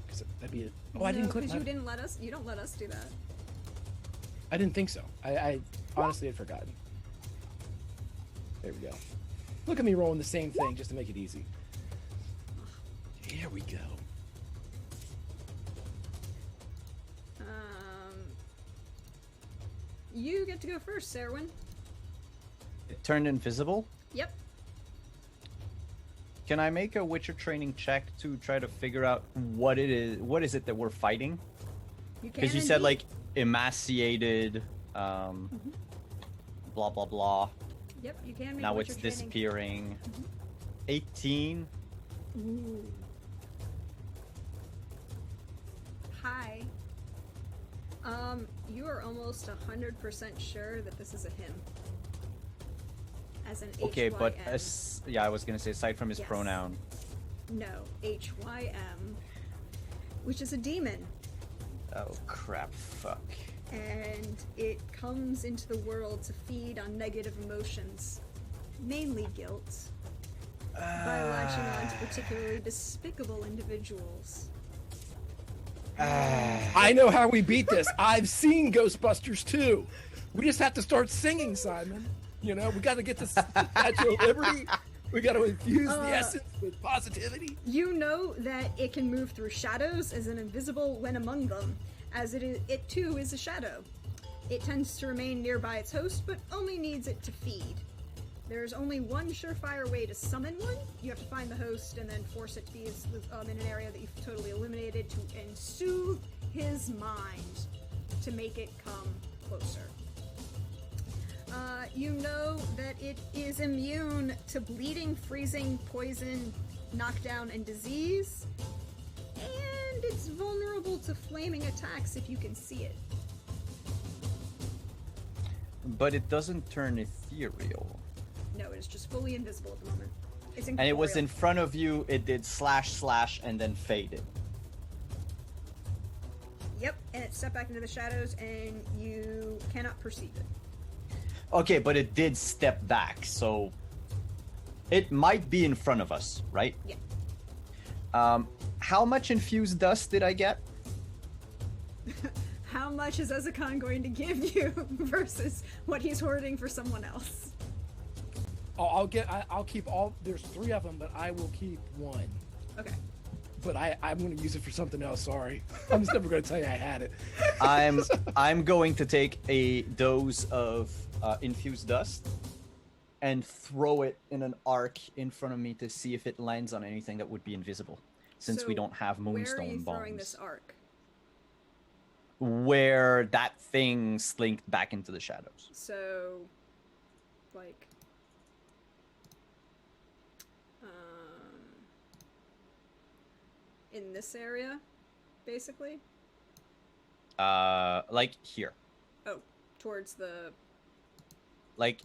Because that'd be it. Oh, I didn't click. Because you didn't let us. You don't let us do that. I didn't think so. I honestly had forgotten. There we go. Look at me rolling the same thing just to make it easy. Here we go. You get to go first, Seweryn. It turned invisible. Yep. Can I make a Witcher training check to try to figure out what it is? What is it that we're fighting? You can. Because you said indeed. like emaciated, blah blah blah. Yep, you can. Make Now what it's you're training. disappearing. 18. Ooh. Hi. You are almost 100% sure that this is a him. As an Okay, but HYM. yeah, I was gonna say aside from his Yes. pronoun. No, HYM, which is a demon, Oh crap! Fuck. and it comes into the world to feed on negative emotions, mainly guilt, by latching on to particularly despicable individuals. I know how we beat this. I've seen Ghostbusters too. We just have to start singing, Simon. We got to get the Statue of Liberty. We got to infuse the essence with positivity. You know that it can move through shadows as an invisible when among them, as it too is a shadow. It tends to remain nearby its host, but only needs it to feed. There's only one surefire way to summon one. You have to find the host and then force it to be in an area that you've totally eliminated and soothe his mind to make it come closer. You know that it is immune to bleeding, freezing, poison, knockdown, and disease. And it's vulnerable to flaming attacks if you can see it. But it doesn't turn ethereal. No, it is just fully invisible at the moment. It's And it was incorporeal. in front of you. It did slash and then faded. Yep, and it stepped back into the shadows, and you cannot perceive it. Okay, but it did step back, so it might be in front of us, right? Yeah. How much infused dust did I get? How much is Ezekon going to give you versus what he's hoarding for someone else? I'll keep all. There's 3 of them, but I will keep 1. Okay. but I'm going to use it for something else. Sorry. I'm just never going to tell you I had it. I'm going to take a dose of infused dust and throw it in an arc in front of me to see if it lands on anything that would be invisible, since we So, don't have moonstone Where are you bombs. throwing this arc? Where that thing slinked back into the shadows. So, like, in this area, basically? Like here. Oh, towards the... Like,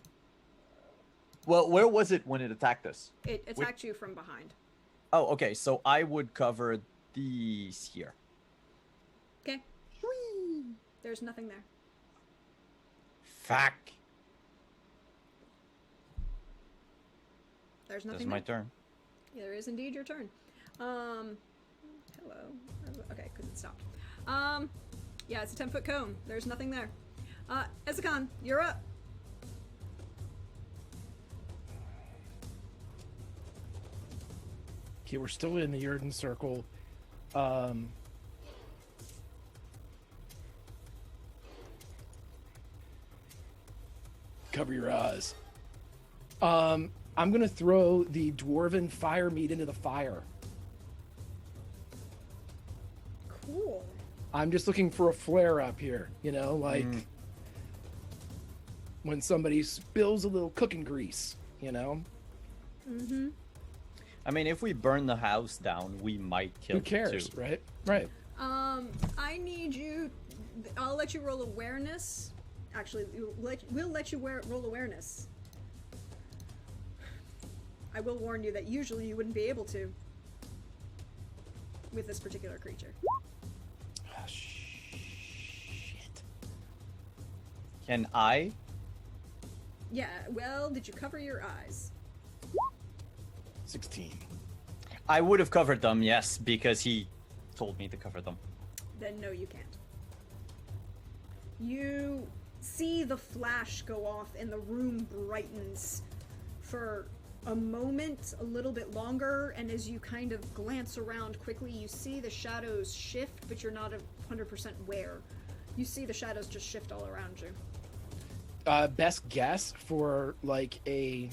well, where was it when it attacked us? It attacked you from behind. Oh, okay, so I would cover these here. Okay. There's nothing there. Fuck. There's nothing That's my there. turn. Yeah, there is indeed your turn. Hello. Okay, because it stopped. Yeah, it's a 10-foot cone. There's nothing there. Ezekon, you're up. Okay, we're still in the Yrden circle. Cover your eyes. I'm gonna throw the dwarven fire meat into the fire. Cool. I'm just looking for a flare up here, like when somebody spills a little cooking grease, Mm-hmm. I mean, if we burn the house down, we might kill Who cares, it too. right? Right. I need you... I'll let you roll awareness. Actually, we'll let you roll awareness. I will warn you that usually you wouldn't be able to with this particular creature. Oh, shit. Can I? Yeah, well, did you cover your eyes? 16. I would have covered them, yes, because he told me to cover them. Then no, you can't. You see the flash go off and the room brightens for a moment, a little bit longer, and as you kind of glance around quickly, you see the shadows shift, but you're not 100% where. You see the shadows just shift all around you. Best guess for like if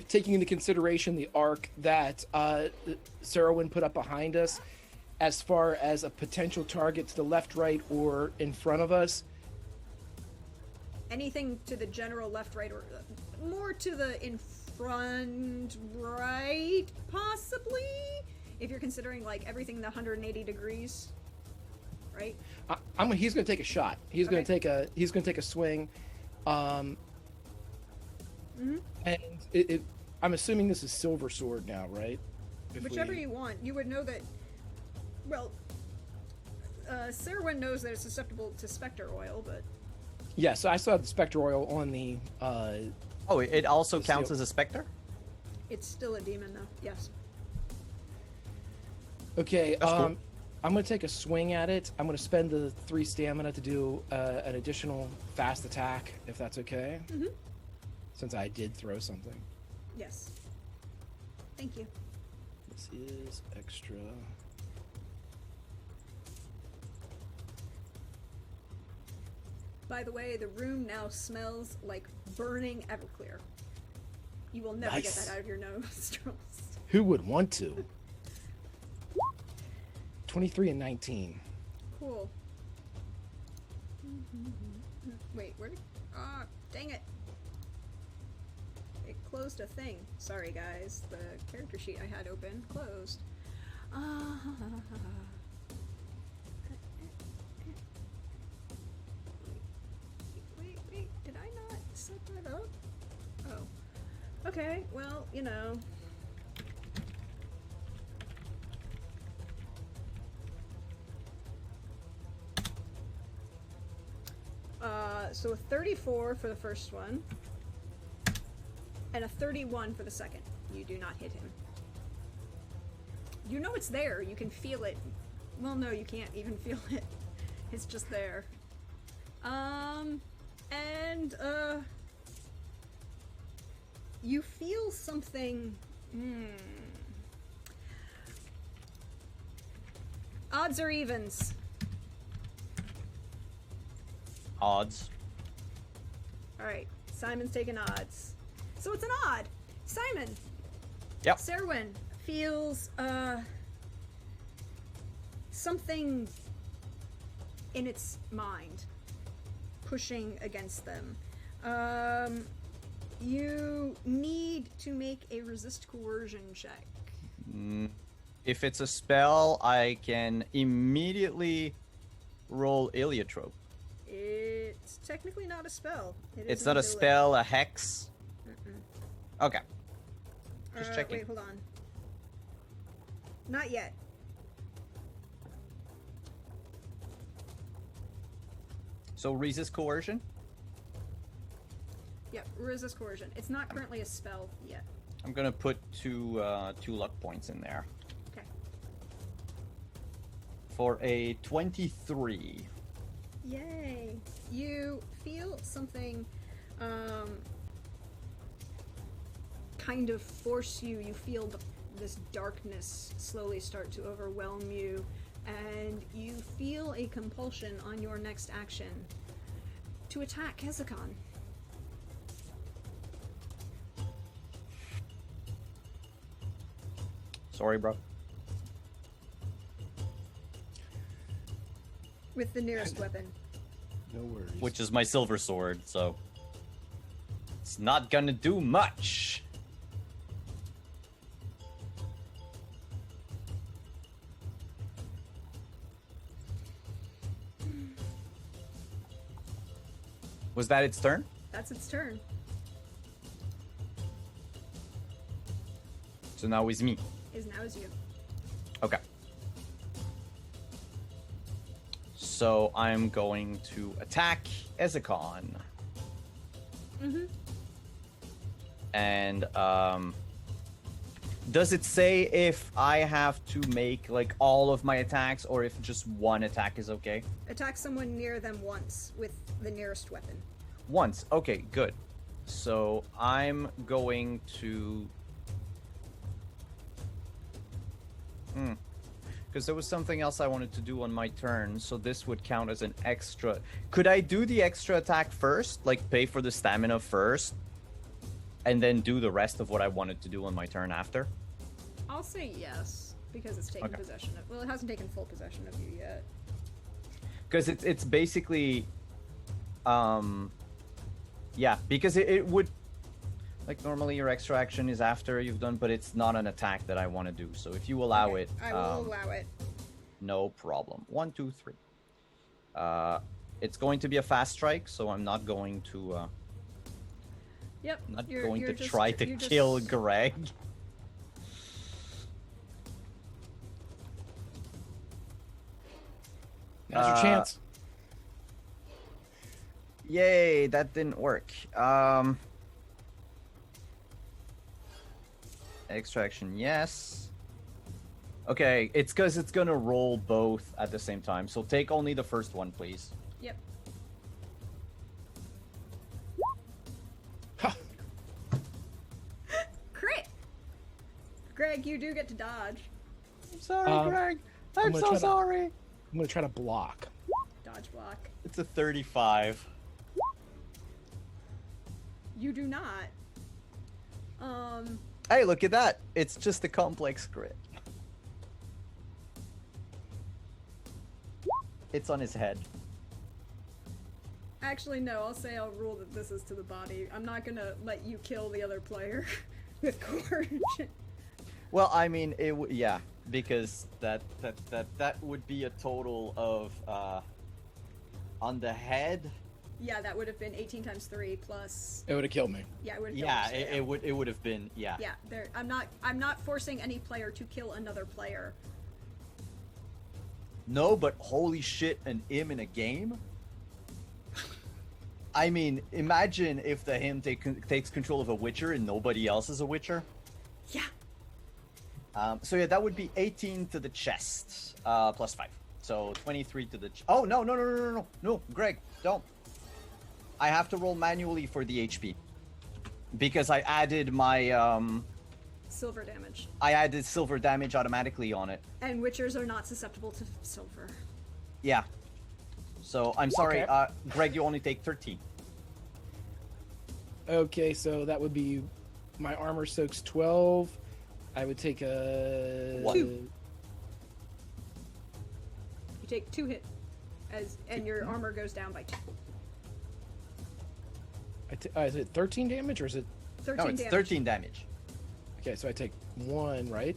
taking into consideration the arc that Seweryn put up behind us, as far as a potential target to the left, right, or in front of us. Anything to the general left, right, or more to the in front, right, possibly? If you're considering like everything the 180 degrees, right? He's going to take a shot. He's going to take a swing. And I'm assuming this is Silver Sword now, right? Whichever you want. You would know that. Well, Seweryn knows that it's susceptible to specter oil, but yeah. So I saw the specter oil on the. Oh, it also counts as a specter? it's still a demon though. Yes. Okay. Cool. I'm going to take a swing at it. I'm going to spend the 3 stamina to do an additional fast attack, if that's okay. Mm-hmm. Since I did throw something. Yes. Thank you. This is extra. By the way, the room now smells like burning Everclear. You will never get Nice. that out of your nostrils. Who would want to? 23 and 19. Cool. Wait, where did... Ah, dang it. It closed a thing. Sorry, guys. The character sheet I had open closed. Wait. Did I not set that up? Oh. Okay, well, you know. So a 34 for the first one, and a 31 for the second. You do not hit him. You know it's there. You can feel it. Well, no, you can't even feel it. It's just there. You feel something... Odds or evens? Odds. Alright, Simon's taking odds. So it's an odd. Simon. Yep. Seweryn feels, something in its mind pushing against them. You need to make a resist coercion check. If it's a spell, I can immediately roll Iliotrope. It's technically not a spell. It's not a spell, a hex. Okay. Just checking. Wait, hold on. Not yet. So resist coercion? Yeah, resist coercion. It's not currently a spell yet. I'm gonna put two luck points in there. Okay. For a 23. Yay! You feel something kind of force you. You feel this darkness slowly start to overwhelm you, and you feel a compulsion on your next action to attack Ezekon. Sorry, bro. With the nearest weapon. No worries. Which is my silver sword, so it's not gonna do much. Was that its turn? That's its turn. So now it's me. Now is you. Okay. So I'm going to attack Ezekon. Mm-hmm. And does it say if I have to make like all of my attacks or if just one attack is okay? Attack someone near them once with the nearest weapon. Once. Okay, good. So I'm going to because there was something else I wanted to do on my turn, so this would count as an extra. Could I do the extra attack first? Like, pay for the stamina first, and then do the rest of what I wanted to do on my turn after? I'll say yes, because it's taken possession of... Well, it hasn't taken full possession of you yet. Because it's basically... yeah, because it would... Like, normally your extra action is after you've done, but it's not an attack that I want to do. So if you allow it... I will allow it. No problem. 1, 2, 3. It's going to be a fast strike, so I'm not going to... Yep. not you're going to just- try to you're just- kill Greg. Now's your chance. Yay, that didn't work. Extraction, yes. Okay, it's because it's gonna roll both at the same time. So take only the first one, please. Yep. Crit! Greg, you do get to dodge. I'm sorry, Greg. I'm gonna so try to- sorry. I'm gonna try to block. Dodge block. It's a 35. You do not. Hey, look at that. It's just a complex crit. It's on his head. Actually, no, I'll say I'll rule that this is to the body. I'm not gonna let you kill the other player with coercion. Well, I mean, yeah, because that would be a total of on the head. Yeah, that would have been 18 times 3 plus. It would have killed me. Yeah, it would have. Yeah, it would have been, yeah. Yeah, I'm not forcing any player to kill another player. No, but holy shit, an im in a game. I mean, imagine if the him takes control of a Witcher and nobody else is a Witcher. Yeah. So yeah, that would be 18 to the chest, plus 5. So 23 to the... Oh, no, Greg, don't. I have to roll manually for the HP. Because I added my Silver damage. I added silver damage automatically on it. And witchers are not susceptible to silver. Yeah. So I'm sorry, Okay. Greg. You only take 13. Okay, so that would be my armor soaks 12. I would take a One. 2. You take 2 hit, and your armor goes down by 2. Is it 13 damage or is it? 13 No, it's damage. 13 damage. Okay, so I take 1, right?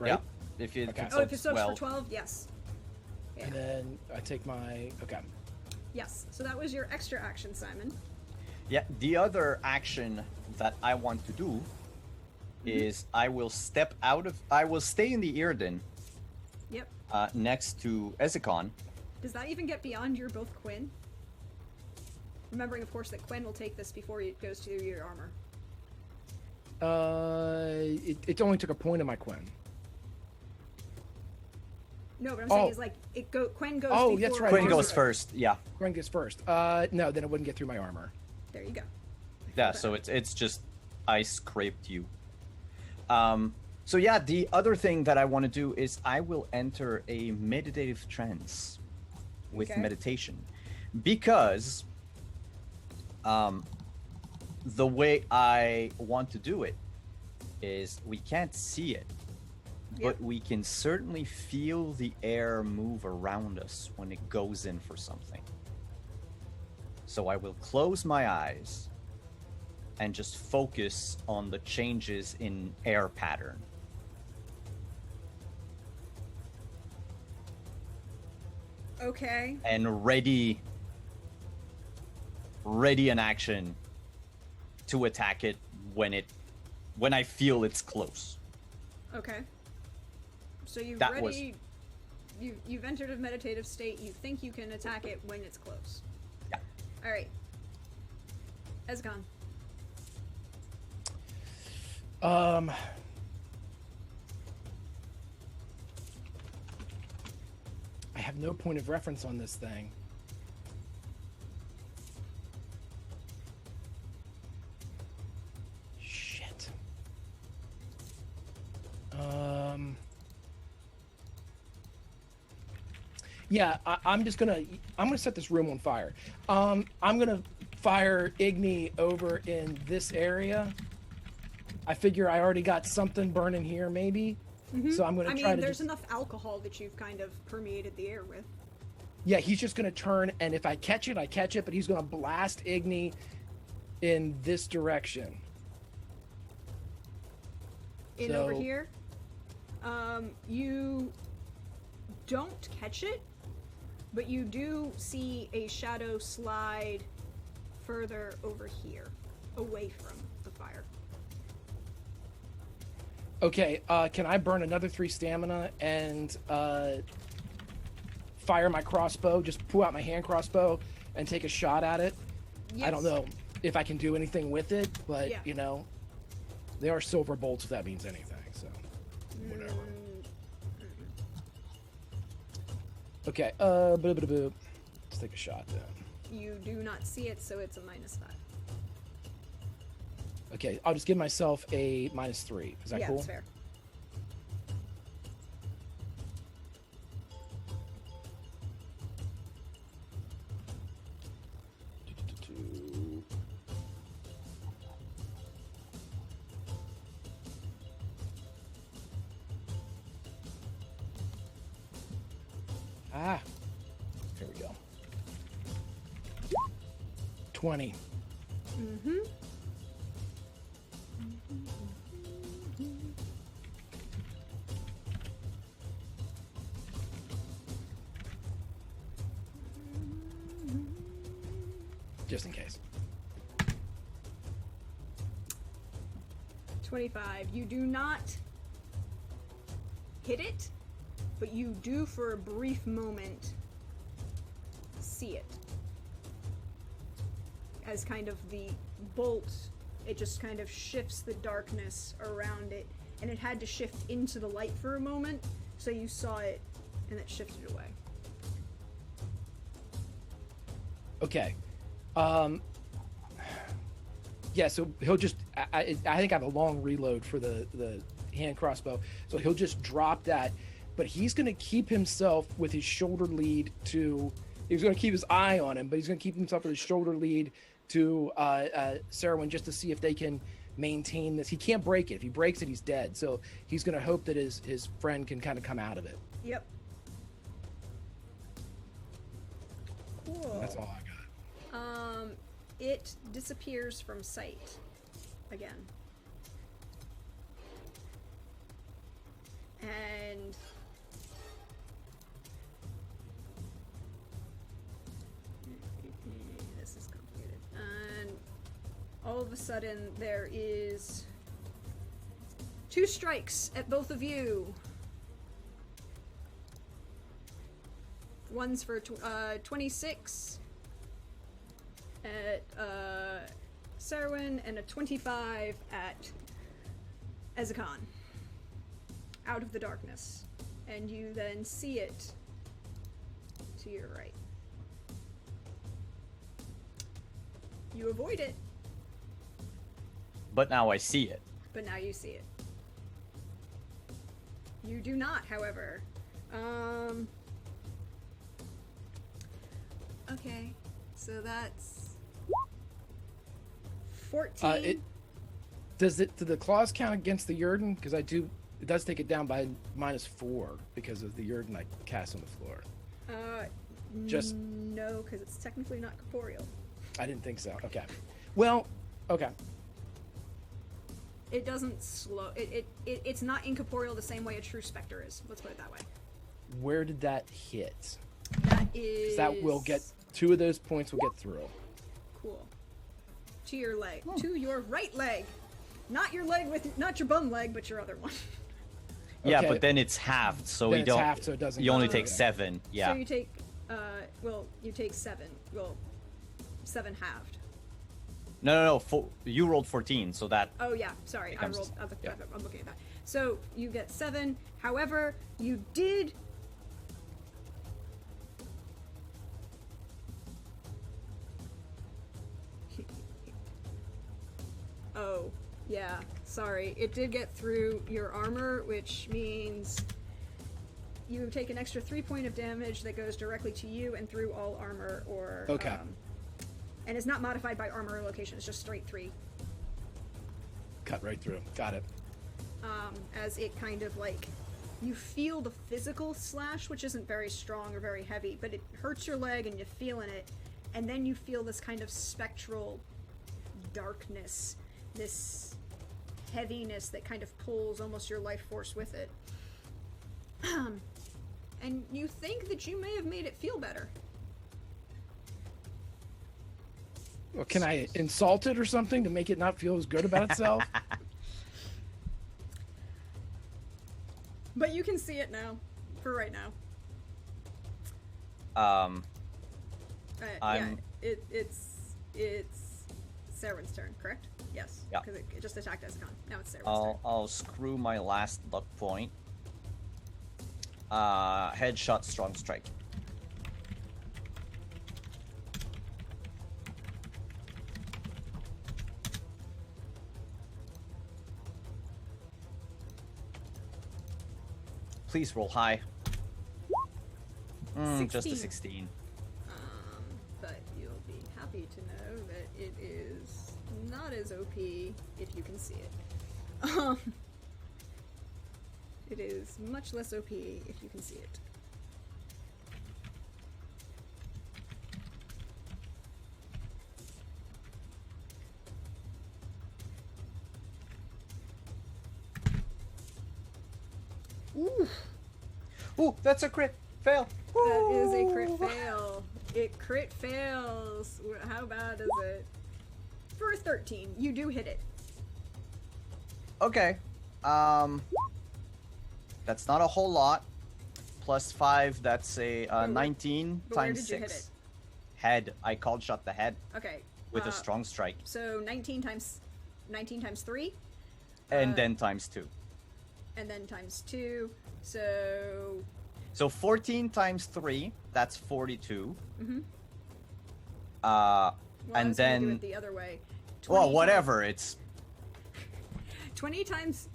Yeah. If it Okay. Oh, if it soaks soaks well. for 12, yes. Yeah. And then I take my Yes. So that was your extra action, Simon. Yeah. The other action that I want to do is I will stay in the Earden Yep. next to Ezekon. Does that even get beyond your both Quinn? Remembering, of course, that Quinn will take this before it goes to your armor. It only took a point of my Quinn. No, but I'm saying Oh. is like Quinn goes. Oh, before that's right. Quinn armor. goes first. Yeah. Quinn gets first. No, then it wouldn't get through my armor. There you go. Yeah. So it's just I scraped you. So yeah, the other thing that I want to do is I will enter a meditative trance with Okay. meditation, because the way I want to do it is we can't see it, Yep. but we can certainly feel the air move around us when it goes in for something. So I will close my eyes and just focus on the changes in air pattern. Okay. And ready an action to attack it when I feel it's close. Okay. So you've That was- ready. You've entered a meditative state. You think you can attack it when it's close. Yeah. All right. Ezekon. I have no point of reference on this thing. Shit. Yeah, I'm gonna set this room on fire. I'm gonna fire Igni over in this area. I figure I already got something burning here, maybe. So I'm gonna I try mean, to there's just... enough alcohol that you've kind of permeated the air with. Yeah, he's just gonna turn, and if I catch it, I catch it, but he's gonna blast Igni in this direction. In over So- here. You don't catch it, but you do see a shadow slide further over here, away from the fire. Okay, can I burn another 3 stamina and fire my crossbow? Just pull out my hand crossbow and take a shot at it. I don't Yes. know if I can do anything with it, but Yeah. you know, they are silver bolts if that means anything. So whatever. Okay, let's take a shot then. You do not see it, so it's a -5. Okay, I'll just give myself a -3. Is that Yeah, cool? that's fair. Ah, there we go. 20. Mm-hmm. Just in case. 25. You do not hit it, but you do for a brief moment see it. As kind of the bolt, it just kind of shifts the darkness around it, and it had to shift into the light for a moment, so you saw it, and it shifted away. Okay. Yeah, so he'll just. I think I have a long reload for the hand crossbow, so he'll just drop that. But he's going to keep himself with his shoulder lead to. He's going to keep his eye on him, but he's going to keep himself with his shoulder lead to Seweryn just to see if they can maintain this. He can't break it. If he breaks it, he's dead. So he's going to hope that his friend can kind of come out of it. Yep. Cool. That's all I got. It disappears from sight again. And this is complicated. And all of a sudden there is 2 strikes at both of you. One's for 26 at Seweryn and a 25 at Ezekon. Out of the darkness. And you then see it to your right. You avoid it, But now I see it. but now you see it. You do not, however. Okay, so that's 14. Do the claws count against the Yurden? Because it does take it down by -4 because of the Yurden I cast on the floor. Just no, because it's technically not corporeal. I didn't think so. Okay. Well, okay. It doesn't slow. It's not incorporeal the same way a true specter is. Let's put it that way. Where did that hit? That 'Cause is. that will get 2 of those points. Will get through. Cool. To your leg. To your right leg. Not your leg not your bum leg, but your other one. Yeah, Okay. but then it's halved, so Then we it's don't. halved, so it doesn't You only count. take Okay. 7. Yeah. So you take, you take 7. Well, 7 halved. No. You rolled 14, so that. Oh yeah, sorry, Becomes- I rolled. yeah. I'm looking at that. So you get 7. However, you did. Oh, yeah. Sorry, it did get through your armor, which means you take an extra 3 point of damage that goes directly to you and through all armor, or Okay. and it's not modified by armor or location. It's just straight 3. Cut right through. Got it. As it kind of like, you feel the physical slash, which isn't very strong or very heavy, but it hurts your leg and you're feeling it, and then you feel this kind of spectral darkness, this heaviness that kind of pulls almost your life force with it. And you think that you may have made it feel better. Well, can I insult it or something to make it not feel as good about itself? But you can see it now, for right now. Yeah, I'm- it's Seweryn's turn, correct? Yes. Yeah. Because it just attacked Ezekon. Now it's Seweryn's I'll screw my last luck point. Headshot, strong strike. Please roll high. Just a 16. 16. But you'll be happy to know that it is not as OP if you can see it. It is much less OP if you can see it. Ooh, Ooh, that's a crit fail. that is a crit fail. It crit fails. How bad is it? For a 13, you do hit it. Okay. That's not a whole lot. Plus 5, that's a what- 19 but where times did you hit 6. Head. I called shot the head Okay. with a strong strike. So 19 times 3, And then times 2. and then times 2. So So 14 times 3, that's 42. well, I And was gonna do then it the other way. Well, times- whatever. It's 20 times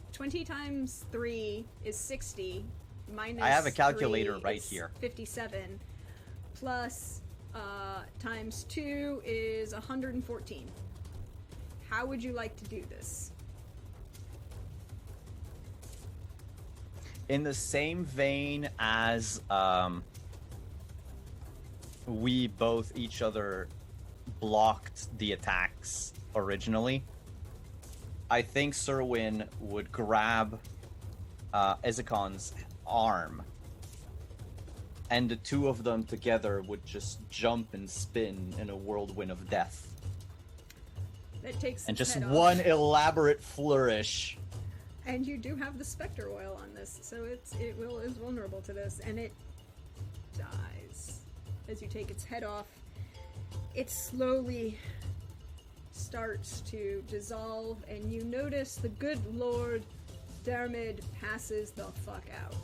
3 is 60. Minus I have a calculator 3 right is here. 57. Plus times 2 is 114. How would you like to do this? In the same vein as we both each other blocked the attacks originally, I think Seweryn would grab Ezekon's arm, and the two of them together would just jump and spin in a whirlwind of death. That takes And its just head one off. elaborate flourish. And you do have the Spectre oil on this, so is vulnerable to this, and it dies as you take its head off. It slowly starts to dissolve, and you notice the good Lord Dermid passes the fuck out.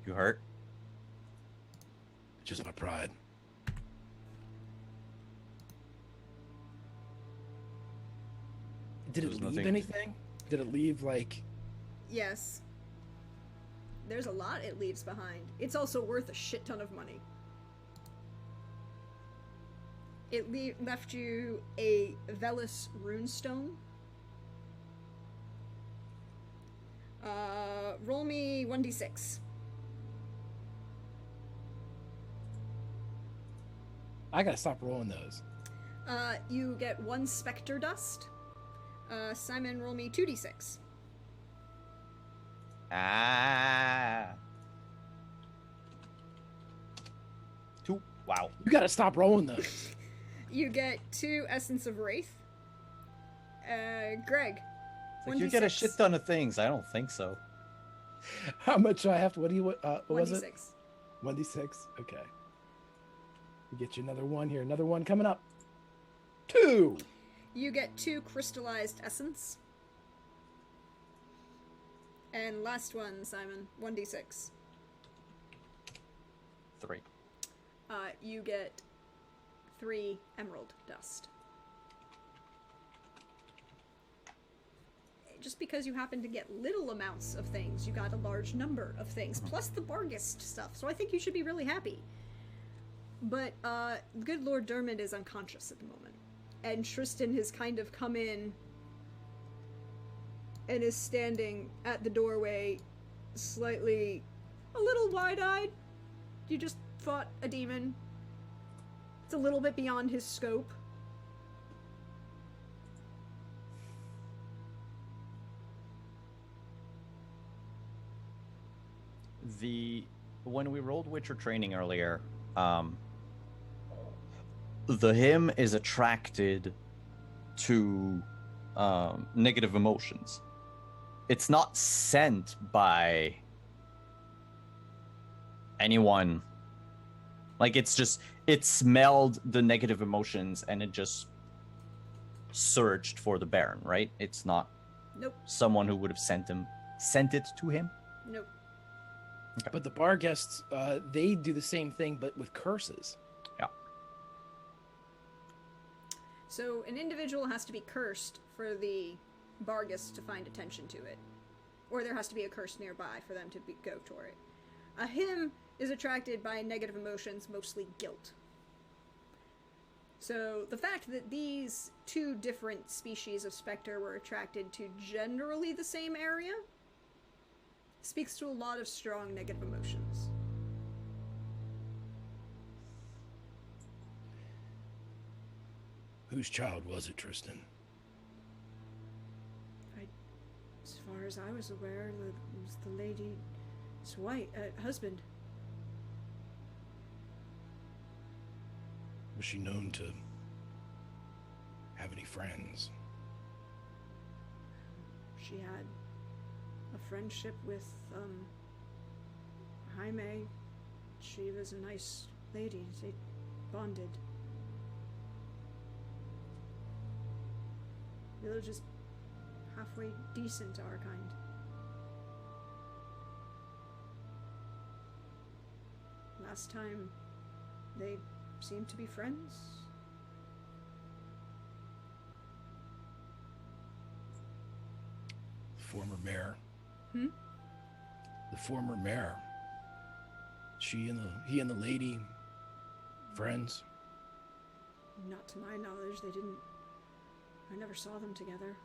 You hurt? Just my pride. Did it There's leave nothing- anything? Did it leave like? Yes. There's a lot it leaves behind. It's also worth a shit ton of money. It left you a Velis runestone. Roll me 1d6. I gotta stop rolling those. You get 1 Spectre dust. Simon, roll me 2d6. Ah. 2. Wow. You gotta stop rolling those. You get 2 Essence of Wraith. Greg. Like you get a shit ton of things. I don't think so. How much do I have to? What was it? 1d6. 1d6. Okay. We get you another one here. Another one coming up. 2. You get 2 crystallized essence. And last one, Simon, 1d6. 3. You get 3 emerald dust. Just because you happen to get little amounts of things, you got a large number of things, plus the Bargist stuff, so I think you should be really happy. But, good Lord Dermot is unconscious at the moment. And Tristan has kind of come in and is standing at the doorway, slightly, a little wide-eyed. You just fought a demon. It's a little bit beyond his scope. When we rolled Witcher training earlier, the him is attracted to negative emotions. It's not sent by anyone. Like it smelled the negative emotions and it just searched for the Baron, right? It's not Nope. someone who would have sent it to him. Nope. But the bar guests, they do the same thing, but with curses. Yeah. So an individual has to be cursed for the Bargus to find attention to it. Or there has to be a curse nearby for them to go toward it. A him is attracted by negative emotions, mostly guilt. So the fact that these 2 different species of specter were attracted to generally the same area speaks to a lot of strong negative emotions. Whose child was it, Tristan? As far as I was aware, it was the lady's husband. Was she known to have any friends? She had a friendship with, Jaime. She was a nice lady. They bonded. They were just halfway decent, our kind. last time they seemed to be friends. Former mayor. Hmm? The former mayor. He and the lady friends. Not to my knowledge, they didn't. I never saw them together.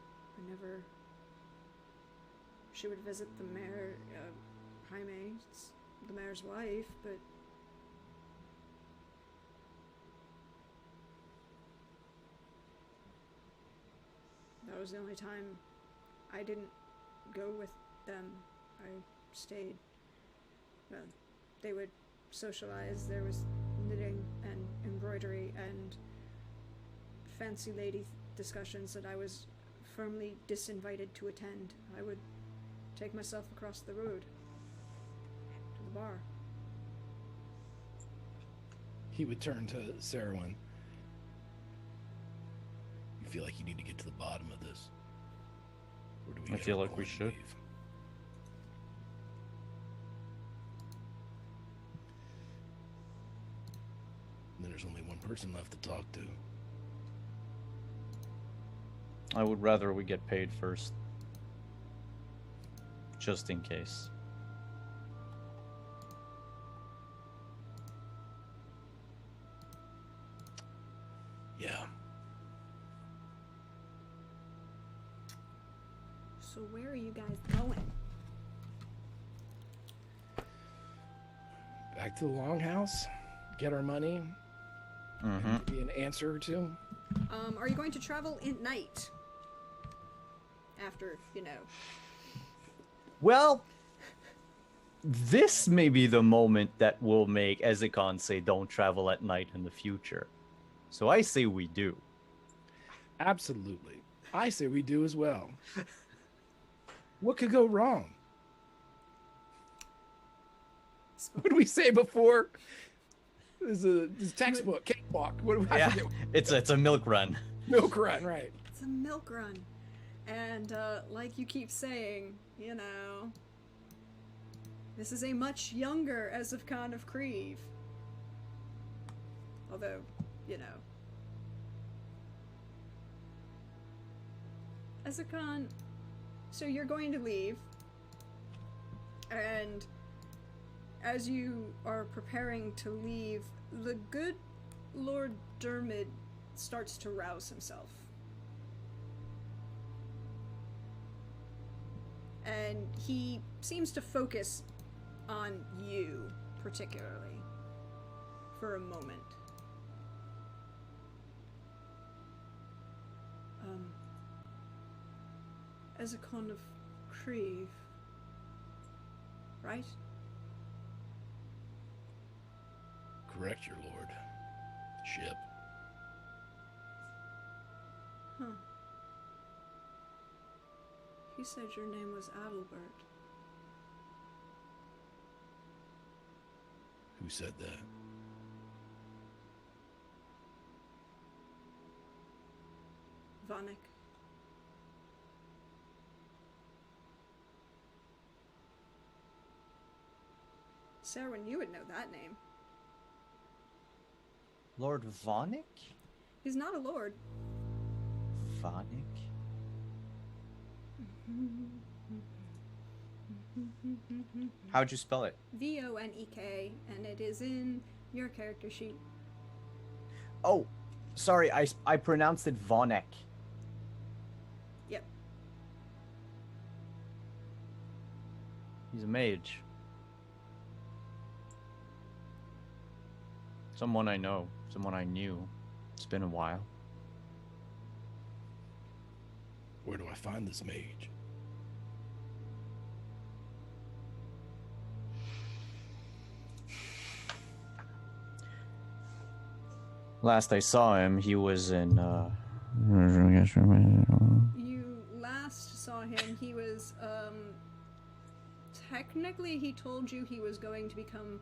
She would visit the mayor, Jaime, the mayor's wife, but that was the only time I didn't go with them. I stayed. Well, they would socialize. There was knitting and embroidery and fancy lady discussions that I was firmly disinvited to attend. I would take myself across the road to the bar. He would turn to Seweryn. You feel like you need to get to the bottom of this? Or do we I get feel our like we coin should. leave? And then there's only one person left to talk to. I would rather we get paid first. Just in case. Yeah. So where are you guys going? Back to the longhouse, get our money, Mm-hmm. and maybe an answer or two. Are you going to travel at night? After, Well, this may be the moment that will make Ezekon say don't travel at night in the future. So I say we do. Absolutely. I say we do as well. What could go wrong? What did we say before? This is textbook, cakewalk. I Yeah, forget. it's a milk run. Milk run, right. It's a milk run. And, like you keep saying, this is a much younger Ezekon of Kreve. Although, Ezekon, so you're going to leave, and as you are preparing to leave, the good Lord Dermid starts to rouse himself. And he seems to focus on you, particularly, for a moment. Ezekon of Kreve, right? Correct, your lord. Ship. Huh. He said your name was Adalbert. Who said that? Vanek. Seweryn, you would know that name. Lord Vonic? He's not a lord. Vonic? How'd you spell it? Vonek, and it is in your character sheet. Oh, sorry, I pronounced it Vonek. Yep. He's a mage. Someone I know, someone I knew. It's been a while. Where do I find this mage? Last I saw him, he was in, You last saw him, he was, technically he told you he was going to become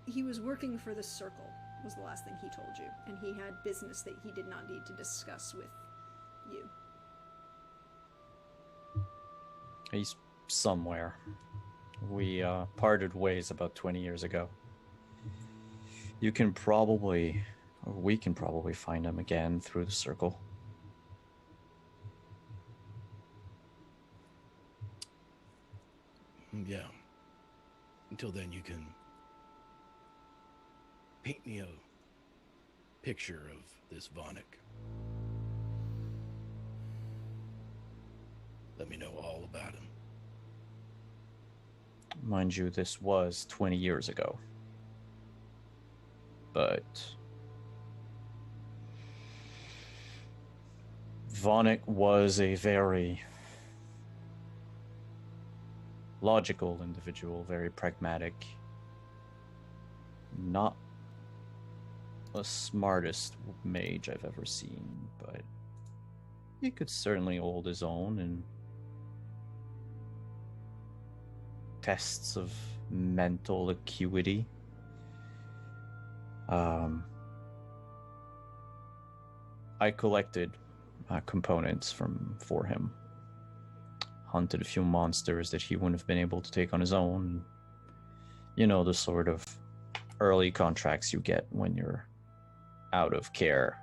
he was working for the Circle, was the last thing he told you, and he had business that he did not need to discuss with you. He's somewhere. We parted ways about 20 years ago. You can probably, or we can probably find him again through the circle. Yeah. Until then, you can paint me a picture of this Vonic. Let me know all about him. Mind you, this was 20 years ago. But Vonic was a very logical individual, very pragmatic. Not the smartest mage I've ever seen, but he could certainly hold his own in tests of mental acuity. I collected components for him. Hunted a few monsters that he wouldn't have been able to take on his own. You know, the sort of early contracts you get when you're out of care.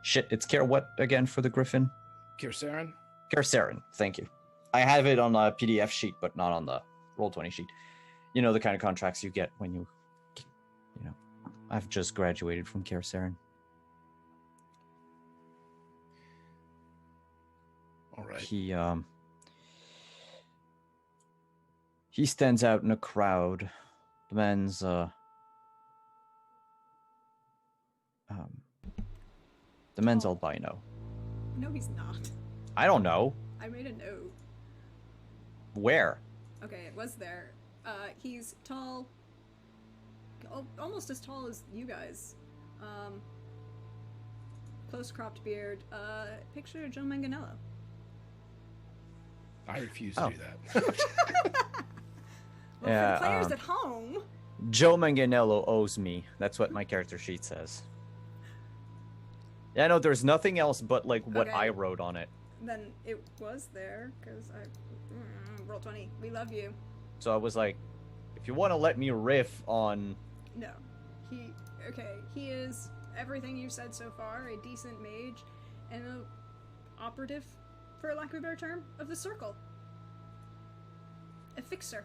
Shit, it's care what again for the Gryphon? Seweryn? Seweryn, thank you. I have it on a PDF sheet, but not on the Roll20 sheet. You know, the kind of contracts you get when you know, I've just graduated from Seweryn. All right. He stands out in a crowd. The man's albino. No, he's not. I don't know. I made a note. Where? Okay, it was there. He's tall. Almost as tall as you guys. Close cropped beard. Picture Joe Manganello. I refuse to do that. Well, Yeah, for the players at home. Joe Manganello owes me. That's what my character sheet says. Yeah, no, there's nothing else but like what Okay. I wrote on it. Then it was there because roll 20. We love you. So I was like, if you want to let me riff on, No, he is everything you said so far. A decent mage and an operative, for lack of a better term, of the circle. A fixer.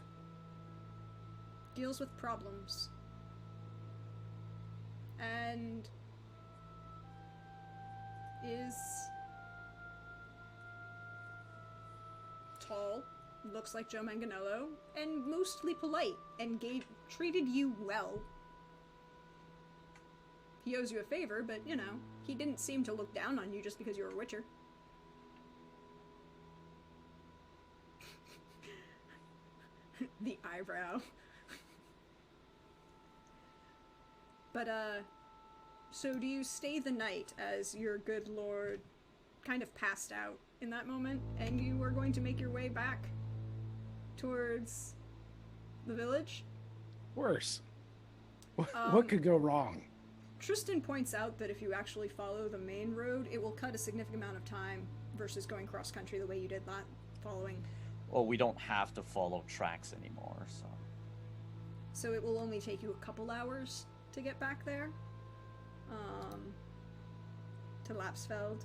Deals with problems. And is tall, looks like Joe Manganello, and mostly polite, and treated you well. He owes you a favor, but, you know, he didn't seem to look down on you just because you were a witcher. The eyebrow. But, so do you stay the night as your good lord kind of passed out in that moment, and you are going to make your way back towards the village? Worse. What could go wrong? Tristan points out that if you actually follow the main road, it will cut a significant amount of time versus going cross-country the way you did that, following. well, we don't have to follow tracks anymore, so. So it will only take you a couple hours to get back there. To Lapsfeld.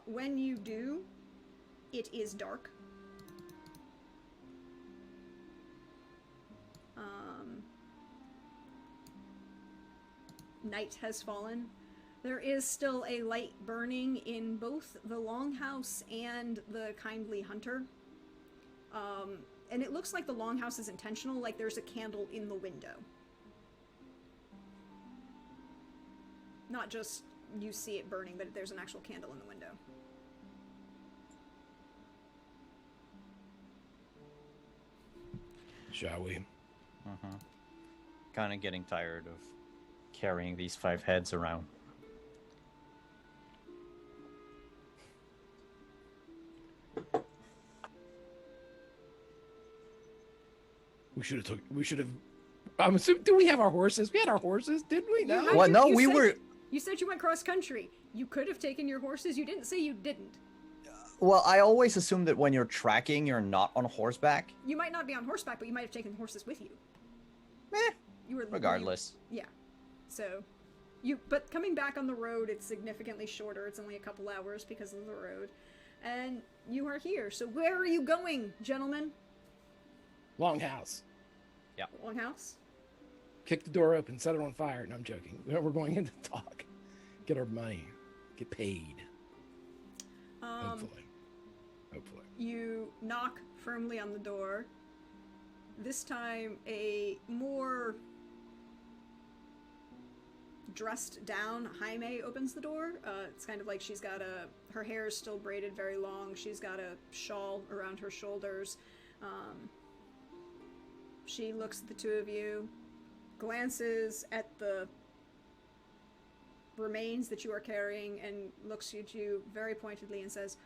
When you do, it is dark. Night has fallen. There is still a light burning in both the Longhouse and the Kindly Hunter. And it looks like the Longhouse is intentional, like there's a candle in the window. Not just you see it burning, but there's an actual candle in the window. Shall we? Kind of getting tired of carrying these 5 heads around. We should have. I'm assuming. Do we have our horses? We had our horses, didn't we? No. Well, no, You we said- were. You said you went cross country. You could have taken your horses. You didn't say you didn't. Well, I always assume that when you're tracking, you're not on horseback. You might not be on horseback, but you might have taken horses with you. Eh, You were regardless. Yeah. So, but coming back on the road, it's significantly shorter. It's only a couple hours because of the road. And you are here. So where are you going, gentlemen? Longhouse. Longhouse? Kick the door open, set it on fire. No, I'm joking. We're going in to talk. Get our money. Get paid. Hopefully. You knock firmly on the door. This time, a more dressed down Jaime opens the door. It's kind of like she's got her hair is still braided very long. She's got a shawl around her shoulders. She looks at the two of you, glances at the remains that you are carrying, and looks at you very pointedly and says,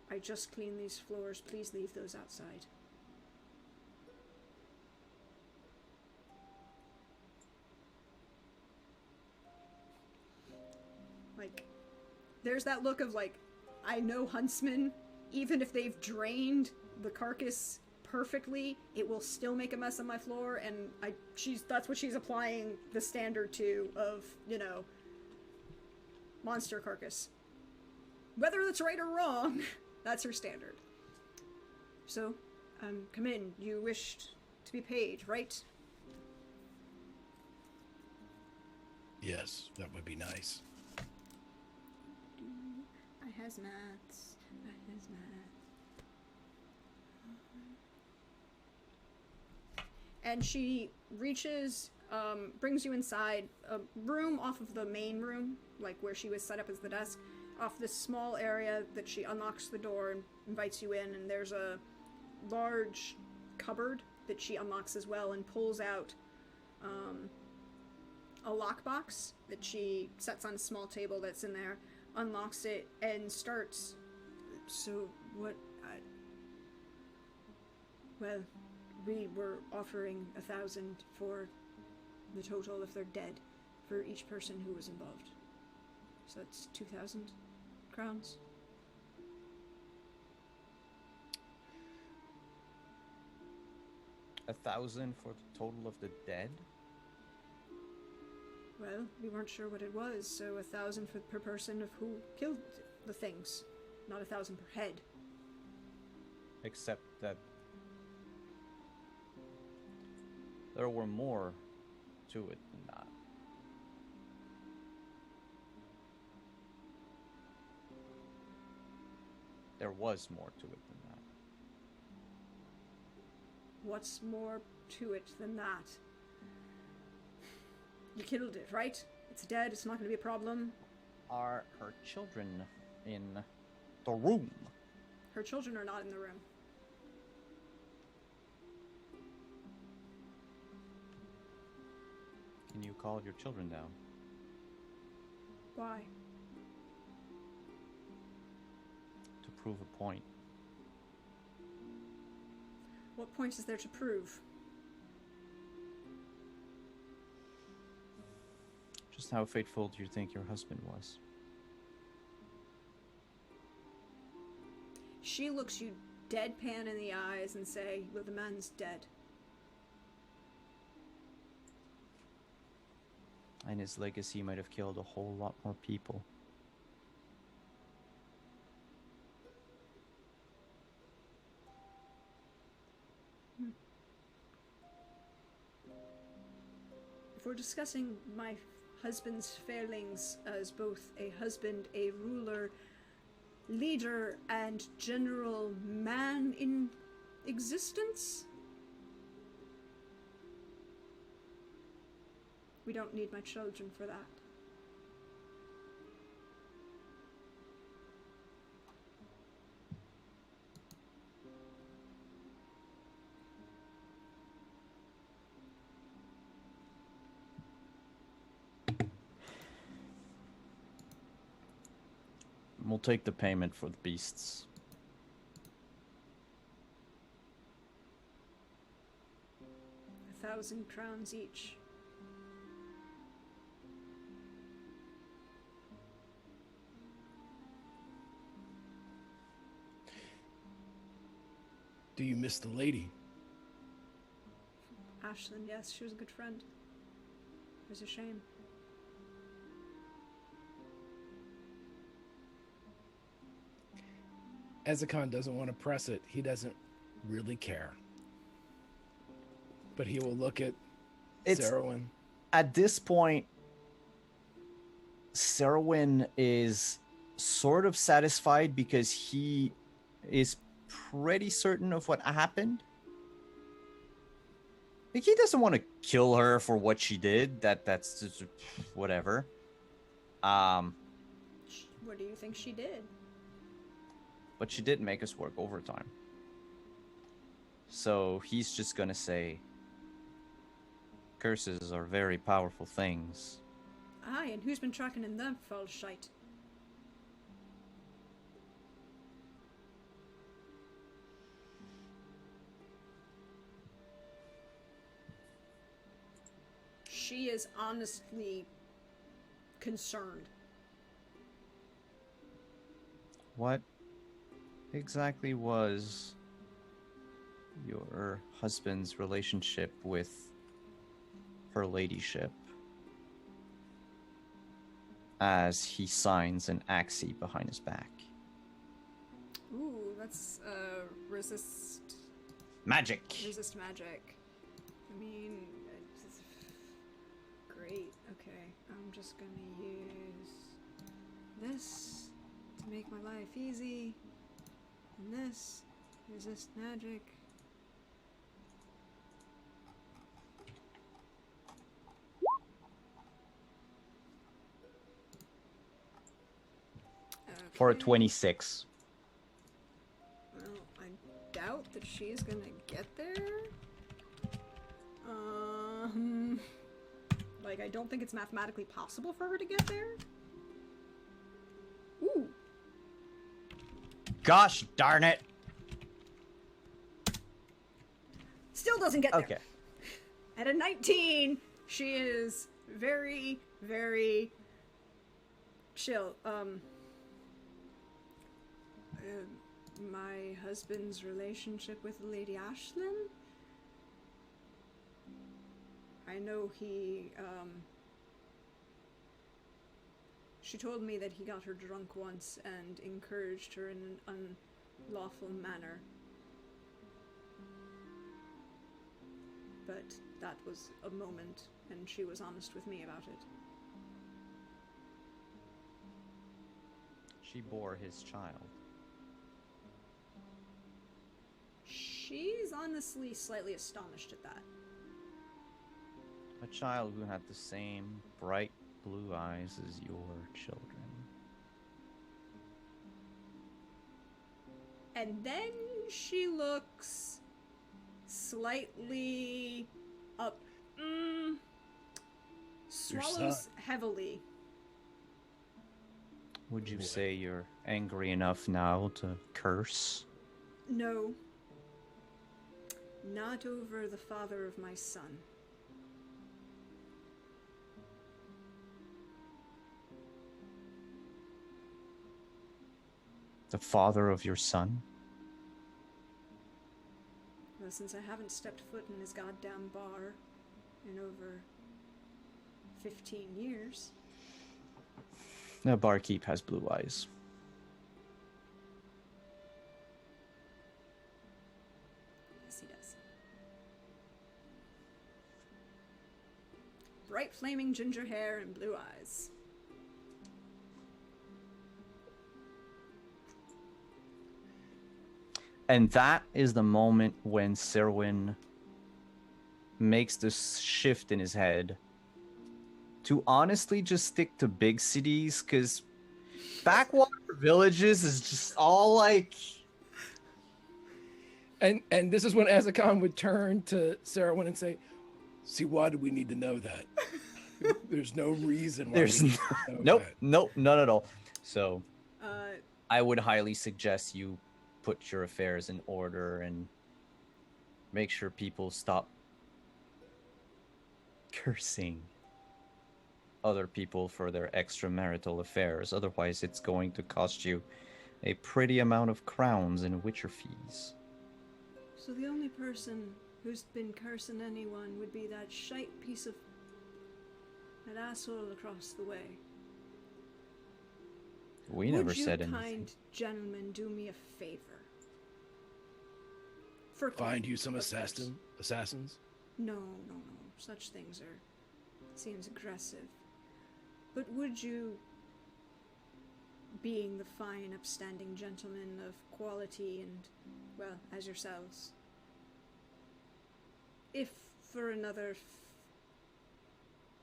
"I just cleaned these floors. Please leave those outside." Like, there's that look of like, I know huntsmen, even if they've drained the carcass perfectly, it will still make a mess on my floor, and that's what she's applying the standard to of, monster carcass. Whether that's right or wrong, that's her standard. So, come in. You wished to be paid, right? Yes, that would be nice. I hazmats. And she reaches, brings you inside a room off of the main room, like where she was set up as the desk, off this small area that she unlocks the door and invites you in, and there's a large cupboard that she unlocks as well and pulls out a lockbox that she sets on a small table that's in there, unlocks it, and starts. So what? Well, we were offering 1,000 for the total if they're dead, for each person who was involved. So that's 2,000 crowns. $1,000 for the total of the dead? Well, we weren't sure what it was, so 1,000 per person of who killed the things, not 1,000 per head. Except that there were more to it than that. There was more to it than that. What's more to it than that? You killed it, right? It's dead, it's not going to be a problem. Are her children in the room? Her children are not in the room. Can you call your children down? Why? To prove a point. What point is there to prove? Just how faithful do you think your husband was? She looks you deadpan in the eyes and say, well, the man's dead. And his legacy might have killed a whole lot more people. If we're discussing my husband's failings as both a husband, a ruler, leader, and general man in existence, we don't need my children for that. We'll take the payment for the beasts. 1,000 crowns each. Do you miss the lady? Ashlyn, yes, she was a good friend. It was a shame. Ezekon doesn't want to press it. He doesn't really care. But he will look at Seweryn. At this point, Seweryn is sort of satisfied because he is pretty certain of what happened. Like, he doesn't want to kill her for what she did. That's just whatever. What do you think she did? But she did make us work overtime. So he's just gonna say, curses are very powerful things. Aye, and who's been tracking in them foul shite? She is honestly concerned. What exactly was your husband's relationship with her ladyship? As he signs an axie behind his back. Ooh, that's resist Magic! resist magic. I mean, it's great. Okay, I'm just gonna use this to make my life easy, and this resist magic. For a Okay. 26. Well, I doubt that she's gonna get there. Like, I don't think it's mathematically possible for her to get there. Ooh. Gosh darn it! Still doesn't get there. Okay. At a 19, she is very, very chill. My husband's relationship with Lady Ashlyn? I know she told me that he got her drunk once and encouraged her in an unlawful manner. But that was a moment, and she was honest with me about it. She bore his child. She's honestly slightly astonished at that. A child who had the same bright blue eyes as your children. And then she looks slightly up. Swallows heavily. Would you say you're angry enough now to curse? No. Not over the father of my son. The father of your son? Well, since I haven't stepped foot in his goddamn bar in over 15 years. The barkeep has blue eyes. Yes, he does. Bright flaming ginger hair and blue eyes. And that is the moment when Seweryn makes this shift in his head to honestly just stick to big cities, because backwater villages is just all like... And this is when Ezekon would turn to Seweryn and say, "See, why do we need to know that? There's no reason why There's we need to know Nope, that." nope, none at all. So Uh, I would highly suggest you put your affairs in order and make sure people stop cursing other people for their extramarital affairs. Otherwise, it's going to cost you a pretty amount of crowns in witcher fees. So the only person who's been cursing anyone would be that shite piece of... that asshole across the way. We never said Would you, anything. kind gentlemen, do me a favor? For Find you coin, some of course. assassins? No. Such things are... seems aggressive. But would you, being the fine, upstanding gentlemen of quality and, well, as yourselves, if for another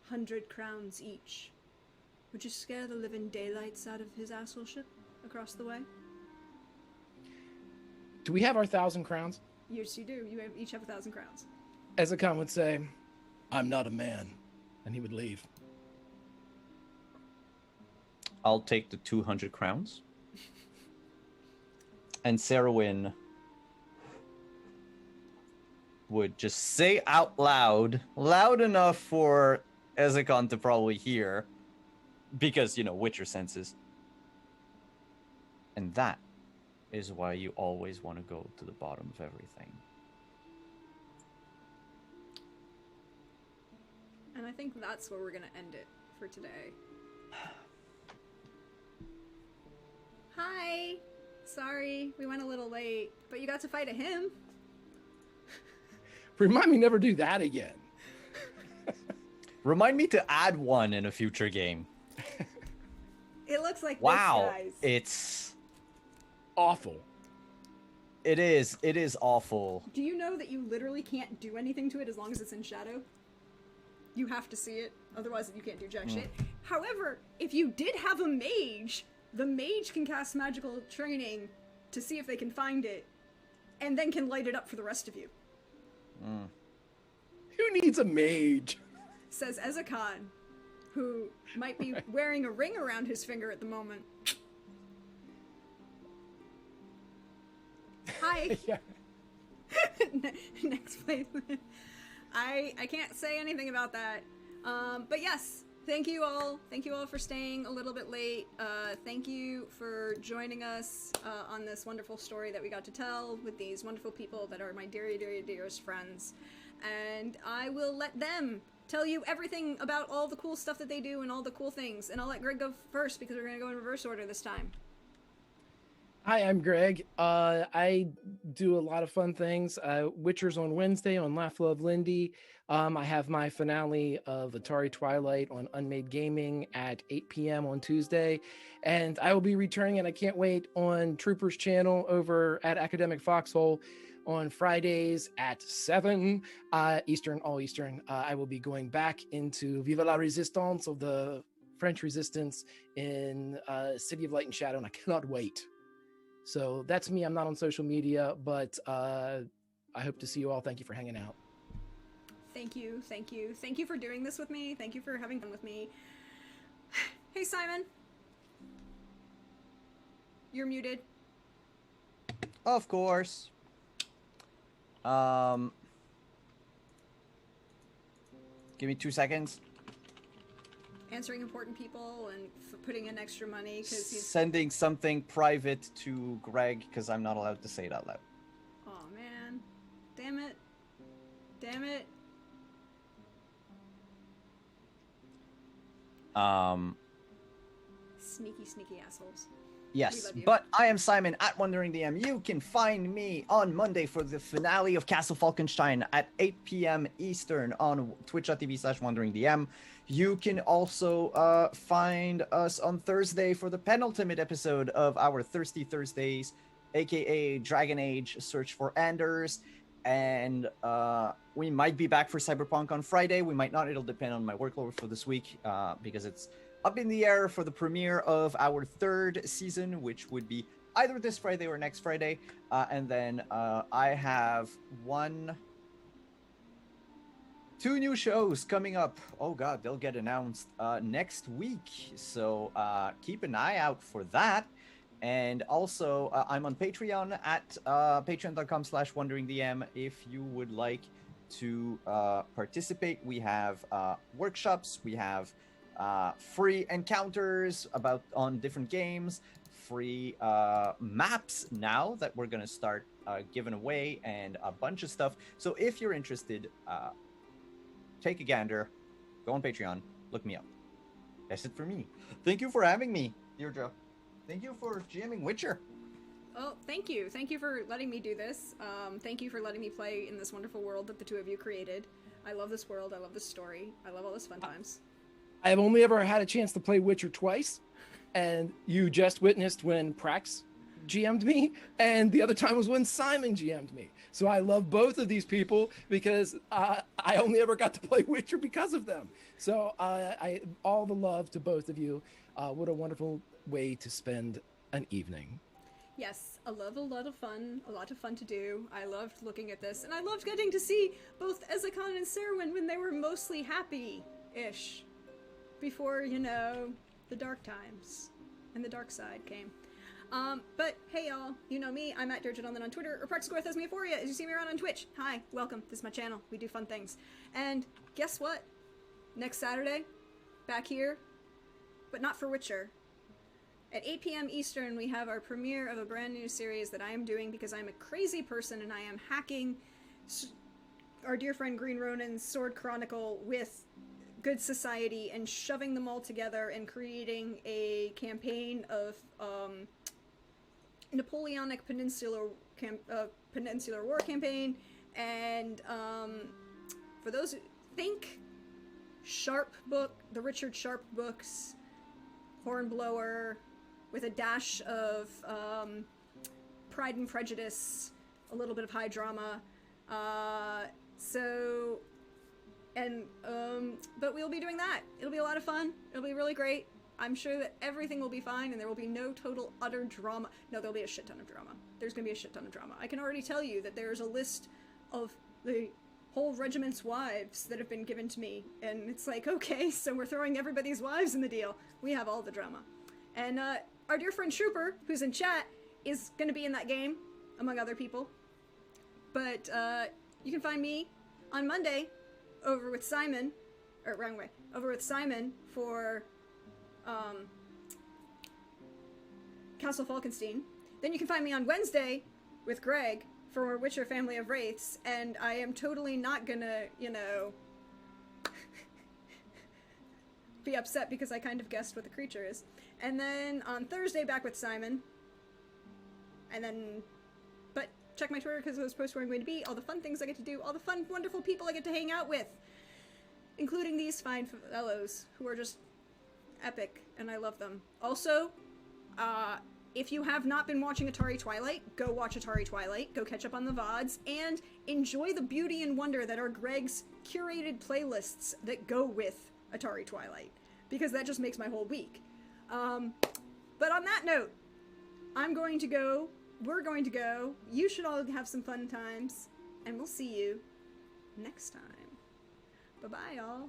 100 crowns each, would you scare the living daylights out of his assholeship across the way? Do we have our 1,000 crowns? Yes, you do. You each have 1,000 crowns. Ezekon would say, I'm not a man. And he would leave. I'll take the 200 crowns. And Seweryn would just say out loud, loud enough for Ezekon to probably hear, because, Witcher senses. And that is why you always want to go to the bottom of everything. And I think that's where we're gonna end it for today. Hi! Sorry, we went a little late, but you got to fight a him. remind me never do that again. Remind me to add one in a future game. It looks like Wow, this, guys. it's... Awful. It is awful. Do you know that you literally can't do anything to it as long as it's in shadow? You have to see it, otherwise you can't do jack shit. However, if you did have a mage, the mage can cast magical training to see if they can find it, and then can light it up for the rest of you. Who needs a mage? Says Ezekon, who might be wearing a ring around his finger at the moment. Hi. Yeah. Next placement. I can't say anything about that. But yes, thank you all. Thank you all for staying a little bit late. Thank you for joining us on this wonderful story that we got to tell with these wonderful people that are my dearest friends. And I will let them tell you everything about all the cool stuff that they do and all the cool things. And I'll let Greg go first because we're going to go in reverse order this time. Hi, I'm Greg. I do a lot of fun things. Witcher's on Wednesday on Laugh Love Lindy. I have my finale of Atari Twilight on Unmade Gaming at 8 p.m. on Tuesday. And I will be returning, and I can't wait, on Trooper's channel over at Academic Foxhole on Fridays at 7 Eastern, all Eastern. I will be going back into Viva la Resistance of the French Resistance in City of Light and Shadow, and I cannot wait. So that's me. I'm not on social media, but I hope to see you all. Thank you for hanging out. Thank you, thank you. Thank you for doing this with me. Thank you for having fun with me. Hey, Simon. You're muted. Of course. Give me 2 seconds. Answering important people and putting in extra money because he's... Sending something private to Greg because I'm not allowed to say it out loud. Oh, man. Damn it. Damn it. Sneaky assholes. We Yes, love you. but I am Simon at Wandering DM. You can find me on Monday for the finale of Castle Falkenstein at 8 p.m. Eastern on twitch.tv/WanderingDM. You can also find us on Thursday for the penultimate episode of our Thirsty Thursdays, aka Dragon Age Search for Anders. And we might be back for Cyberpunk on Friday. We might not. It'll depend on my workload for this week because it's up in the air for the premiere of our third season, which would be either this Friday or next Friday. And then I have 2 new shows coming up. Oh god, they'll get announced next week. So keep an eye out for that. And also, I'm on Patreon at patreon.com/WanderingDM if you would like to participate. We have workshops, we have free encounters on different games, free maps now that we're going to start giving away, and a bunch of stuff. So if you're interested, take a gander, go on Patreon, look me up. That's it for me. Thank you for having me, Deirdre. Thank you for GMing Witcher. Oh, thank you. Thank you for letting me do this. Thank you for letting me play in this wonderful world that the two of you created. I love this world. I love this story. I love all this fun times. I have only ever had a chance to play Witcher twice, and you just witnessed when Prax GM'd me, and the other time was when Simon GM'd me. So I love both of these people because I only ever got to play Witcher because of them. So I all the love to both of you. What a wonderful way to spend an evening. Yes, a lot of fun to do. I loved looking at this, and I loved getting to see both Ezekon and Seweryn when they were mostly happy-ish. Before, you know, the dark times and the dark side came. But hey y'all, you know me, I'm at Deirdre on Twitter, or PraxisGorthesMeaphoria, as you see me around on Twitch. Hi, welcome, this is my channel, we do fun things. And guess what? Next Saturday, back here, but not for Witcher. At 8 p.m. Eastern, we have our premiere of a brand new series that I am doing because I'm a crazy person and I am hacking our dear friend Green Ronin's Sword Chronicle with Good Society and shoving them all together and creating a campaign of Napoleonic Peninsular War campaign. And for those who think Sharp book, the Richard Sharp books, Hornblower, with a dash of Pride and Prejudice, a little bit of high drama. But we'll be doing that. It'll be a lot of fun. It'll be really great. I'm sure that everything will be fine and there will be no total utter drama. No, there'll be a shit ton of drama. There's gonna be a shit ton of drama. I can already tell you that there's a list of the whole regiment's wives that have been given to me, and it's like, okay, so we're throwing everybody's wives in the deal. We have all the drama. And our dear friend Trooper, who's in chat, is gonna be in that game, among other people. But you can find me on Monday over with Simon, or wrong way, over with Simon for Castle Falkenstein. Then you can find me on Wednesday with Greg for Witcher Family of Wraiths, and I am totally not gonna, you know, be upset because I kind of guessed what the creature is. And then on Thursday back with Simon, and then, but check my Twitter because those posts where I'm going to be, all the fun things I get to do, all the fun, wonderful people I get to hang out with, including these fine fellows who are just epic, and I love them. Also, if you have not been watching Atari Twilight, go watch Atari Twilight, go catch up on the VODs, and enjoy the beauty and wonder that are Greg's curated playlists that go with Atari Twilight, because that just makes my whole week. But on that note, I'm going to go, we're going to go, you should all have some fun times, and we'll see you next time. Bye-bye, y'all.